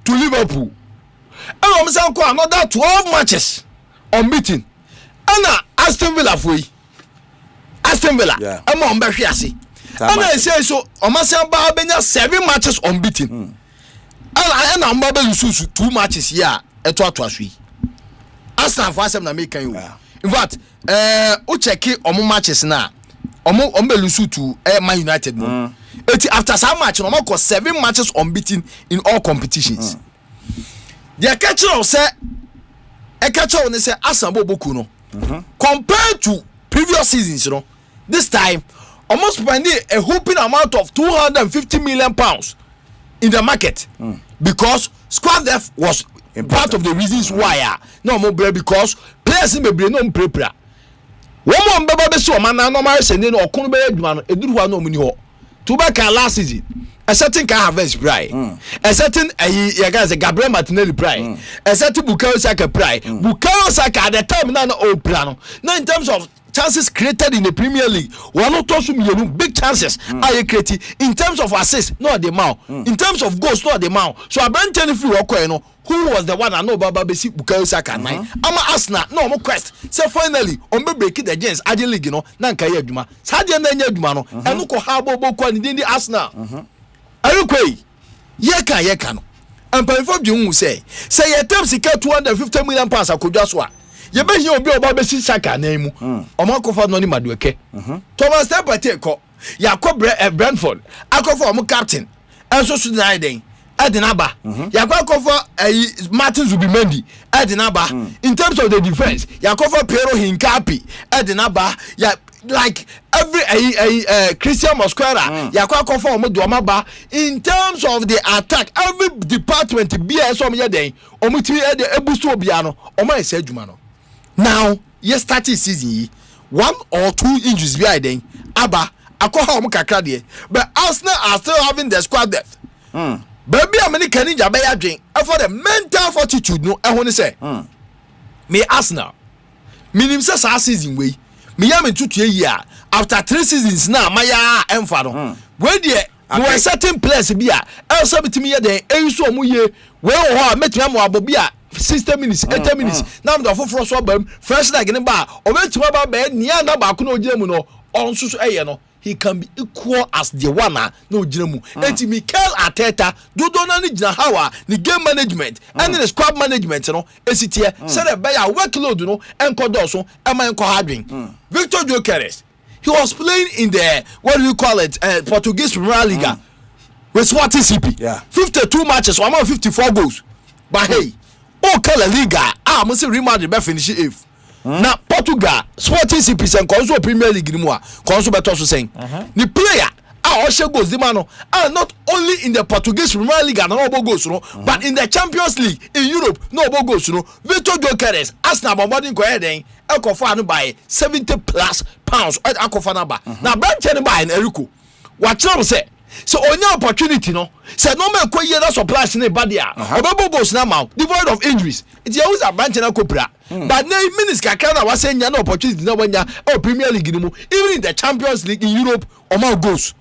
to Liverpool. And almost call another 12 matches unbeaten. And Aston Villa for Aston Villa. I'm on Berkshire. And I say so. Almost 7 matches unbeaten. And I'm about to lose 2 matches here. Arsenal for Arsenal make you. In fact, o check omo matches na. Omo lose to Man United no. After some match, omo got 7 matches unbeaten in all competitions. The catcher say Arsenal boku no. Compared to previous seasons, this time almost spending a whopping amount of 250 million pounds in the market because squad depth was part of the reasons why no more because players in the brain no prepare. One more mbaba so man na normal sending no okunu be aduma no eduru ho no muni ho to back last season a certain can harvest pray a certain Gabriel Martinelli pray a certain Bukayo Saka pray Bukayo Saka at the time na no plano now in terms of chances created in the Premier League one not to big chances are created in terms of assists not the amount in terms of goals not the amount so I been telling you who was the one I know Baba Besi Bukayo Saka nine ama Arsenal no more quest so finally on be break the James Adi League no na nka ye adwuma sadia na nya adwuma no eno ko ha bobo kwa ni ndi Arsenal ayukoi ye ka no ampanfo dwun say ye tem sika 250 million pounds akodwa so a ye be hia obi oba Besi Saka nan mu omakofa no ni Madueke Thomas Partey ko yakob Brentford akofo omo captain enso so na den Edinaba, Yakova Martin Zubimendi, Edinaba. In terms of the defense, Yakova Piero Hincapi, Edinaba, like every Christian Mosquera, Yakova Moduamaba. In terms of the attack, every department BS on your day, Omuti Ebusto Biano, Oma Sejumano. Now, yes, starting season, 1 or 2 injuries behind then, Abba, Akoha Omukakradie, but Arsenal are still having the squad depth. Baby, I'm any canning Jabaya drink. For the mental fortitude, no, I want to say, me Arsenal, minimum says our season way. Me am in 2 years after 3 seasons now. My enfado. Where the no certain place be a else to me then. So muye well met me abobia 60 minutes, 80 minutes. Now the for first like in bar or went to about bed near na bakuno jemu no on susu no. he can be equal as the one no Jiramu. And Mikel Arteta, do not need how the game management and the squad management, you know, ACTA, said a better workload, you know, and Codoso, and my Cohadring. Victor Gyökeres, he was playing in the, what do you call it, Portuguese Premier Liga with Swati CP. Yeah. 52 matches, 154 goals. But hey, La Liga, I'm going to remind you, finish if. Now Portugal, Sporting CP and Consul Premier League anymore. Consul Betoso saying the player also goes the man not only in the Portuguese Premier League and no goes, but in the Champions League in Europe, no goes, Victor Gyökeres, Arsenal bombarding go ahead and Alcofano by 70 plus pounds at Alcofanaba. Now Branchen by an Erico. What you say? So on your opportunity, no, said no man quite year supplies in a badia. Obo goes now, devoid of injuries. It's always a branch in a copra. But 9 minutes Kakana was saying no opportunity no when ya or Premier League even in the Champions League in Europe or more goals.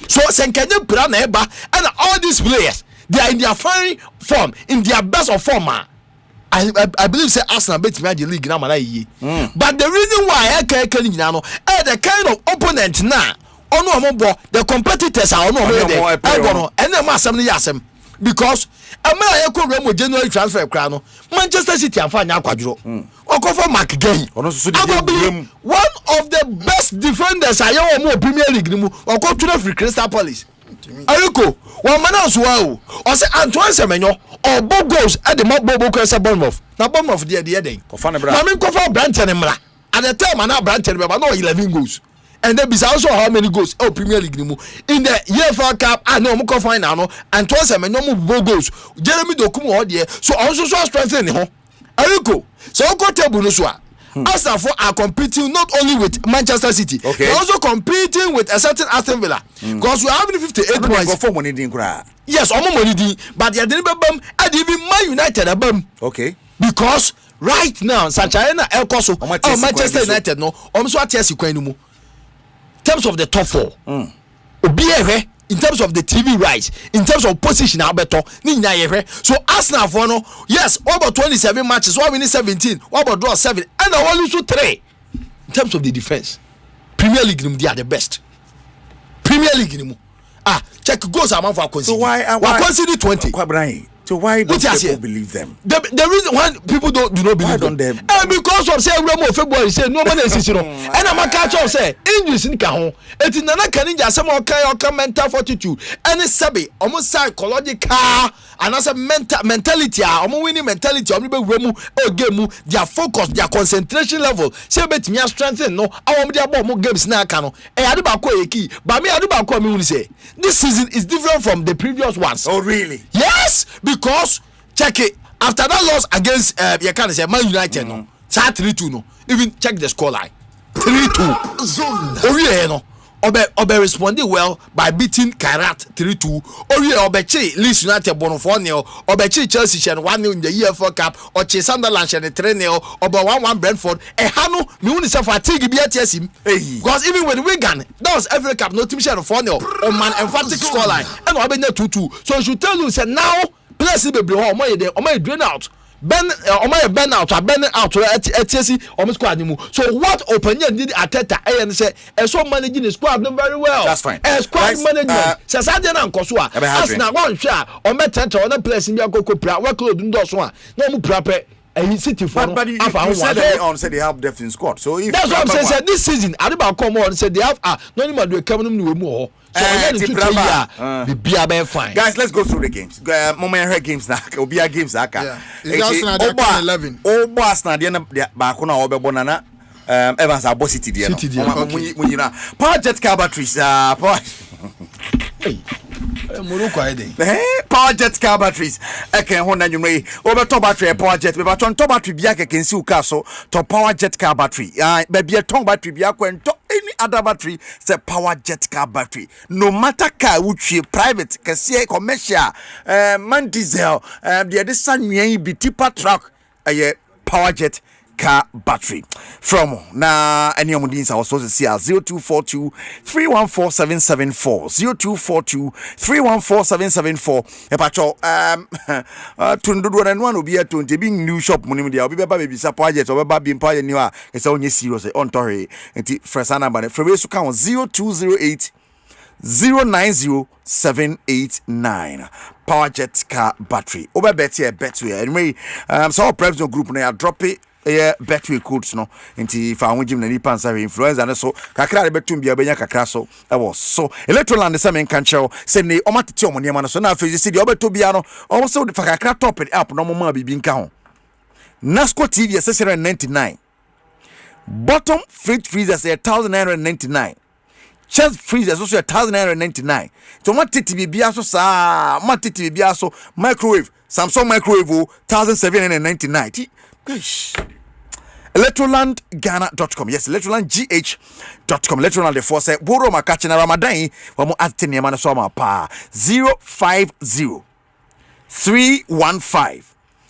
So Senkanya Praneba and all these players, they are in their fine form, in their best of form. I believe say Arsenal beat the league now. But the reason why I can't the kind of opponent now. The competitors are on and then Asem because a January transfer crown Manchester City and find Aquadro or for Mark Gay. One of the best defenders I know Premier League or go to the Crystal Palace. Ariko, one man as well, or say Antoine Semenyo or Bob goes at the Bobo Cressa Bournemouth. Now Bournemouth the other day. I mean, go for Branton at the time I now Branton, but no 11 goals. And then besides also how many goals Premier League in the UEFA Cup I know Moko final and twice I no more goals Jeremy Dokumo there so also so strengthening Ariko so go table no so Arsenal are competing not only with Manchester City they're also competing with a certain Aston Villa because we are having 58 points for money yes money but they didn't and even Man United because right now Sanchana El Coso Manchester United no so atiasi kwan mu in terms of the top four, in terms of the TV rights, in terms of position, so Arsenal for no, yes, over 27 matches, what winning 17, what about draw 7, and I want lose 3. In terms of the defense, Premier League, they are the best. Premier League, check goals amount for conceding. So why conceding 20? So why don't people believe them? The reason why people do not believe them, and because of say Remo February say no man is and I'm a catch of say English in Kahon. It is Nana Kaninja some okay mental fortitude and it's sabi almost psychological and as a mentality almost winning mentality Remo or game their focus their concentration level say bet me strengthen no I want their more games now can but me Adubako me say this season is different from the previous ones. Oh really? Yes, because check it after that loss against you can say Man United no 3-2 no even check the score line 3-2 Oriye no Obe responded well by beating Kairat 3-2 Oriye Obechi Leeds United bono 4-0 Obechi Chelsea shen 1-0 in the UEFA Cup Oche Sunderland shen 3-0 Obe 1-1 Brentford Hano me won say fatigue be at him because even with Wigan that was FA Cup no team shen 4-0 on man emphatic score line and Obe 2-2 so I should tell you say now players be blow omo drain out Ben out etiesi omo squad mu so what opinion did Arteta and say so managing the squad very well that's fine squad management say sadie na nkoso a Arsenal wan hwe a omo tenta on players bi akoko pra workload ndo so a na omo pra City for but you said on said they have depth in squad so if that's what I'm saying this season Adiba come on said they have no man do come no mu fine. Guys, let's go through the games. Moment games now. Obia games aka. Arsenal 11. Obo Arsenal dey ba ko na obebo na Evans abo City dey no. Munyina. Power jet car batteries power Morocco ide. Power jet car batteries. Eken ho na nwumre. Obeto battery power jet. Be ba ton to battery bia keke nsi uka so to power jet car battery. Be bia ton battery bia kwento any other battery say power jet car battery. No matter car which private, commercial, man diesel, the other sun bi tipper truck, power jet car battery. From now, any of these I was supposed to see 0242 314774 0242 314774. Epacho tundudu and one will be at 20 being new shop money there. I'll be baby project or baby empire new. It's only serious on Torre and Fresana Bane. From to count 0208 090789 Powerjet car battery. Over better battery. Anyway, so Prepzone group now drop it. Battery codes no nti fa ho gym na ni pansa influencer na so kakra de betum bia benya kakra so was so Electroland se men kan chew se ne o matete o monema no so na afezi se de obeto bia no o so fa kakra top it up no mo ma bibi nka ho Nasco TV se 799 bottom fridge freezer se 1999 chest freezer so 1999 to matete bia so sa matete bia so microwave Samsung microwave 1799 gosh electrolandghana.com. Yes, electrolandgh.com. Electroland the force boro makachi na Ramadan wa mo atene ma so ma pa 050 315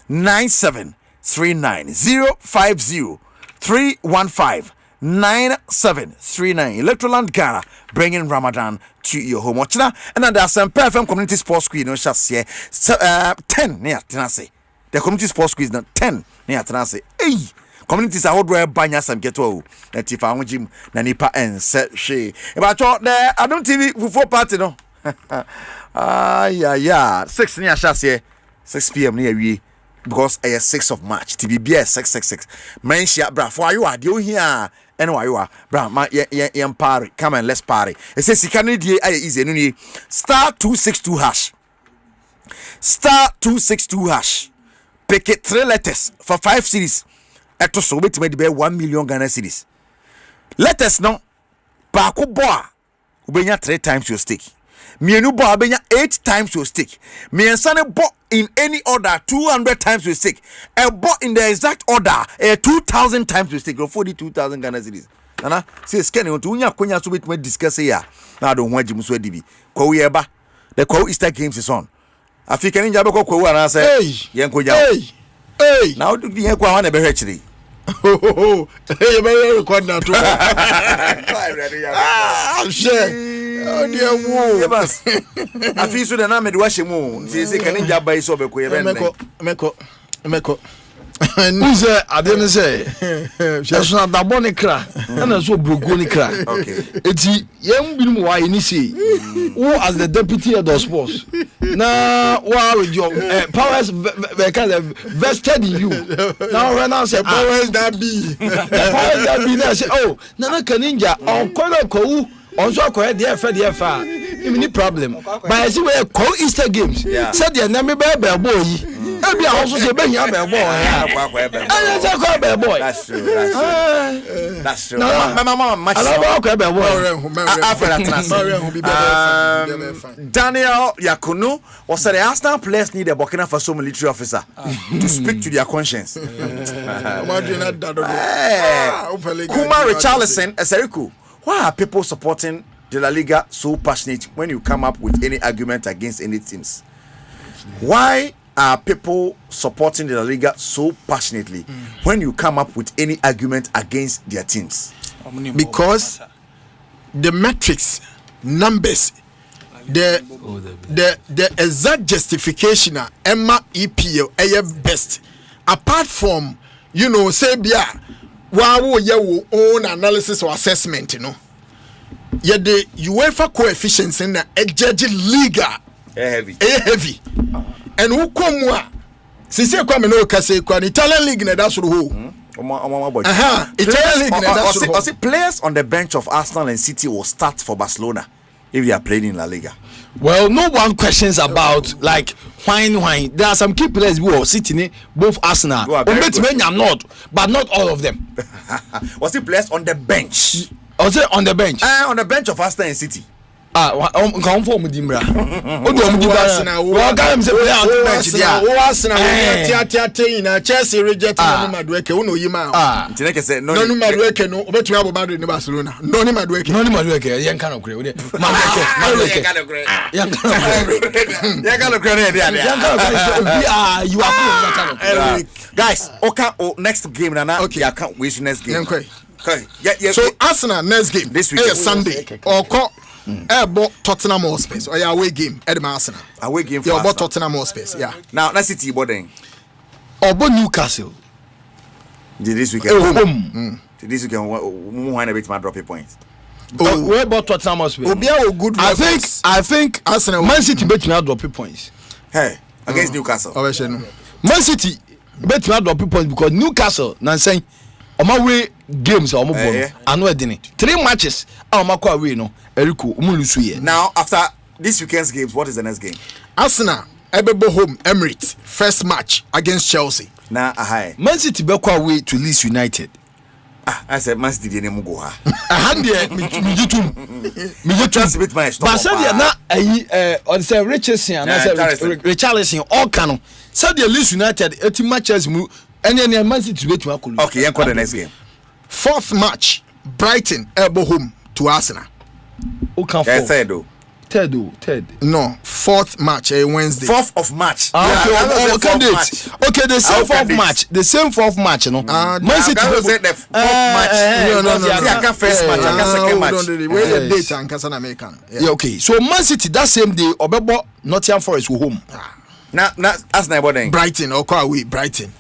9739 050 315 9739. Electroland Ghana bringing Ramadan to your home. Ochina and the Asempa FM community sports quiz no shas here 10 near tenase. The community sports quiz na 10 near tenase. Hey, communities are all where banya some get to that if I gym na nipa and set she. About there I don't TV for party no. Yeah 6 near shas here 6 p.m. near we because 6th of March TBBS 666 mention bra for you are you here and why you are bra ma ye party come and let's party it says you can easy no star 262 hash star 262 hash pick it 3 letters for 5 cities eto so wait me be 1 million Ghana cedis letters no ba ko boa ubenya 3 times your stake mienu bo abenya 8 times your stake miensa bo in any order 200 times your stake a bo in the exact order 2000 times your stake 42,000 Ghana cedis nana say scan on to unya konya so bit me discuss here na do ho agim so adibi kwa we eba the kwa Easter games is on African ninja be kwa na say yen koja hey now do yen kwa na be hwechiri oh hey be record na to share oh dear wo yes afi so de na me de wa shemu say kan ninja bai so be ko ye be meko Uze adene say so na dabo ne kra na so brogo ne kra okay eti yem binum wa ni say who as the deputy head of sports na wa with your powers kind of vested in you now when I say powers that be na say oh na kaninja on ko also akoya dey fa any problem but I see we call Easter games said the name be boy ebi a also say be here be boy that's true my mama match Daniel Yakuno was said the Arsenal players need a Burkina Faso military officer to speak to their conscience. Kumar Richarlison Eseriku, why are people supporting the La Liga so passionate when you come up with any argument against any teams? Why are people supporting the La Liga so passionately when you come up with any argument against their teams? Because the metrics, numbers, the exact justification Emma EPO best. Apart from, say bia wow your own analysis or assessment, yet the UEFA coefficients in the judge liga heavy. And who come Sisi kwa me no kase kwa Italian league na that's who. Italian league na that's who. Players on the bench of Arsenal and City will start for Barcelona if they are playing in La Liga. Well, no one questions about like wine. There are some key players who are sitting both Arsenal. Not, but not all of them. Was it players on the bench? Was it on the bench? On the bench of Arsenal and City. nkan fo mu di mra o do mu di ba wo ga me say play out match dia wo Arsenal tia na Chelsea reject no Madueke wo no yima ntine ke say no Madueke no obetumi abo Madrid ni Barcelona no ni Madueke yen kan okure wo de Madueke yen kan okure you are guys okay next game na okay I can't wait next game yeah so Arsenal next game this week Sunday or Ebo Tottenham Hotspur or your away game Edema Arsenal away game for Ebo Tottenham Hotspur yeah now let's see boarding Obo Newcastle this weekend this weekend we want a bit my drop points where about Tottenham Hotspur good I think Arsenal Man City bet me drop points hey against Newcastle Man City bet me drop points because Newcastle na saying on my way games or more anu edini 3 matches on my away no Eriko umulusu ye now after this weekend's games what is the next game Arsenal ebebo home Emirates first match against Chelsea na ahai Man City be kwa away to Leeds United I said Man City dey go ha ahande me jitum bit my stop but say na on say Richardson na say Richarlison all cano say the Leeds United 18 matches mu any Man City bet to akolu okay yanko the next game 4th match Brighton ebo home to Arsenal who can third no 4th match Wednesday 4th of March okay the same 4th match the same 4th match no Man City say the 4th match I can first match I can second match where the date and can American yeah okay so Man City that same day obebo Nottingham Forest go home na Arsenal boarding Brighton or call we Brighton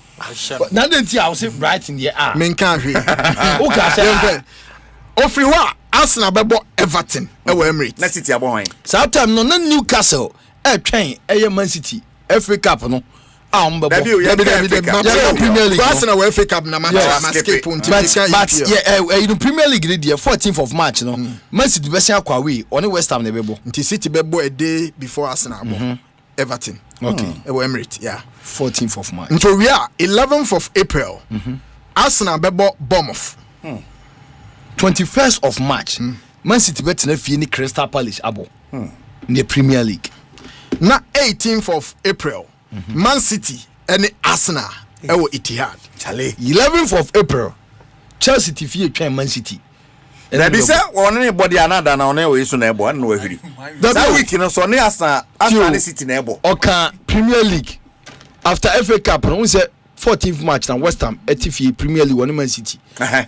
now then I will say Brighton yeah men can't hear okay say Ofriwa Arsenal bebo Everton Emirates na City abo hwan sometime no na Newcastle twen Man City FA Cup no bebo Premier League Arsenal FA Cup na match escape but yeah in Premier League the 14th of March no Man City be say akwa away on West Ham na bebo nti City bebo a day before Arsenal Everton okay Emirates yeah 14th of March so we are 11th of April Arsenal bebo Bournemouth 21st of March Man City bet na fie ni Crystal Palace abo in the Premier League na 18th of April Man City and Arsenal ewo Etihad 11th of April Chelsea fie twen Man City na bi say one anybody another na one we so na ebo na we hiri that week no so ne Arsenal City na ebo oka Premier League after FA Cup no say 14th March na West Ham etifie Premier League one Man City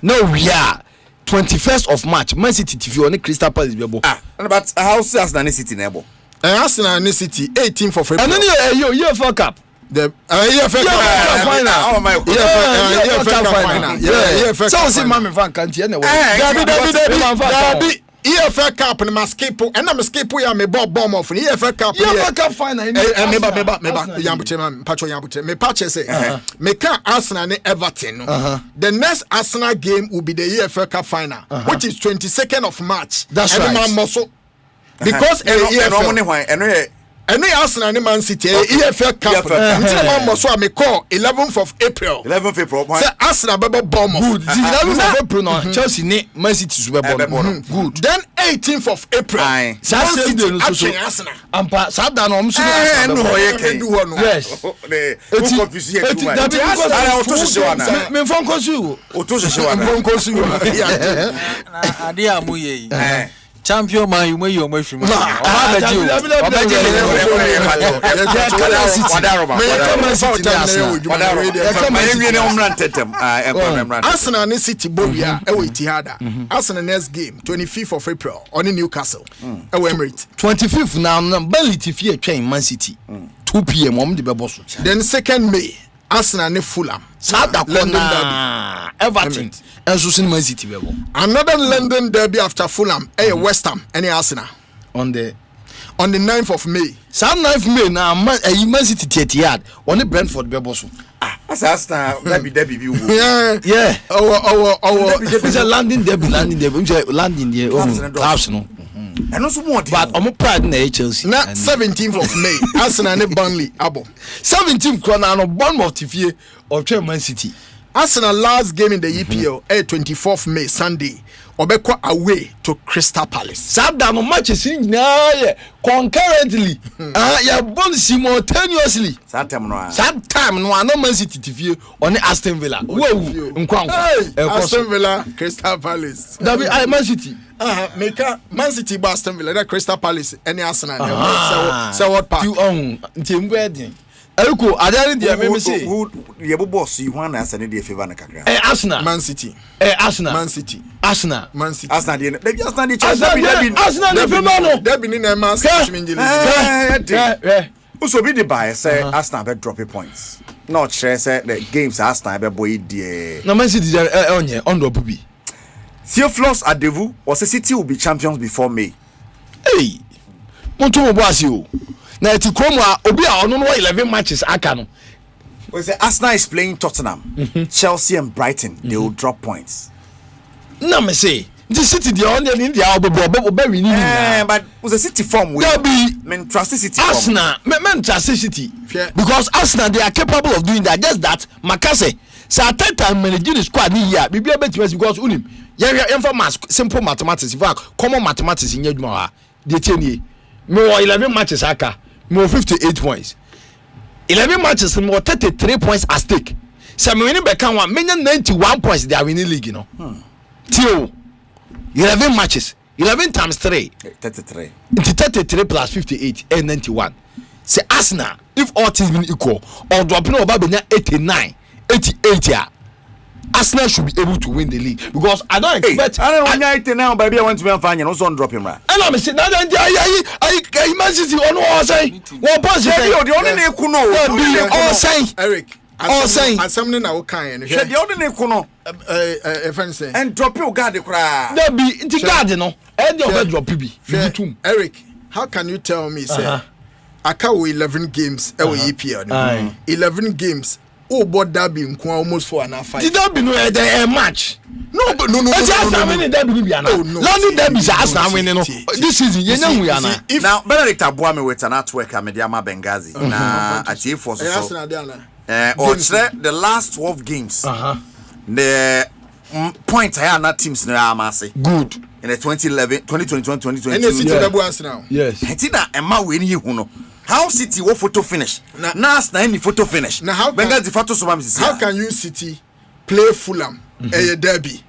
now we are 21st of March Man City TV on Crystal Palace bebo but how Arsenal City na ebo Arsenal City 18th of April and then you FA Cup the EFL Cup final oh my god EFL Cup final yeah so see mama fan kanti na Dabi EFL Cup na skip and na skip ya me bomb off EFL Cup final me yambuche patcho yambuche me patche say me can Arsenal and Everton the next Arsenal game will be the EFL Cup final which is 22nd of March that's right because and we Arsenal and Man City EFL Cup until man so me call 11th of April say Arsenal bebo Bournemouth good 11th of April no Chelsea ne Man City so bebo good then 18th of April sa same day no so Arsenal ampa sa da no so no yes it's confused here too much ara to so wana me fon konsu o to so wana fon konsu ade amuye champion man you may from Arsenal and City Bobia Etihad Arsenal next game 25th of April on Newcastle Emirates 25th now Burnley TV train Man City 2 p.m. on the beboso then 2nd May Arsenal and Fulham London derby Everton and so Man City bebo another London derby after Fulham West Ham and Arsenal on the 9th of May some 9th May now Man City Etihad on the Brentford beboso as Arsenal derby yeah it's a London derby landing there Arsenal and also more but I'm proud na Chelsea na 17th of May Arsenal and Burnley abo 17th corner no Bournemouth TV of Man City Arsenal last game in the EPL 24th May Sunday obekwa away to Crystal Palace. Sabda no matches in concurrently ya born simultaneously. That time no Man City TV on Aston Villa. Aston Villa Crystal Palace. Dabi Man City. Make Man City Aston Villa that Crystal Palace any Arsenal. So what part? You own Tim Elko, adare dia me say who ye boss you wan answer the favor na kakra. Arsenal, Man City. Arsenal, Man City. Arsenal, Man City. Arsenal dey Arsenal dey Arsenal dey favor no. There be in Man City. So be the buy say Arsenal be drop points. Not sure say the games Arsenal be boy there. Na Man City on drop be. Theophilus Adevu was City will be champions before May. Hey. Monto mo boasi o. Na eti kromo a obi a ono no 11 matches aka no. We say Arsenal is playing Tottenham, Chelsea and Brighton. They will drop points. Na me say the City the on in India obo win ni. But was a City form we men trust City Arsenal men trust City because Arsenal they are capable of doing that. Just that Makase say time managing squad ni here bibia betima because unim yen for simple mathematics in fact common mathematics in yeduma ha dey tie me 11 matches aka me 58 points 11 matches me 33 points at stake so me winning bekan one me 91 points they are winning league you know till 11 matches 11 times 3 33 into 33 plus 58 and 91 say Arsenal if all teams been equal or dropping over benya 89 88 yeah Arsenal should be able to win the league because I don't expect. I don't want 89, baby. I want to be on fine. No son drop him right. And I'm saying that I Man City on all say one position. The only kuno. All saying Eric. All saying. And something now kind. The only kuno. Fancy. And drop your guard the cry. There be the guard no. And the drop PB. Eric, how can you tell me say I can't 11 games EPL 11 games. Oh, but Derby almost 4.5. Did Derby no a match? No. Arsenal winning Derby be na. London Derby is Arsenal winning no. This season you know we are now. Now Benedict Abuame with an artwork Mediama Benghazi. Na achieve for so. Or the last 12 games. The point I na teams na amase. Good. In the 2011, 2021, 2022. And City Derby Arsenal. Yes. Etina Emma win you no. How City what photo finish? Now any photo finish. Now how can you City play Fulham a derby?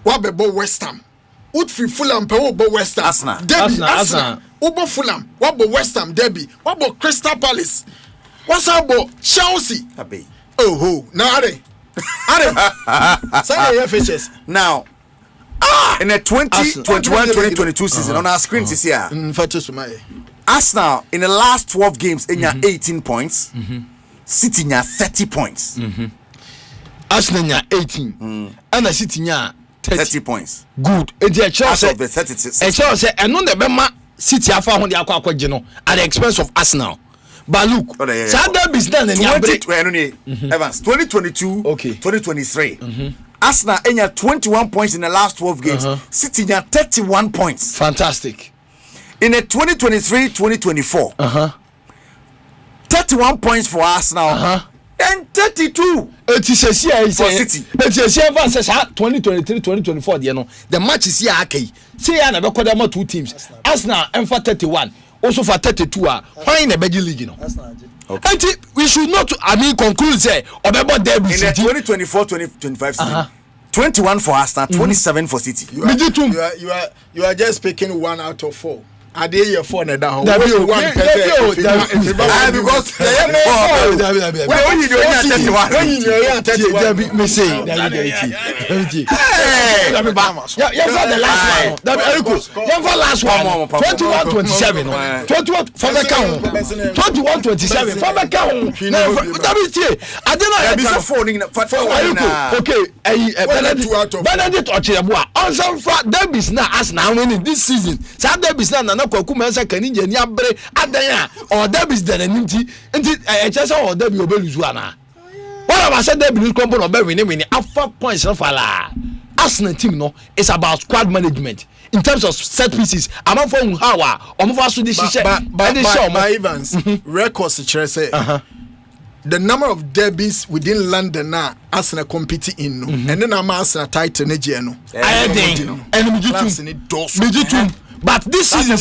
What about West Ham? What free Fulham pe what about West Ham? Derby Arsenal. What about Fulham? What about West Ham derby? What about Crystal Palace? What's about Chelsea? Oh now are FHS. Now in the 2021-2022 season on our screen this year. Arsenal in the last 12 games in 18 points. City nya 30 points. Arsenal nya 18. And the City nya 30 points. Good. And the Chelsea of the 36. And Chelsea and no the Bema City afa hon the akwa gino at the expense of Arsenal. But look, Sada is done in Evans 2022 2023. Arsenal nya 21 points in the last 12 games. City nya 31 points. Fantastic. In the 2023-2024, 31 points for Arsenal and 32 for City. It is 2023-2024. The match is here. Say I never call them 2 teams. Arsenal and for 31, also for 32. Why in the Belgian league? Okay. We should not. Conclude say about derby in the 2024-2025 season. 21 for Arsenal, 27 for City. You are just picking 1 out of 4. I did your phone down. Because when you do 31, me say, the last one. 21-27. 21 for the count. 21-27 for the count. I don't know. Okay, Benedict Ochebua. Also for them is now as now winning this season. So them is now. Kwaku mensa kanije ni abre adanya or Derby is there nti chesa or Derby obeluzu ana what about say Derby is compound obe win alpha points no fala Arsenal team no it's about squad management in terms of set pieces among for how omo fa so di sise Evans records chere say the number of derbies within London now Arsenal compete in no and then I'm Arsenal title next year no but this season that this season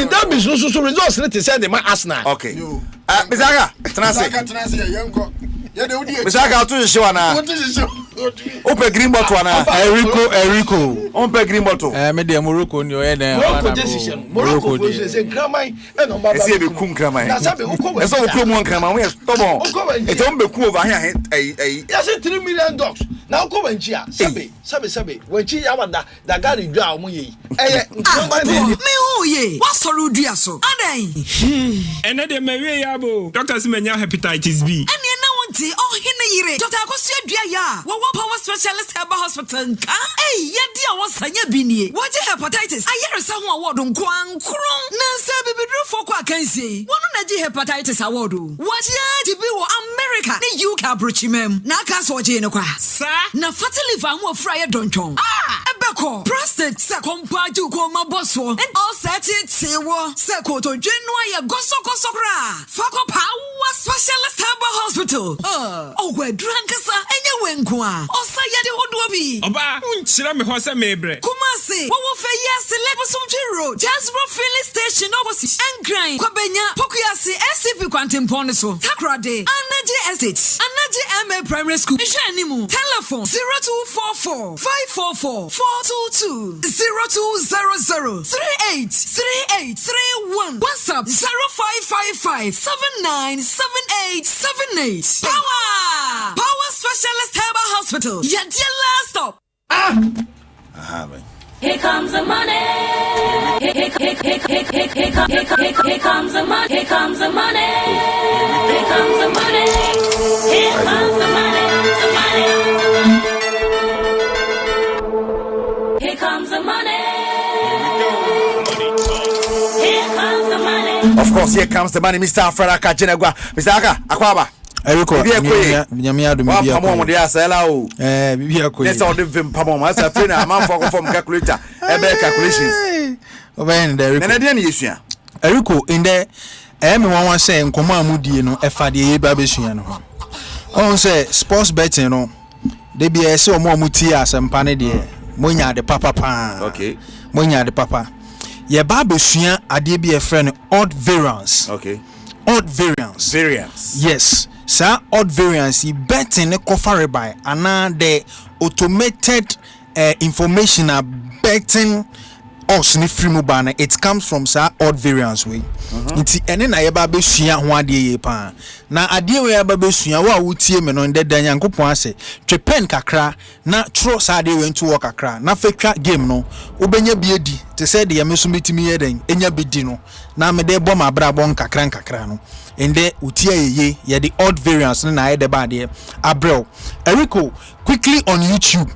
that be so results let say the Arsenal okay Mizaga Misaka to show na. Open green bottle na. Erico. Open green bottle. Me dey Morocco ni o ye na. Morocco decision. Morocco say Gramai e no baba. Ese be kun Gramai. Na sabe uko. Ese uko mu Gramai we stubborn. E don be ku over here ya say $3 million. Na uko wanchi a. Sabe. Wanchi ya wada da gari dwa o mu ye. Me o ye. What sorrow dua so? Adan. Ene de me we ya bo. Doctors menya hepatitis B. Ene na wonti oh hene yire. Dr. Akosia dua ya. Wo power specialist herbal hospital nka. Ye dia wo sanya bi nie. Wo je hepatitis. Ayere sa ho award nkwankron. Na sa bibidru foko akansie. Wono na je hepatitis award. Wo je bi wo America. Ne UK abrochimem. Na aka so je ne kwa. Sa na fatty liver mo fryer donchon. Ebeko prostate se kompaju ko maboso. And all set it wo se ko to dwenu aye goso kra. Foko power specialist herbal hospital. Oh we drankasa enye wenko a. Osa yede hodo bi. Oba unchira me ho se mebre. Kumasi wo fe yes Lebosomtwe Road. Jasbro filling station opposite Engran. Kwabenya Pokuyasi SCP Kwantimpon so. Takrade Anaje Estate. Anaje MA Primary School. Ishanimu. Telephone 0244 544 422 0200 383831. WhatsApp 0555 797878. Power Specialist Herbal Hospital. Your dear last stop. Here comes the money. Here comes the money. Here comes the money. Here comes the money. Here comes the money. Here comes the money. Here comes the money. Of course, here comes the money, Mr. Afraka Jenegwa. Mr. Aka, Akwaba. Erico, nyamia do media. Pamo de asela o. Bibia ko. Yes, all the vim pamo. As a friend, a man for calculator. Ebe calculations. Oben there. Na dey na yesua. Erico in there me wan say nkomo amudie no efa de ye ba besua no. On say sports betting no. De bi e say omo amuti Asempa ne de monya de papa pa. Okay. Monya de papa. Ye ba besua ade bi e friend odd variance. Okay. Odd variance. Variance. Yes. Sir, odd variance betting a cover by and the automated information betting us ni free mobile. It comes from sir odd variance way. It's any na yeba be suya ho ade ye pa. Na ade we yeba be suya wa wutie me no ndeda Nyankopon ase. Trepen kakra na tro sa ade we ntu wo kakra. Na fetwa game no obenya biedi. Te say de yameso metimi ye den enya bedi no. Na me de bom abra bon kakra no. Ende utia ye the odd variance na de ba de abrel. Erico quickly on YouTube.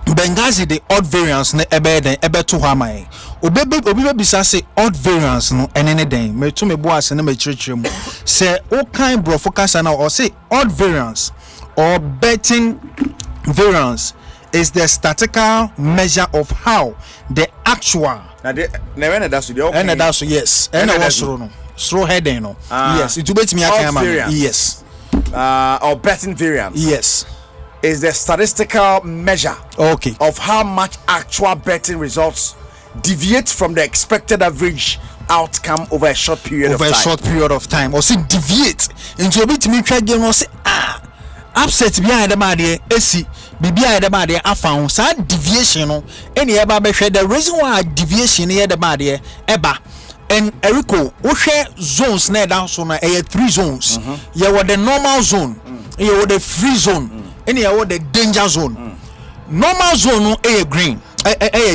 Bengazi the odd variance na ebe den ebe to ha mai. Obi bisa say odd variance no enene den. Me to me bo ase na me chirechire mu. Say o kind bro focus na or say odd variance or betting variance is the statistical measure of how the actual na that's the okay. And that's yes. And was no. Slow heading no. Yes, it will be me yes. Or betting variance. Yes. Is the statistical measure of how much actual betting results deviate from the expected average outcome over a short period of time. Or say deviate into a bit me try game or say upset behind the body AC bibia the body I found sad deviation no any eba be the reason why deviation here the body eba. And Erico, we share zones na down so na 3 zones. You were the normal zone, you were the free zone, and you were the danger zone. Normal zone no green,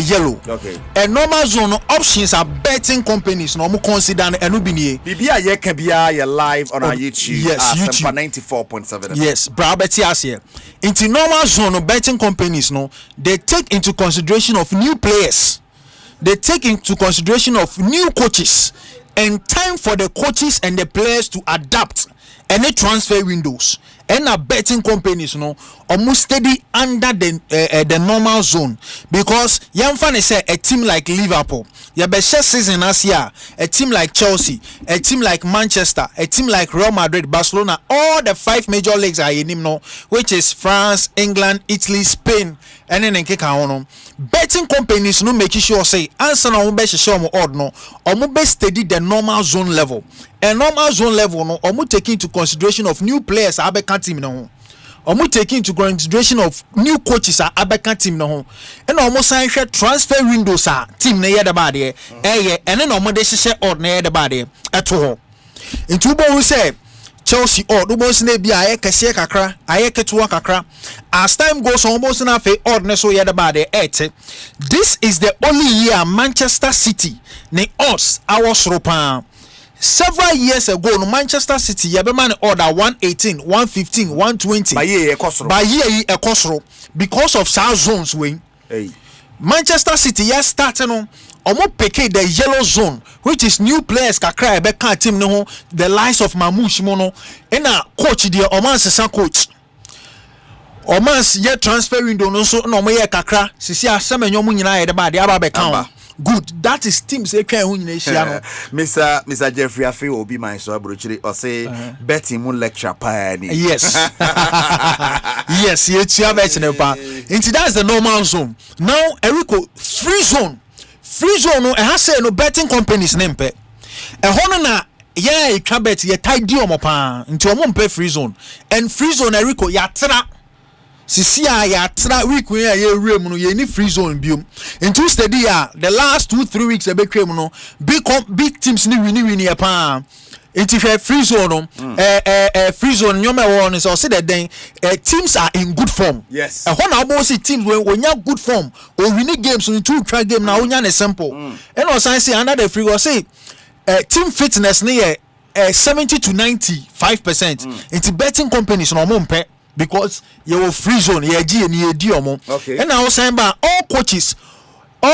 yellow. Okay. And normal zone options are betting companies no mo consider and ubini. Bibia ye can be live on our YouTube. Yes, Asempa YouTube 94.7. Yes, Brabeti as here. Into normal zone betting companies no, they take into consideration of new players. They take into consideration of new coaches and time for the coaches and the players to adapt any transfer windows and a betting companies no almost steady under the normal zone because Yamfan say a team like Liverpool, your best season last year, a team like Chelsea, a team like Manchester, a team like Real Madrid, Barcelona, all the 5 major leagues are in him no, which is France, England, Italy, Spain, and then in betting companies no make sure say answer na best show mo odd no or best steady the normal zone level. A normal zone level no or taking into consideration of new players abeka team no or taking into consideration of new coaches abeka team no and almost sign transfer windows team na yeda ba de and then almost share odd na yeda ba de at all. Into bo say Chelsea odd almost na bia aye kese kakra aye ketua kakra as time goes on almost na fe odd na so yeda ba de this is the only year Manchester City ne odds our sropa. Several years ago, no Manchester City, you have man order 118, 115, 120. By year, a costro because of South Zones wing. Hey. Manchester City, yes, starting on almost peke the yellow zone, which is new players kakra beka team no the likes of Mamouche Mono and a coach the Oman's son coach. Oman's year transfer window no so no me kakra. Sisi asem enyo mu nyina ye de ba de aba beka. Good, that is team say can win Mr. Jeffrey Afe will be my so brochiri or say betting moon lecture pa ni. Yes. Yes, it's your betting pa. Into that's the normal zone. Now Eriko free zone no has say no betting companies name pe. E hono na yeah you can bet ye tidy omo pa into omo pe free zone and free zone Eriko ya tra sisi ya tra week we ya room no ye ni free zone biom into steady ya the last 2-3 weeks e be kwem no big teams ni win ya pa into free zone no free zone nyoma won so say that then teams are in good form. Yes, e ho na obo see teams when you good form or winning games in 2 try game na onya na simple and o say under the free go say team fitness ni 70 to 95% into betting companies no mo mpe because you will free zone ye gi and ye di omo. Okay, and now saying ba all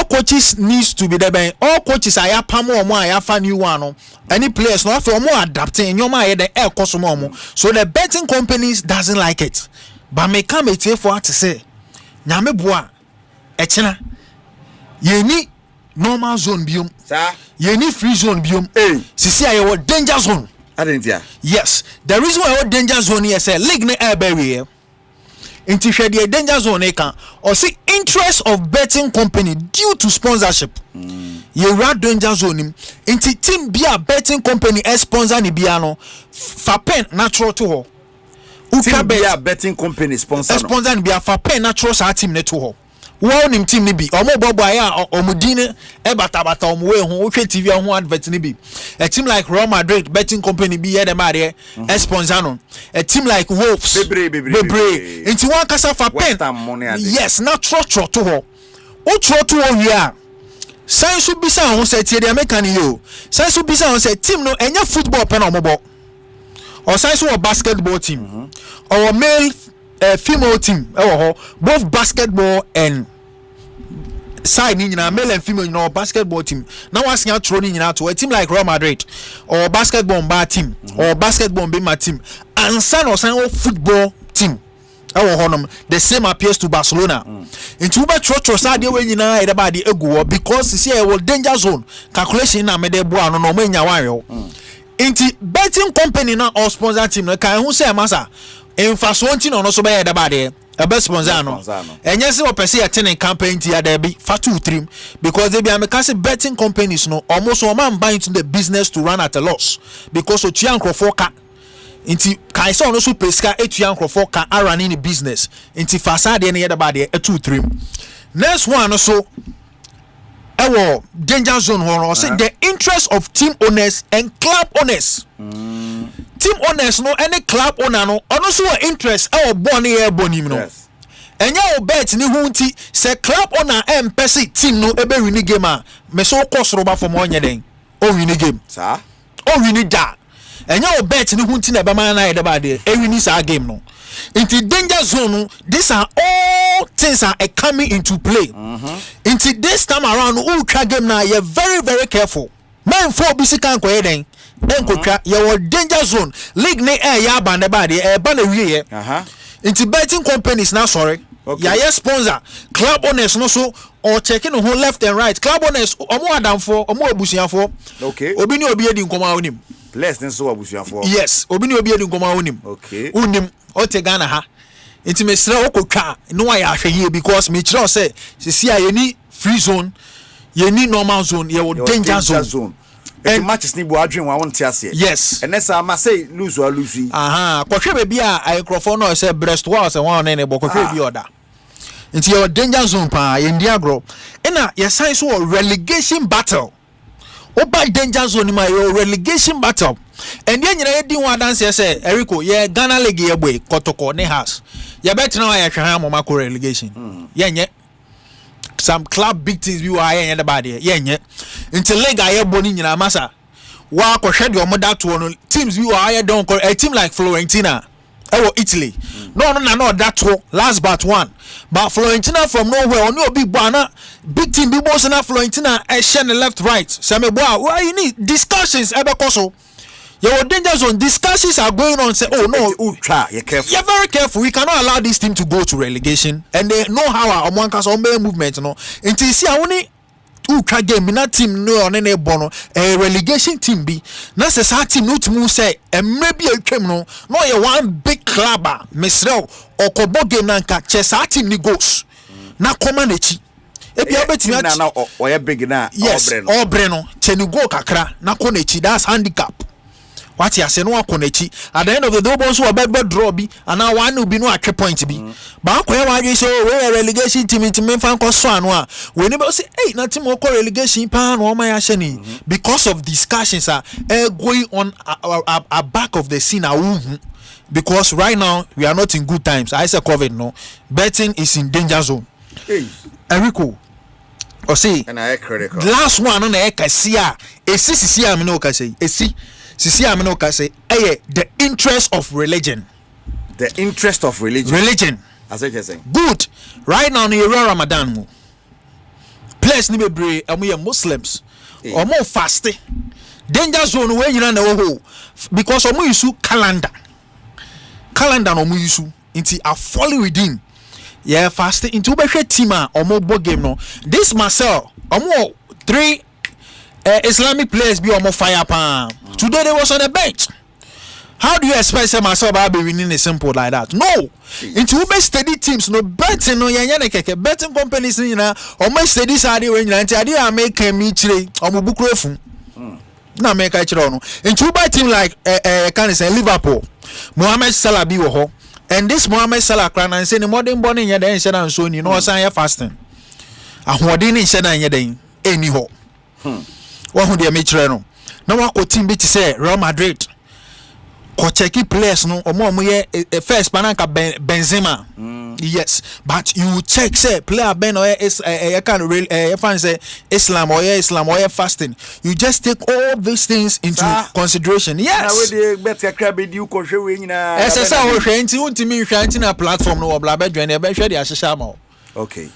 coaches needs to be there. All coaches are pamo omo ayafa new one. Any players no after omo adapting your mind the air cost omo. So the betting companies doesn't like it. But me come it for to say nyame boa echena ye ni normal zone biom. Sir, ye ni free zone biom. Sisi ayo danger zone. Yes, the reason why danger zone here say league ne air barrier into share the danger zone can or see interest of betting company due to sponsorship. You run danger zone into team be a betting company as sponsor ni biano for pen natural to ho. Team be a betting company sponsor ni be a for pen natural sa team ne to ho. Wow nim team ni bi omo bobo aya omudine e bata omwe ho wo TV ho advert ni bi a team like Real Madrid betting company bi ye dem ade sponsor no a team like Wolves bebre into one kasa for pen yes na tro to ho o tro to ho wi a san so bisa ho say tie de make ni yo san so bisa ho say team no enya football pen omobo or san so basketball team or male female team both basketball and side ni nyina male and female no basketball team now was nya throw ni nyina to a team like Real Madrid or basketball bar team or basketball be my team and san football team the same appears to Barcelona into ba trotro side we nyina e ba de egu because see e will danger zone calculation na me de boa no no manya wan into betting company na or sponsor team no kan hu say masa in fast one thing no so be da ba de a best sponsor no enye se o pese attending campaign ti ada bi fa 2-3 because they be am betting companies no almost o man buy into the business to run at a loss because o tua nkrofo ka inti kai so no so peska etua nkrofo ka run in the business inti fast de na da ba de 2-3 next one so ewo danger zone ho say the interest of team owners and club owners. Team owners no any club owner no ono so interest e obo na e bonim no enya o bet ni hunti say club owner empese team no ebe win game a me so kosoro ba for mo onye den o win game sir o win da enya o bet ni hunti na be man na e de ba de e win sa game no into danger zone these are all things are coming into play into this time around who try game now you're very very careful man for bisi kan ko eden enkotwa ye danger zone league ne ya ba ne ba de ba na wie into betting companies now sorry ya yes sponsor club owners no so or checking on left and right club owners omo adamfo omo abusuafo okay obi ni obi edi nkoma onim less than so abusuafo yes obi ni obi edi nkoma onim okay unim o te Ghana ha into me sra okotwa no wa ya hwe because me kire say sisi a ye ni free zone ye ni normal zone ye danger zone. And matches ni boadwin wa won tiase yes and nessa ma say lose or lose kwahwe be bia microphone no say breast wall say one ne bokwahwe bi order into your danger zone pa ye ndi agro na ye sign so relegation battle oba danger zone ma your relegation battle and ye nyina ye din wa dance say Eriko ye Ghana league ye boy kotoko ne house ye betina wa ye hwe amoma ko relegation ye nye some club big teams we were here about there yenye until league aye boni nyina masa wa ko hwede o moda to no teams we were here don a team like Florentina Italy no that to last but one but Florentina from nowhere only a big bana big team big boss na Florentina share left right say me boy why you need discussions ebe koso your danger zone discussions are going on say oh no you're careful. You're very careful. We cannot allow this team to go to relegation and they know how our one cast on movement no until you see only ultra game na team no on any bono a relegation team be na say sa team no to say and maybe a twem no you one big club mesrel or kobo game na nka che sa team ni goes na koma na chi e bia betimi na o big na yes all breno che ni go kakra na ko na chi that's handicap. What you say no akonechi at the end of the day bonso obed draw bi and now one will be no atwe point bi ba ko ya wadwe say we relegation team fan ko so anu a we ne be say hey na team ko relegation pa no ma ya hye ni because of discussions are going on a back of the scene because right now we are not in good times. I say COVID no betting is in danger zone. Hey Eriko o say and I critical last one na e kasi a esi am no ka say esi Sisi amino ka say the interest of religion. The interest of religion. Religion. As I say. Good. Right now in Ramadan mo. Place ni bebre amu Muslims. Omo faste. Danger zone we nyina na wo because omo use calendar. Calendar no mo use inti a follow within. Yeah faste into be hwe team a omo bo game no. This Marcel omo 3 Islamic players be on fire pan. Today they was on the bench. How do you expect say myself I be winning a simple like that? No. Into ube steady teams no betting no yanya keke betting companies ni na o ma steady side we nyina nti ade a make me chire o mo bukuru efun. Na make I chire no. Into ube team like can say Liverpool. Mohamed Salah bi wo ho. And this Mohamed Salah kran and say the modern born nya den hye na so ni no san ya fasting. Ahoden ni hye na nya den eni ho. Who they make no now what team bit say Real Madrid ko checky players no omo ye first pananka Benzema yes but you check say player ben or can fan say Islam or fasting you just take all these things into consideration yes na we dey bet kakra be di ko hwe we nyina essa wo hwe nti untimi hwe nti na platform no obla be dwen e be hwe de ahyehyɛ ma okay.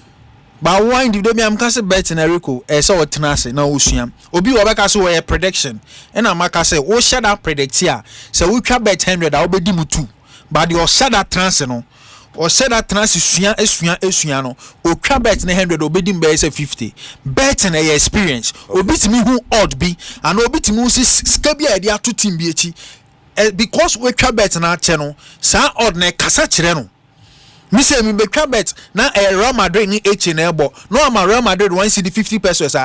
But why did me am kase bet in Eriko so tenase na osuam obi wo be kase wo prediction and am kase wo share that predict here so we twa bet 100 a obedi mu 2 but the share that trans no or share that trans esua no o twa bet na 100 obedi mbe say 50 bet na your experience obi timi hu odd bi and obi timi si ska bi a dia to team bi echi because we twa bet na che no sa odd na kasa kire no me say me be bet na Real Madrid ni na ebo no am Real Madrid 1 CD 50 pesos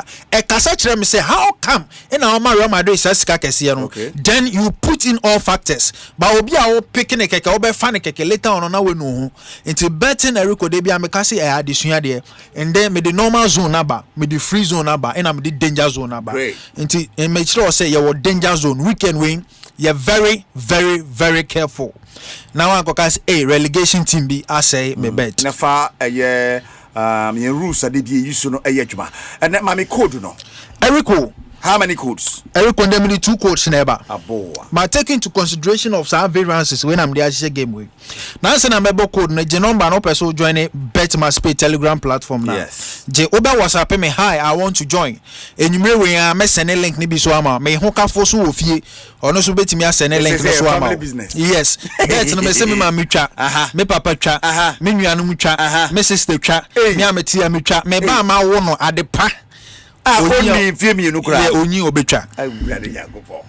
kasa kire me say how come in am Real Madrid sa sika kese no then you put in all factors but obi a wo pick ne keke wo be fa ne keke later on na we no ho into betting Eriko de bia me ka say adesua de and then me the normal zone aba me the free zone aba and me the danger zone aba into make sure say you danger zone weekend win you're very very very careful. Now I go cast a relegation team be I say me bet. Na fa rules ade bi use no adwuma. And na me code no. Eriko How many codes? Every condemn 2 codes never. Aboa. But take into consideration of some variances when I'm there game with. Now say na mebo code na je number no person join a BetMaspay Telegram platform now. Yes. Je oba WhatsApp me hi I want to join. Enyumre we a me send link ni bi so ama me ho ka fo so ofie. Ono so betimi a send link no so ama. Yes. Bet no me say me ma me twa. Me papa twa. Me nuanu twa. Me sister twa. Me ameti a me twa. Me ba ma wo no adepa. Only femi no kura. Onyi obetwa. Awurade yakopɔ.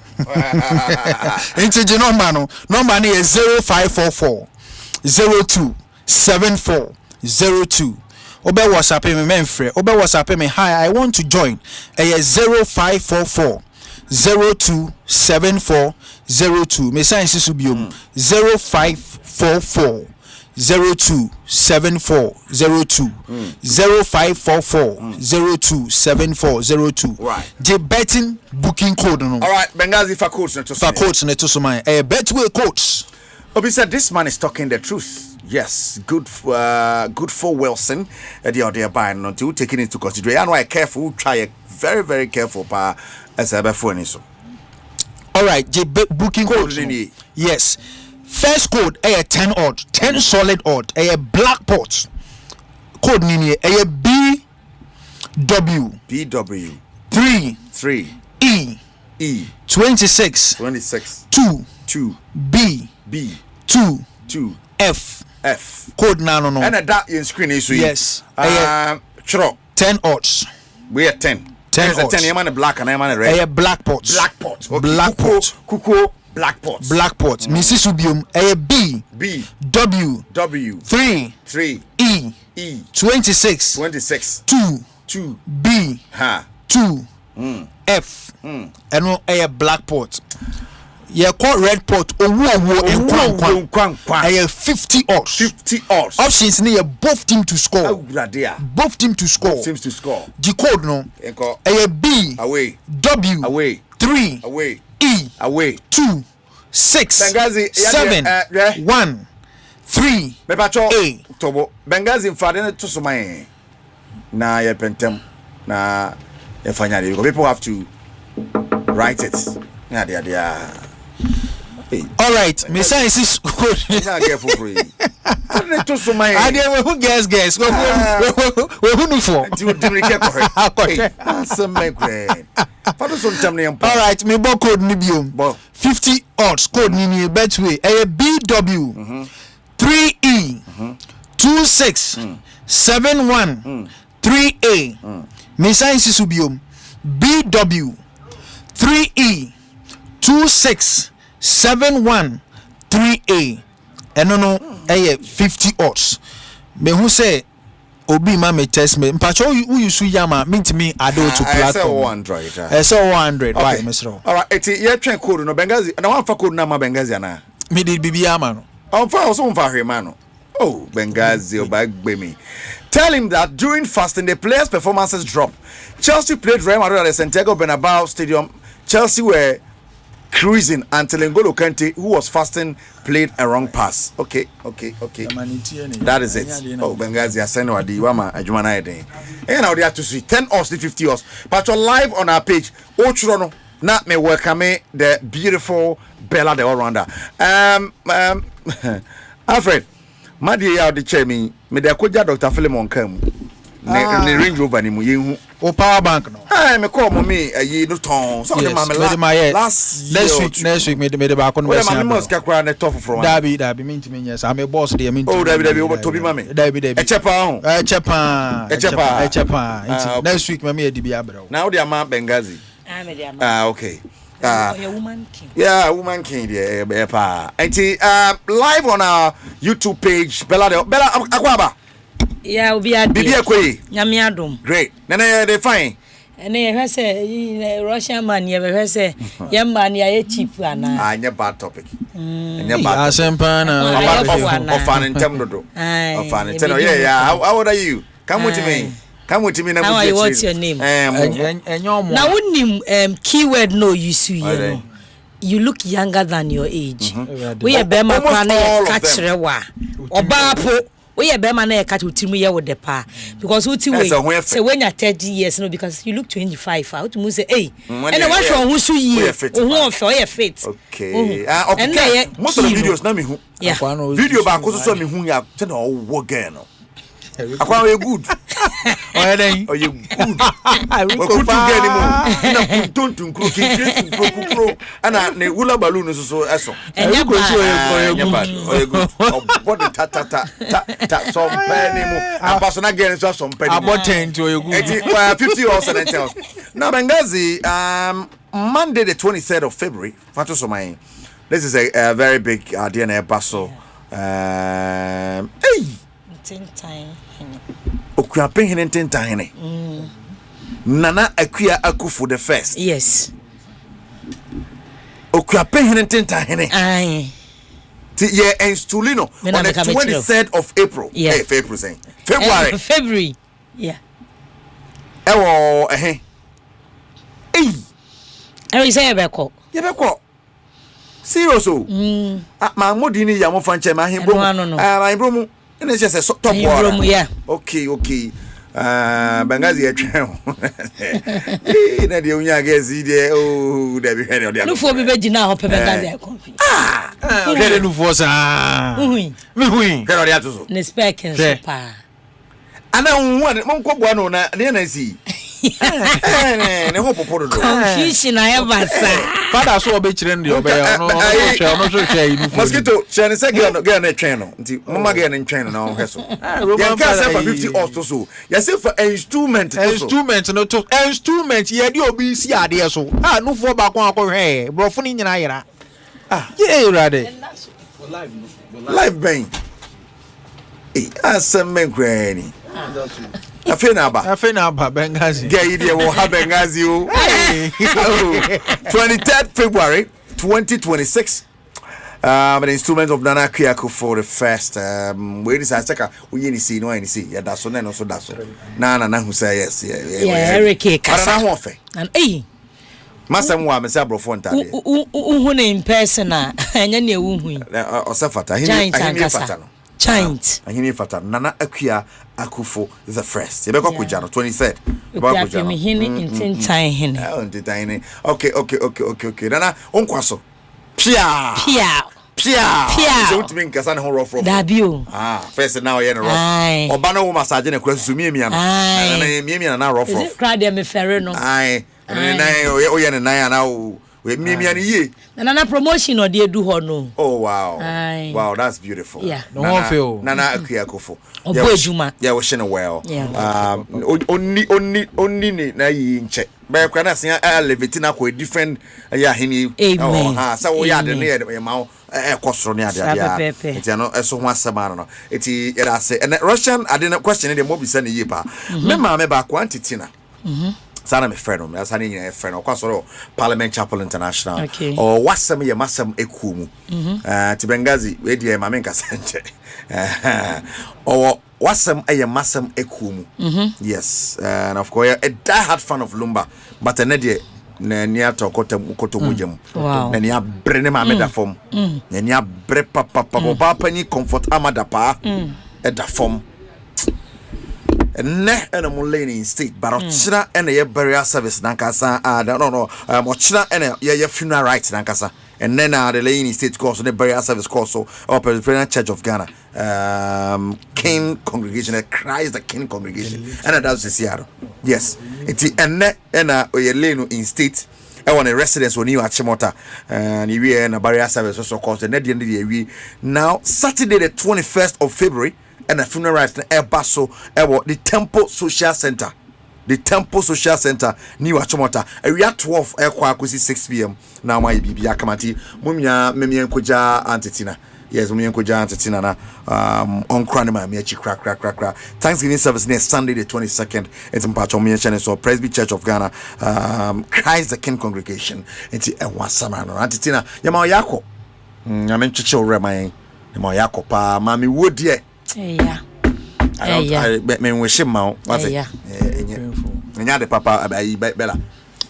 Into the number is 0544 02 74 02. Obe WhatsApp me menfre. Obe WhatsApp me hi I want to join. 0544 02 74 02. Me say nsi subiom 0544 02 74 02 0544 02 74 02. Right. The betting booking code no. All right, Benghazi for coach na to for coach na to so man. Betway coach. Obi said this man is talking the truth. Yes, good for Wilson. The other buying not to taking into consideration. I know I careful, try very very careful pa as a phone so. All right, the booking code. Yes. First code 10 odd, 10 solid odd, black pot. Code nini BW 3 E 26 2 B 2 F. Code no. And that in screen is yes. 10 odds. We are 10. 10 odds. 10 man black and man red. Black pot. Okay. Black pot. Kuko. Black pot. Mrs. Subium B W 3 E 26 2 B 2 F and no black pot. Yeah, call red pot and 50 odds. Options near both team to score. Both team to score. The code no B away W away 3 away E away 2 6 7 1 3 A Tobo Benghazi mfade to so man na ye pentem na e fanya dey people have to write it na dia all right me say is code na careful free to so man I dey we who guess we who no for you care correct some man all right, me bo code ni biom 50 odds code ni Betway BW 3E 26 71 3A me science subiom BW 3E 26 71 3A eno no 50 odds me who say Obi ma me test me mpacho who use yama meet me ado to platform. I saw 100. Why Mr. All right, ye twen code no Benghazi na wan fa code na ma Benghazi ana. Me did bibi ama no. On fa so fa hwema no. Oh, Benghazi obagbe me. Tell him that during fasting the players' performances dropped. Chelsea played Real Madrid at the Santiago Bernabeu Stadium. Chelsea were cruising until N'Golo Kante, who was fasting, played a wrong pass. Okay. That is it. Oh, Benghazi, I send you the Wama Ajumana Eden. And now they have to see 10 odds, 50 odds. But you're live on our page. Ochurono, not me welcome the beautiful Bella the all-rounder. Alfred, my dear, the chairman, me the Koja Dr. Philemon Kam. Ne Range Rover ni mu yehu o power bank no me call mommy ye no ton so the mama last next week me the back on we mama must kakra na top for one dabi mean to me yes I'm a boss there mean oh dabi to be mama dabi echepa next week me dey be abro now the man Benghazi okay woman king there pa live on our YouTube page Bella Akwaba. Yeah, we are Yamiadum. Great. Nana, they fine. And they say Russian man, you ever say, young man, you're cheap. I never bad topic. Asempa of an intended. Yeah. How old are you? Come with me. Now, what's your name? Now, wouldn't keyword no you see. You look younger than your age. We are Bema Crane, catch Rewa. Obapo. we be man na catch utimu ye with the pa because uti we say when you 30 years no because you look 25 out to say hey and what who so ye who fit okay okay most of the videos na me hu video ba ko so me hu ya te na wo again no akwa we good oh you good I will go get him na don't kro ana ne hula balloon so eso and go you good what the ta so penny mo and personal again so some penny about 10 to you good 50 or 70 now Bengazi Monday the 23rd of February Fatu Somai this is a very big DNA Basso hey time Okuapen hene tentahene Nana Akua Akufo the first yes Okuapen hene tentahene aye yeah and Stulino on the 23rd of April yeah February yeah ewo I say yebeko serious ma modini ya mo fanche ma hembo ma hembo mu ene se top war yeah okay Bengazi etwen na de unya gezi de oh da bi hene de no fo bi begina ho pe Bengazi konfi de no fo sa hui hero de atuzo ne speaking pa ana unwa mo nko bua no na de na si ne ho popo do confusion ayabasa father so obe kire ndi obe ya no so hwe inu mosquito chene se get na twen no nti mama get na twen no na ho so ya ka se for 50 also so ya se for instrument no to instrument ye di obi si ade so no fo ba kon akohwe brofo ni nyina yera ye rade live bang Asempa kwani afena ba Bengazi get idea wo ha Bengazi o 23rd February 2026 an instrument of Nana Kwiaku for the first we this attacker we ni see no any see ya da so na so da so na who say yes yeah Eric kasa ho fe and masam wa me say brofo ntade hu na in person anya na ewu hu osafata ahini fata no Giant. Ahini fata Nana Akua Akufo the first. Yebeko kujano 23rd. Yebeko kujano. Hini intintai hini. Intintai hini. Okay. Nana onkwaso. Pia. So utimi nkasa ne ho rough. Dabio. First now ye ne rough. Obana wo massage ne kwasu miemia no. Na miemia na rough. Is it crowd me ferre no? Aye. Na o ye ne nan na o we miemia ne ye. Nana promotion or dey do ho no. Oh wow. Wow, that's beautiful. Yeah. No feel. Nana Akua Akufo. Obojuma. Yeah, we shine well. Only ni na yi nche. Ba kwa na sen elevate na ko different ya hini. So we ya de ne ma ekosoro ne ade ade. Enti no eso ho asema no. Enti era say and Russian ade na question dey mo bi say ne yi pa. Me ma me ba quantity na. Sana me friend me asani nyina friend okwa Parliament Chapel International or wasam ye masam ekumu ti Bengazi we die ma me nkasa nche or wasam ye masam ekumu yes and of course a die-hard fan of Lumba but na die na ni atokota mujam na ni abre ne ma me da fom na ni abre papa ni comfort amada pa e da fom ne ena mo lane state but ochira ena ye burial service nankasa no ochira ena ye funeral rites nankasa and then the lane state course the burial service course so Presbyterian Church of Ghana King congregation Christ the King congregation and that's the Seattle yes it's ena ye lane in state I want a residence when you at Chimota and you in a burial service also course the end of the year now Saturday the 21st of February and a funeral rites na Basso the Temple Social Center New Achimota we are 12 kwa kusi 6 p.m. now my bibi akamati mumya memien koja antetina yes mumien koja antetina na on krani ma me crack Thanksgiving service next Sunday the 22nd it's in Pacho mention so Presbyterian Church of Ghana Christ the King congregation it's a wasama no antetina yama yako amenchiche orema yama yako pa mami wodie me wish him out what nya de papa ayi bela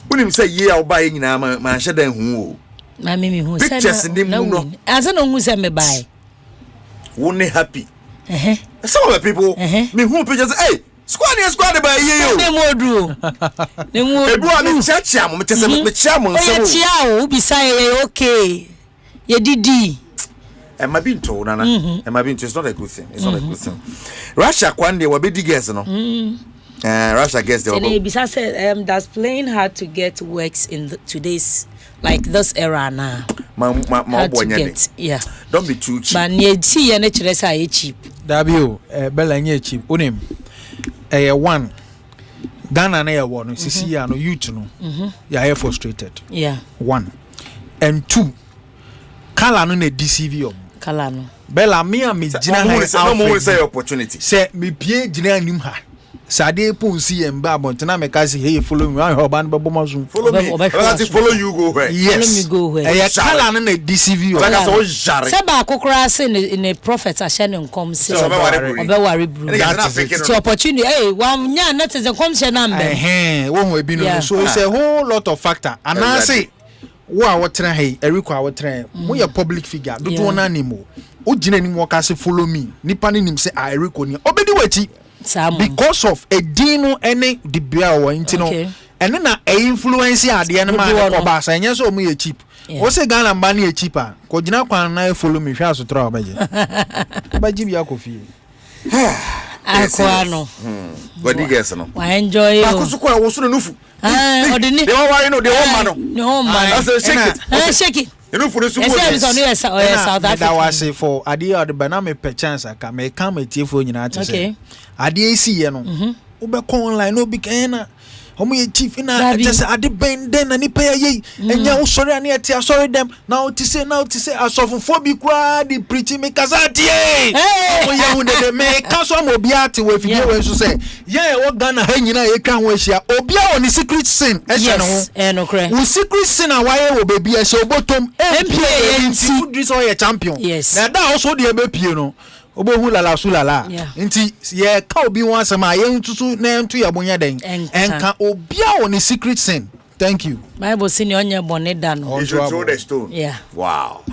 unim say ye oba nyina ma hye dan hu o ma me hu say pictures ndi mu no asa no hu say me bai woni happy some of the people me who pictures hey squad by you Nemo me chacha mo me tese me chia mo nse mo chia o bi say okay ye didi am I being told nana am I being told it's not a good thing Russia kwande we be diggers no Russia gets the besides that's playing hard to get works in today's like this era now. Yeah. Don't be too cheap. But near see and cheap. W Bella cheap. Unim. One Ghana na one CC no youth no. You are frustrated. Yeah. One. And two. Kala no na DCV Kala no. Bella me and me jina no more say opportunity. Say me pie jina anim ha. Sade ponsi emba bontena me ka say hey follow me wan hoban bebo mazun follow me follow you go where yes follow me go where kala no na DCV o like so jare se ba kokora say in a prophet a share nkom say obeware bru that's opportunity hey wan nya not is nkom share na mbe won we bi no so it's a whole lot of factor and I say wo a wotra hey eriko a wotra mo ye public figure do to na nimo o gina ni mo ka say follow me nipa ni nim say a eriko ni obedi wachi because of a dino any the beer or intino and then a influence at the end man or bass and yes or me cheap o say Ghana money cheaper ko gina kwan na follow me hwa so tro ba je ba ji bia kofi akwano what do you guys know I enjoy ba ko so ko wo so nufu odini they want no they want no man shake it you know for the super South Africa that was for ade or the banana per chance aka me come tiefo nyina ate say ade esi ye no wo be ko online no bi kana omo ye chief na just ade ben den na ni pay ye enya wo sorry ani ate sorry dem now to say asofofo bi kwa di preach me kazati omo ye hu de me kaso am obi ate we fidie we so say ye wo Ghana ha nyina ye kan ho ahia obi a woni secret sin e hye no ho no kre wo secret sin a waye wo baby e hye obotom MP food this all your champion na da also de be pie no obohu lala sulala nti ye ka obi won asema ye ntutu na ntu ye bonya den enka obi a woni secret sin thank you Bible say ni onye bone da no you should throw the stone yeah wow